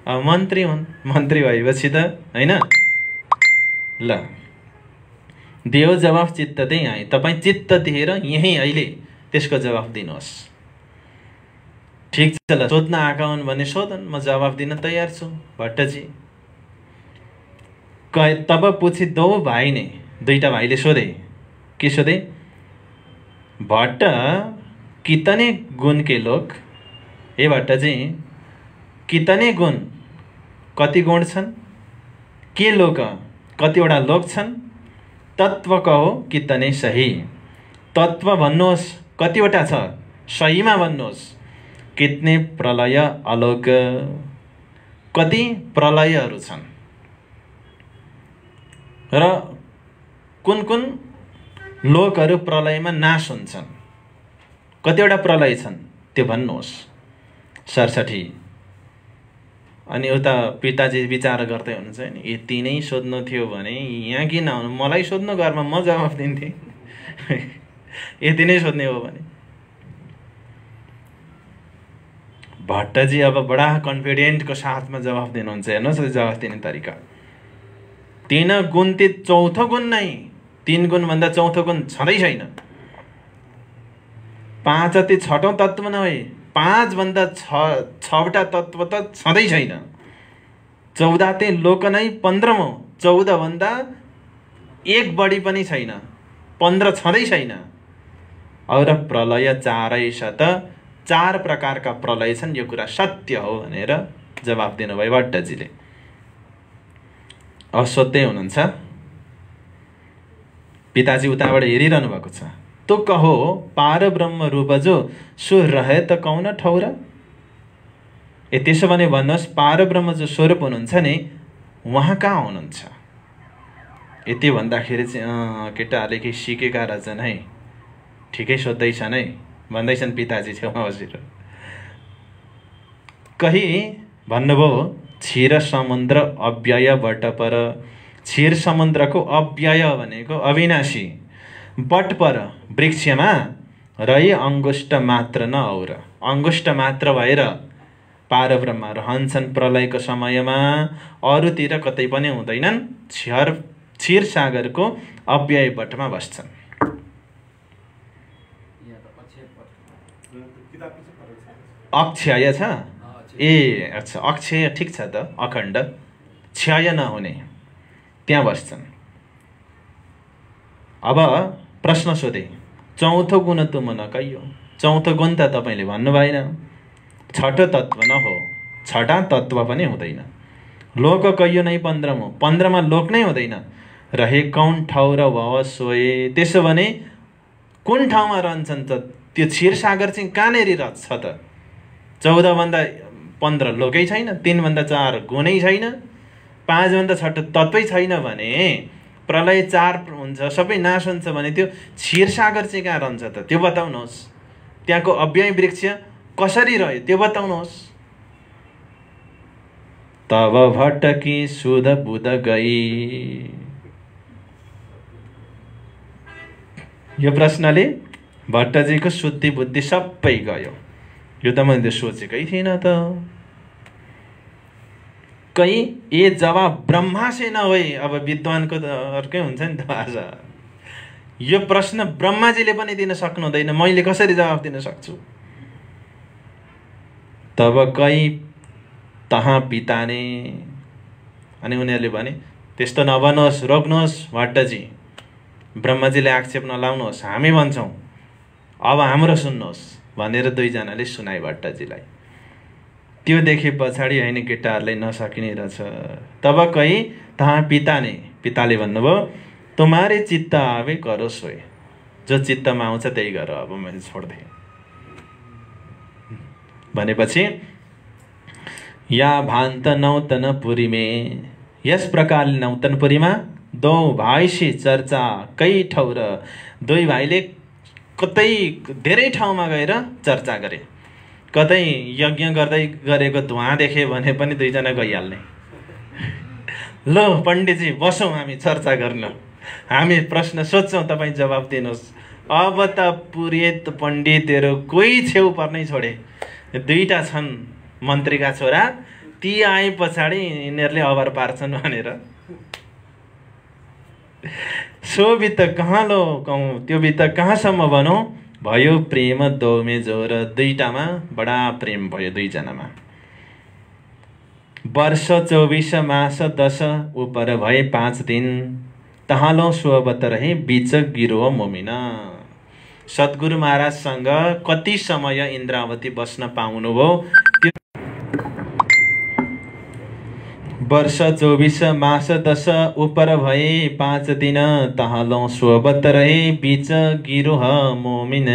अब मन्त्री हुन्, मन्त्री भएपछि त होइन ल। देव जवाफ चित्त दिई आए, तपाईँ चित्त दिएर यहीँ अहिले त्यसको जवाफ दिनुहोस्। ठिक छ ल, सोध्न आएका हुन् भने सोधन्, म जवाफ दिन तयार छु भट्टजी। तब पूछे दो भाइ ने, दुईटा भाइले सोधे। के सोधे? भट्ट कितने गुण के लोग? ए भट्टजी, कितने गुण, कति गुण छन्? के लोक, कतिवटा लोक छन्? तत्व कहो कितने सही, तत्व भन्नुहोस् कतिवटा छ, सहीमा भन्नुहोस्। कितने प्रलय अलोक, कति प्रलयहरू छन् र कुन कुन लोकहरू प्रलयमा नाश हुन्छन्, कतिवटा प्रलय छन् त्यो भन्नुहोस्। 67। अनि उता पिताजी विचार गर्दै हुनुहुन्छ नि, यति नै सोध्नु थियो भने यहाँ किन आउनु, मलाई सोध्नु घरमा, म जवाफ दिन्थेँ। यति नै सोध्ने हो भने। भट्टजी अब बडा कन्फिडेन्टको साथमा जवाफ दिनुहुन्छ। हेर्नुहोस् जवाफ दिने तरिका। 3 गुण ती चौथो गुण नै, 3 गुण भन्दा चौथो गुण छँदै छैन। 5 अति छठौं तत्व नभए 5 भन्दा 6वटा तत्व त छँदै छैन। 14 ते लोक नै 15मौं, 14 भन्दा 1 बढी पनि छैन, 15 छँदै छैन। और प्रलय 4 छ त, 4 प्रकारका प्रलय छन्, यो कुरा सत्य हो भनेर जवाफ दिनुभयो भट्टजीले। सोध्दै हुनुहुन्छ, पिताजी उताबाट हेरिरहनु भएको छ। तो कहो पार ब्रह्म रूप जो सो रहे त कौन ठौर? ए त्यसो भने भन्नुहोस्, पार ब्रह्म जो स्वरूप हुनुहुन्छ नि उहाँ कहाँ हुनुहुन्छ? यति भन्दाखेरि चाहिँ केटाहरूले केही सिकेका रहेछन् है, ठिकै सोध्दैछन् है भन्दैछन् पिताजी छेउमा बसेर। कही भन्नुभयो क्षीर समुद्र अव्यय बट पर। क्षीर समुद्रको अव्यय भनेको अविनाशी, बट पर वृक्षमा रही अंगुष्ठ मात्र न और, अंगुष्ठ मात्र भएर पारब्रह्म रहन्छन् प्रलयको समयमा, अरूतिर कतै पनि हुँदैनन्। क्षीर सागरको अव्यय बटमा बस्छन्। अक्षय छ? ए अच्छा, अक्षय ठिक छ त, अखण्ड, क्षय नहुने, त्यहाँ बस्छन्। अब प्रश्न सोधे, चौथो गुण तुम न कहियो। चौथो गुण त तपाईँले भन्नु भएन। छठो तत्व न हो, छठा तत्व पनि हुँदैन। लोक कहियो नै 15मौं, 15मा लोक नै हुँदैन। रहे कौन ठाउँ र भव सोए, त्यसो भने कुन ठाउँमा रहन्छन् त? त्यो क्षीरसागर चाहिँ कहाँनेरि छ त? 14 भन्दा 15 लोकै छैन, 3 भन्दा 4 गुणै छैन, 5 भन्दा 6 तत्त्वै छैन भने प्रलय 4 हुन्छ, सबै नाश हुन्छ भने त्यो क्षीरसागर चाहिँ कहाँ रहन्छ त? त्यो बताउनुहोस्। त्यहाँको अव्यय वृक्ष कसरी रह्यो त्यो बताउनुहोस्। तब भट्टकी सुध बुध गई। यो प्रश्नले भट्टजीको शुद्धि बुद्धि सबै गयो। यो त मैले सोचेकै थिएन त। कहीं ये जवाब ब्रह्मा से नभए, अब विद्वानको त अर्कै हुन्छ नि त भाषा। यो प्रश्न ब्रह्माजीले पनि दिन सक्नुहुँदैन, मैले कसरी जवाब दिन सक्छु? तब कहीं तहाँ पिताने। अनि उनीहरूले भने त्यस्तो नभन्नुहोस्, रोक्नुहोस् भट्टजी, ब्रह्माजीले आक्षेप नलाउनुहोस्, हामी भन्छौँ, अब हाम्रो सुन्नुहोस् भनेर दुईजनाले सुनाए भट्टजीलाई। त्यो देखे पछाडि होइन केटाहरूलाई नसकिने रहेछ। तब कहीं तहाँ पिताने, पिताले भन्नुभयो तुम्हारे चित्त आवे करो सोए, जो चित्तमा आउँछ त्यही गर, अब मैले छोड्दिएँ भनेपछि या भान्त नौतनपुरी में, यस प्रकारले नौतनपुरीमा दो भाइसी चर्चा कई ठाउँ र दुई भाइले कतै धेरै ठाउँमा गएर चर्चा गरे। कतै यज्ञ गर्दै गरेको धुवा देखे भने पनि दुईजना गइहाल्ने। ल पण्डितजी बसौँ हामी चर्चा गर्न, हामी प्रश्न सोध्छौँ, तपाईँ जवाब दिनुहोस्। अब त पुरोहित पण्डितहरू कोही छेउ पर्नै छोडे। दुईटा छन् मन्त्रीका छोरा, ती आए पछाडि यिनीहरूले अभर पार्छन् भनेर। सो बित्त कहाँ लो कहूँ, त्यो बित्त कहाँसम्म भनौँ, भयो प्रेम दोमे जोर। दुईटामा बडा प्रेम भयो दुईजनामा। वर्ष 24 मास 10 उपर भए 5 दिन, तहालो सोबत रहे बीच गिरो मोमिना। सद्गुरु महाराजसँग कति समय इन्द्रावती बस्न पाउनुभयो? वर्ष 24 मास 10 उपर भए 5 दिन, तहालो सोबत रहे बीच गिरोह मोमिन।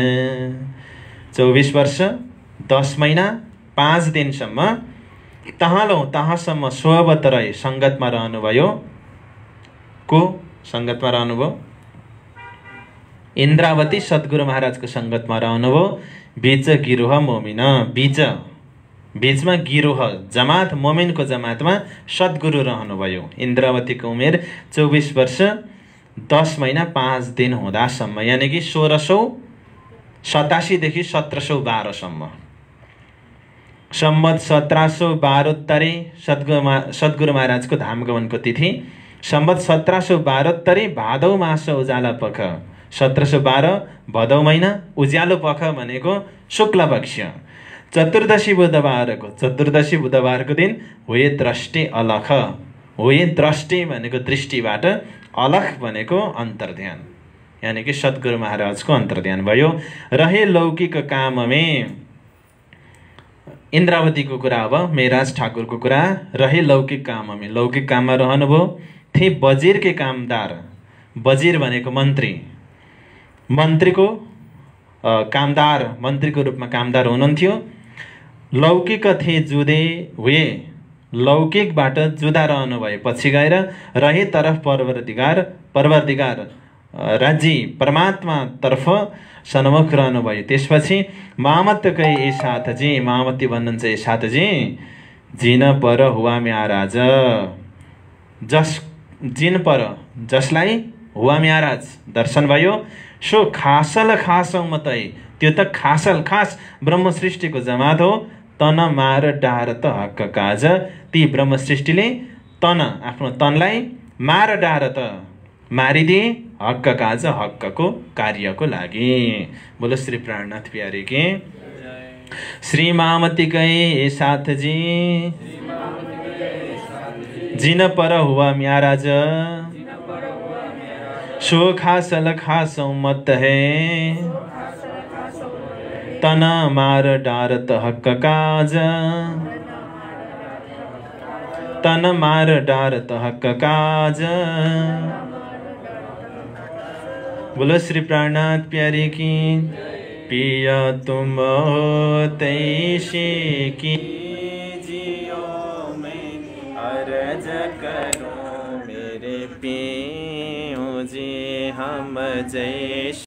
24 वर्ष 10 महिना 5 दिनसम्म तहाँसम्म सोबत रहे, सङ्गतमा रहनुभयो। को सङ्गतमा रहनुभयो? इन्द्रावती सद्गुरु महाराजको सङ्गतमा रहनुभयो। बीच गिरोह मोमिन, बीचमा गिरोह जमात, मोमिनको जमातमा सद्गुरु रहनुभयो। इन्द्रावतीको उमेर 24 वर्ष 10 महिना 5 दिन हुँदासम्म, यानि कि 1687 देखि 1712 सम्म। सम्मत 1712 उत्तरी सद्गुरु महाराजको धामगमनको तिथि सम्मत 1712 उत्तरी भादौ मास उज्यालो पख। 1712 भदौ महिना उज्यालो पख भनेको शुक्ल पक्ष, चतुर्दशी बुधबारको दिन हुए द्रष्टे अलख। हुए द्रष्टे भनेको दृष्टिबाट, अलख भनेको अन्तर्ध्यान, यानी कि सद्गुरु महाराजको अन्तर्ध्यान भयो। रहे लौकिक काममे, इन्द्रावतीको कुरा, अब मेराज ठाकुरको कुरा। रहे लौकिक काममे, लौकिक काममा रहनुभयो। थे बजिर के कामदार, बजिर भनेको मन्त्री, मन्त्रीको कामदार, मन्त्रीको रूपमा कामदार हुनुहुन्थ्यो। लौकिक थे जुदे हुए, लौकिकबाट जुदा रहनुभयो। पछि गएर रहे तरफ परवरदिगार राज्य परमात्मा तर्फ सन्मुख रहनुभयो। त्यसपछि मामतकै ए साथजी, मामती भन्नुहुन्छ ए साथजी, जिन पर हुआ म्याराज, जिन पर जसलाई हुआ म्याराज दर्शन भयो। सो खासल खासौँ मतै, त्यो त खासल खास ब्रह्म सृष्टिको जमात हो। तन मार डार त हक्क काज, ती ब्रह्म सृष्टिले तन आफ्नो तनलाई मार डार त मारिदिए, हक्क काज हक्कको कार्यको लागि। बोलो श्री प्राणनाथ प्यारे के। श्री मामतीकै साथजी, जिन पर हुआ म्याराज, सो खासल खासौँ मत है, तन मार डार त हक्क काज, तन मार डार त हक्क काज। बोलो श्री प्राणनाथ प्यारे की। पिया तुम तैसी की जियो मैं अर्ज करूं मेरे पियो जी हम जैसे